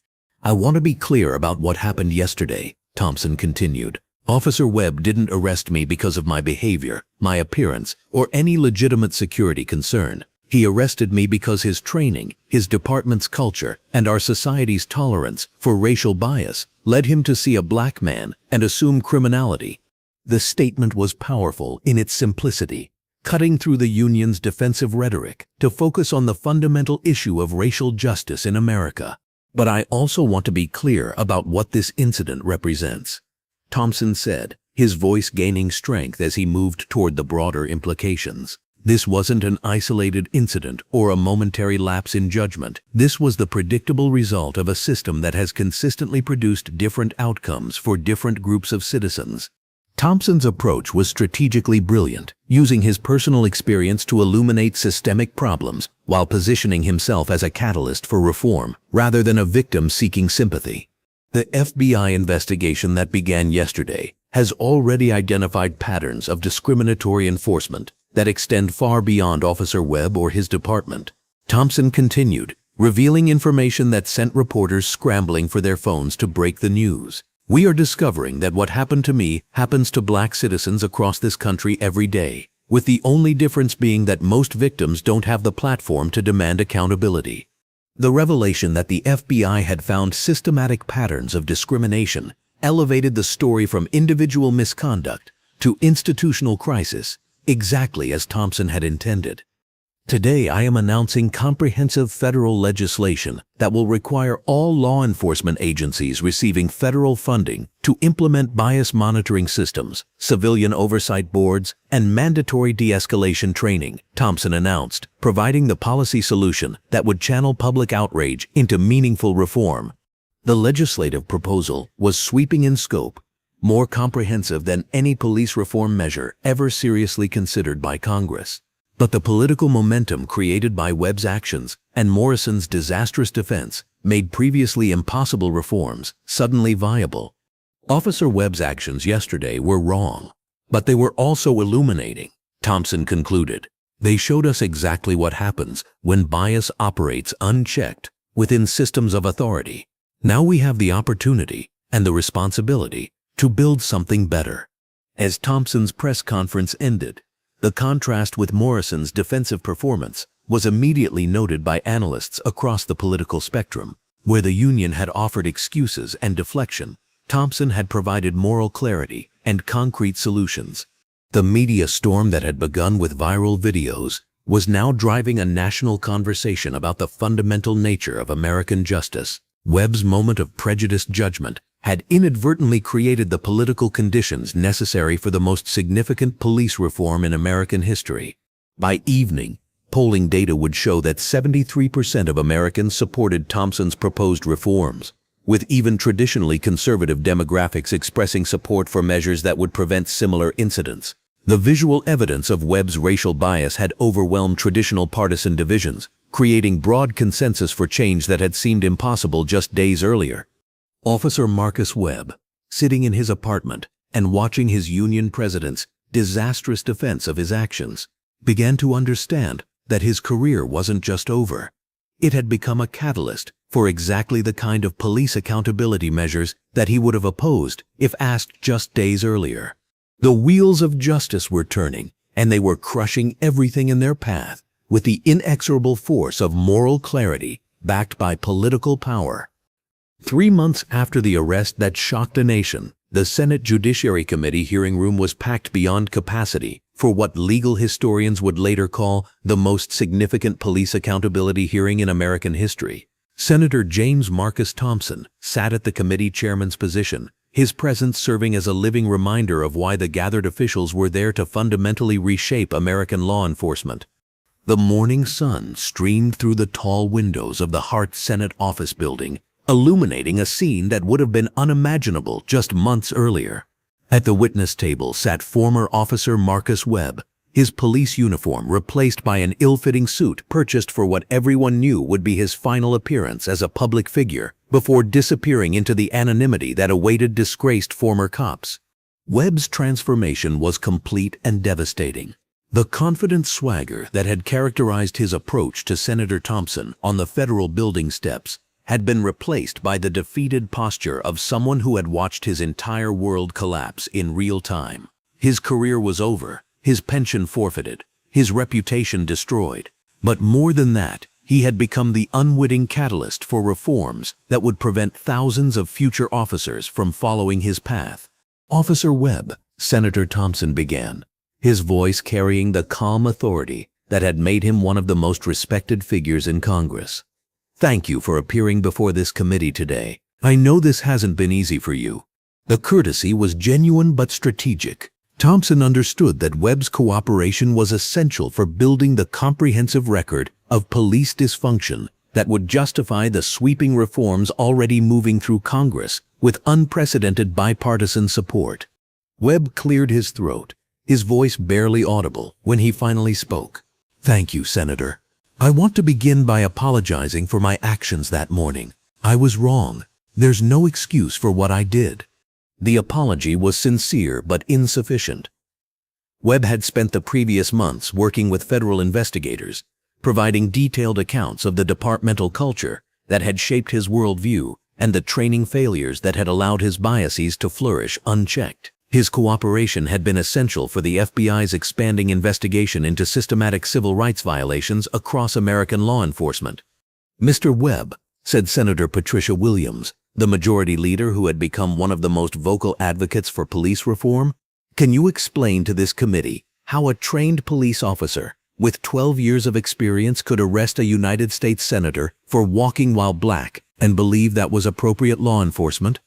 I want to be clear about what happened yesterday, Thompson continued. Officer Webb didn't arrest me because of my behavior, my appearance, or any legitimate security concern. He arrested me because his training, his department's culture, and our society's tolerance for racial bias led him to see a black man and assume criminality. The statement was powerful in its simplicity, cutting through the union's defensive rhetoric to focus on the fundamental issue of racial justice in America. But I also want to be clear about what this incident represents, Thompson said, his voice gaining strength as he moved toward the broader implications. This wasn't an isolated incident or a momentary lapse in judgment. This was the predictable result of a system that has consistently produced different outcomes for different groups of citizens. Thompson's approach was strategically brilliant, using his personal experience to illuminate systemic problems while positioning himself as a catalyst for reform rather than a victim seeking sympathy. The FBI investigation that began yesterday has already identified patterns of discriminatory enforcement that extend far beyond Officer Webb or his department. Thompson continued, revealing information that sent reporters scrambling for their phones to break the news. We are discovering that what happened to me happens to black citizens across this country every day, with the only difference being that most victims don't have the platform to demand accountability. The revelation that the FBI had found systematic patterns of discrimination elevated the story from individual misconduct to institutional crisis, exactly as Thompson had intended. Today I am announcing comprehensive federal legislation that will require all law enforcement agencies receiving federal funding to implement bias monitoring systems, civilian oversight boards, and mandatory de-escalation training, Thompson announced, providing the policy solution that would channel public outrage into meaningful reform. The legislative proposal was sweeping in scope, more comprehensive than any police reform measure ever seriously considered by Congress. But the political momentum created by Webb's actions and Morrison's disastrous defense made previously impossible reforms suddenly viable. Officer Webb's actions yesterday were wrong, but they were also illuminating, Thompson concluded. They showed us exactly what happens when bias operates unchecked within systems of authority. Now we have the opportunity and the responsibility to build something better. As Thompson's press conference ended, the contrast with Morrison's defensive performance was immediately noted by analysts across the political spectrum. Where the Union had offered excuses and deflection, Thompson had provided moral clarity and concrete solutions. The media storm that had begun with viral videos was now driving a national conversation about the fundamental nature of American justice. Webb's moment of prejudiced judgment had inadvertently created the political conditions necessary for the most significant police reform in American history. By evening, polling data would show that 73% of Americans supported Thompson's proposed reforms, with even traditionally conservative demographics expressing support for measures that would prevent similar incidents. The visual evidence of Webb's racial bias had overwhelmed traditional partisan divisions, creating broad consensus for change that had seemed impossible just days earlier. Officer Marcus Webb, sitting in his apartment and watching his Union president's disastrous defense of his actions, began to understand that his career wasn't just over. It had become a catalyst for exactly the kind of police accountability measures that he would have opposed if asked just days earlier. The wheels of justice were turning, and they were crushing everything in their path with the inexorable force of moral clarity backed by political power. 3 months after the arrest that shocked the nation, the Senate Judiciary Committee hearing room was packed beyond capacity for what legal historians would later call the most significant police accountability hearing in American history. Senator James Marcus Thompson sat at the committee chairman's position, his presence serving as a living reminder of why the gathered officials were there to fundamentally reshape American law enforcement. The morning sun streamed through the tall windows of the Hart Senate office building, illuminating a scene that would have been unimaginable just months earlier. At the witness table sat former Officer Marcus Webb, his police uniform replaced by an ill-fitting suit purchased for what everyone knew would be his final appearance as a public figure before disappearing into the anonymity that awaited disgraced former cops. Webb's transformation was complete and devastating. The confident swagger that had characterized his approach to Senator Thompson on the federal building steps had been replaced by the defeated posture of someone who had watched his entire world collapse in real time. His career was over, his pension forfeited, his reputation destroyed. But more than that, he had become the unwitting catalyst for reforms that would prevent thousands of future officers from following his path. Officer Webb, Senator Thompson began, his voice carrying the calm authority that had made him one of the most respected figures in Congress. Thank you for appearing before this committee today. I know this hasn't been easy for you. The courtesy was genuine but strategic. Thompson understood that Webb's cooperation was essential for building the comprehensive record of police dysfunction that would justify the sweeping reforms already moving through Congress with unprecedented bipartisan support. Webb cleared his throat, his voice barely audible when he finally spoke. Thank you, Senator. I want to begin by apologizing for my actions that morning. I was wrong. There's no excuse for what I did. The apology was sincere but insufficient. Webb had spent the previous months working with federal investigators, providing detailed accounts of the departmental culture that had shaped his worldview and the training failures that had allowed his biases to flourish unchecked. His cooperation had been essential for the FBI's expanding investigation into systematic civil rights violations across American law enforcement. Mr. Webb, said Senator Patricia Williams, the majority leader who had become one of the most vocal advocates for police reform, can you explain to this committee how a trained police officer with 12 years of experience, could arrest a United States senator for walking while black and believe that was appropriate law enforcement?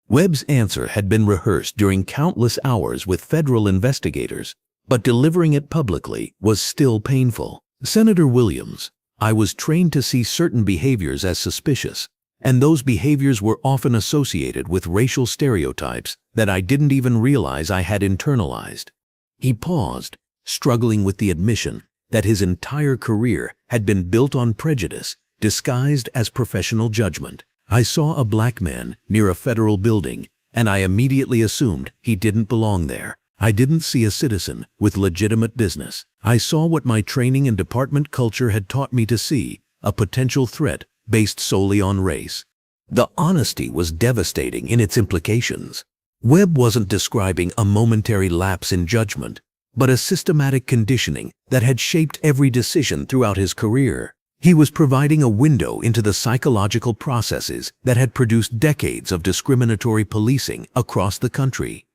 Webb's answer had been rehearsed during countless hours with federal investigators, but delivering it publicly was still painful. Senator Williams, I was trained to see certain behaviors as suspicious, and those behaviors were often associated with racial stereotypes that I didn't even realize I had internalized. He paused, struggling with the admission that his entire career had been built on prejudice disguised as professional judgment. I saw a black man near a federal building, and I immediately assumed he didn't belong there. I didn't see a citizen with legitimate business. I saw what my training and department culture had taught me to see, a potential threat based solely on race. The honesty was devastating in its implications. Webb wasn't describing a momentary lapse in judgment, but a systematic conditioning that had shaped every decision throughout his career. He was providing a window into the psychological processes that had produced decades of discriminatory policing across the country.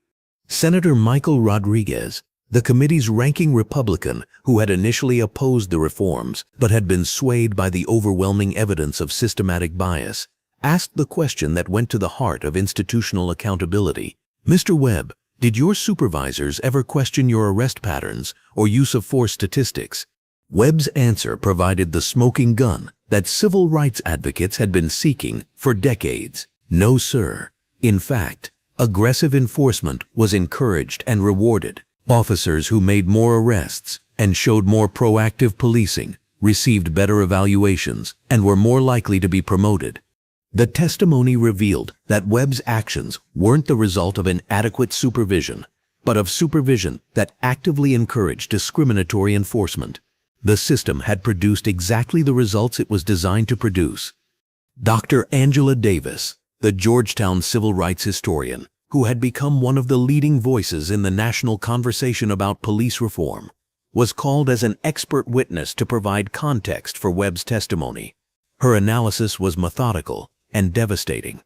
Senator Michael Rodriguez, the committee's ranking Republican who had initially opposed the reforms but had been swayed by the overwhelming evidence of systematic bias, asked the question that went to the heart of institutional accountability. Mr. Webb, did your supervisors ever question your arrest patterns or use of force statistics? Webb's answer provided the smoking gun that civil rights advocates had been seeking for decades. No, sir. In fact, aggressive enforcement was encouraged and rewarded. Officers who made more arrests and showed more proactive policing received better evaluations and were more likely to be promoted. The testimony revealed that Webb's actions weren't the result of inadequate supervision, but of supervision that actively encouraged discriminatory enforcement. The system had produced exactly the results it was designed to produce. Dr. Angela Davis, the Georgetown civil rights historian, who had become one of the leading voices in the national conversation about police reform, was called as an expert witness to provide context for Webb's testimony. Her analysis was methodical and devastating.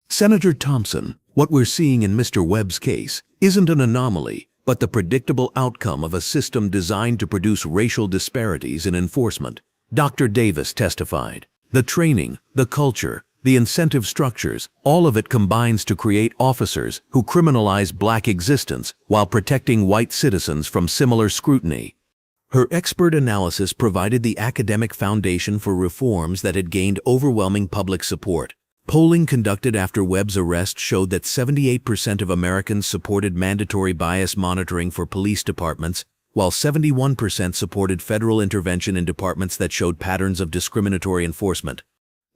Senator Thompson, what we're seeing in Mr. Webb's case isn't an anomaly, but the predictable outcome of a system designed to produce racial disparities in enforcement. Dr. Davis testified. The training, the culture, the incentive structures, all of it combines to create officers who criminalize black existence while protecting white citizens from similar scrutiny. Her expert analysis provided the academic foundation for reforms that had gained overwhelming public support. Polling conducted after Webb's arrest showed that 78% of Americans supported mandatory bias monitoring for police departments, while 71% supported federal intervention in departments that showed patterns of discriminatory enforcement.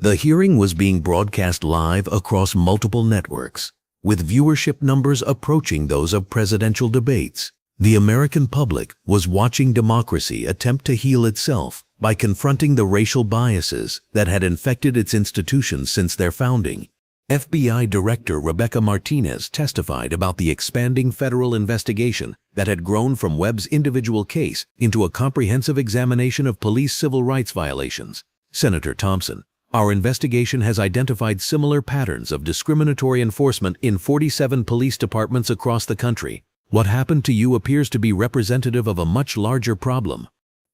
The hearing was being broadcast live across multiple networks, with viewership numbers approaching those of presidential debates. The American public was watching democracy attempt to heal itself by confronting the racial biases that had infected its institutions since their founding. FBI Director Rebecca Martinez testified about the expanding federal investigation that had grown from Webb's individual case into a comprehensive examination of police civil rights violations. Senator Thompson, our investigation has identified similar patterns of discriminatory enforcement in 47 police departments across the country. What happened to you appears to be representative of a much larger problem.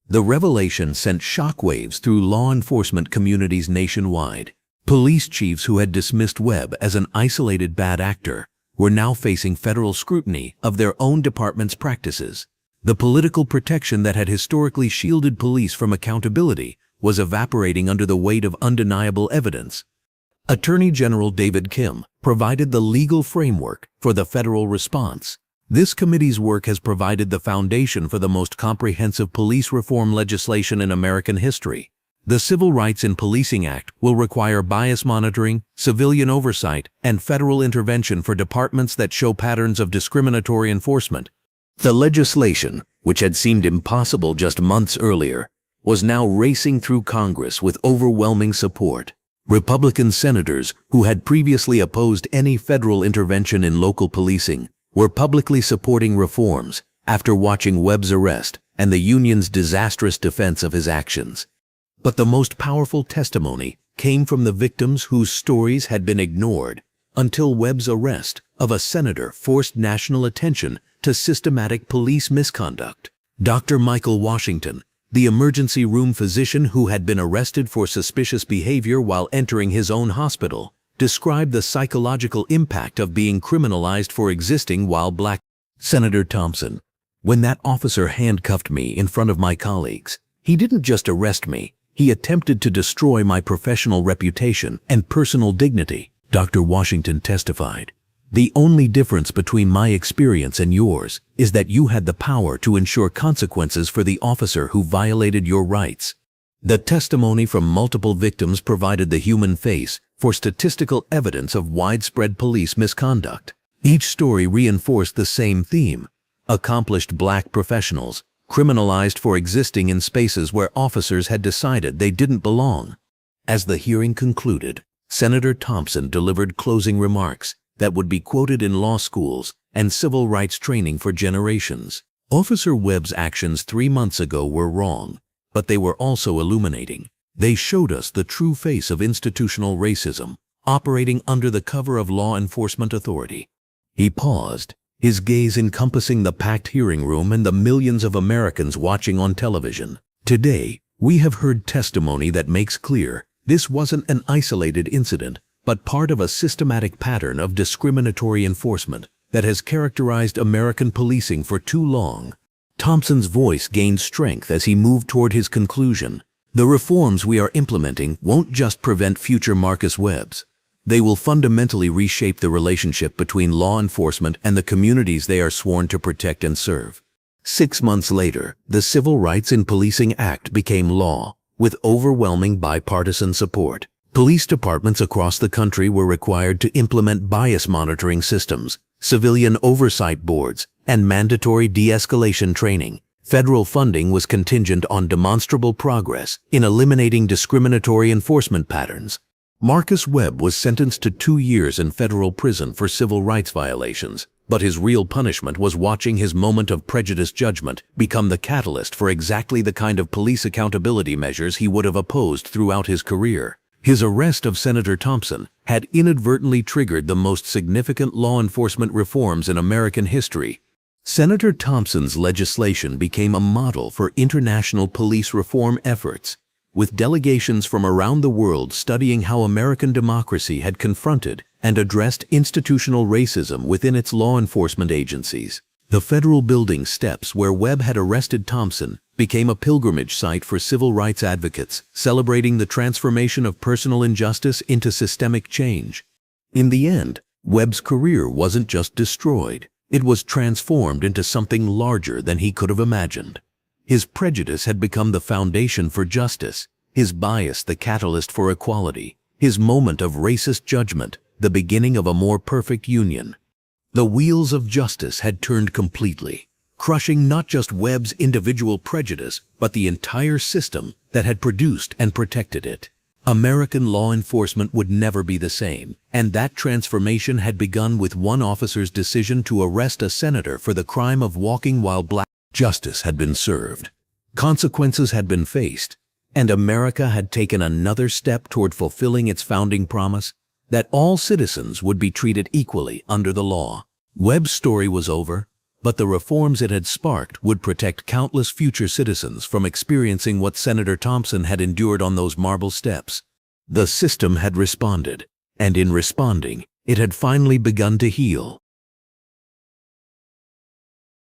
The revelation sent shockwaves through law enforcement communities nationwide. Police chiefs who had dismissed Webb as an isolated bad actor were now facing federal scrutiny of their own department's practices. The political protection that had historically shielded police from accountability was evaporating under the weight of undeniable evidence. Attorney General David Kim provided the legal framework for the federal response. This committee's work has provided the foundation for the most comprehensive police reform legislation in American history. The Civil Rights in Policing Act will require bias monitoring, civilian oversight, and federal intervention for departments that show patterns of discriminatory enforcement. The legislation, which had seemed impossible just months earlier, was now racing through Congress with overwhelming support. Republican senators who had previously opposed any federal intervention in local policing were publicly supporting reforms after watching Webb's arrest and the union's disastrous defense of his actions. But the most powerful testimony came from the victims whose stories had been ignored until Webb's arrest of a senator forced national attention to systematic police misconduct. Dr. Michael Washington, the emergency room physician who had been arrested for suspicious behavior while entering his own hospital, described the psychological impact of being criminalized for existing while black. Senator Thompson, when that officer handcuffed me in front of my colleagues, he didn't just arrest me, he attempted to destroy my professional reputation and personal dignity, Dr. Washington testified. The only difference between my experience and yours is that you had the power to ensure consequences for the officer who violated your rights. The testimony from multiple victims provided the human face for statistical evidence of widespread police misconduct. Each story reinforced the same theme: accomplished black professionals, criminalized for existing in spaces where officers had decided they didn't belong. As the hearing concluded, Senator Thompson delivered closing remarks that would be quoted in law schools and civil rights training for generations. Officer Webb's actions 3 months ago were wrong, but they were also illuminating. They showed us the true face of institutional racism, operating under the cover of law enforcement authority. He paused, his gaze encompassing the packed hearing room and the millions of Americans watching on television. Today, we have heard testimony that makes clear this wasn't an isolated incident, but part of a systematic pattern of discriminatory enforcement that has characterized American policing for too long. Thompson's voice gained strength as he moved toward his conclusion. The reforms we are implementing won't just prevent future Marcus Webbs. They will fundamentally reshape the relationship between law enforcement and the communities they are sworn to protect and serve. 6 months later, the Civil Rights in Policing Act became law, with overwhelming bipartisan support. Police departments across the country were required to implement bias monitoring systems, civilian oversight boards, and mandatory de-escalation training. Federal funding was contingent on demonstrable progress in eliminating discriminatory enforcement patterns. Marcus Webb was sentenced to 2 years in federal prison for civil rights violations, but his real punishment was watching his moment of prejudiced judgment become the catalyst for exactly the kind of police accountability measures he would have opposed throughout his career. His arrest of Senator Thompson had inadvertently triggered the most significant law enforcement reforms in American history. Senator Thompson's legislation became a model for international police reform efforts, with delegations from around the world studying how American democracy had confronted and addressed institutional racism within its law enforcement agencies. The federal building steps where Webb had arrested Thompson became a pilgrimage site for civil rights advocates, celebrating the transformation of personal injustice into systemic change. In the end, Webb's career wasn't just destroyed, it was transformed into something larger than he could have imagined. His prejudice had become the foundation for justice, his bias the catalyst for equality, his moment of racist judgment the beginning of a more perfect union. The wheels of justice had turned completely, crushing not just Webb's individual prejudice, but the entire system that had produced and protected it. American law enforcement would never be the same, and that transformation had begun with one officer's decision to arrest a senator for the crime of walking while black. Justice had been served, consequences had been faced, and America had taken another step toward fulfilling its founding promise that all citizens would be treated equally under the law. Webb's story was over, but the reforms it had sparked would protect countless future citizens from experiencing what Senator Thompson had endured on those marble steps. The system had responded, and in responding, it had finally begun to heal.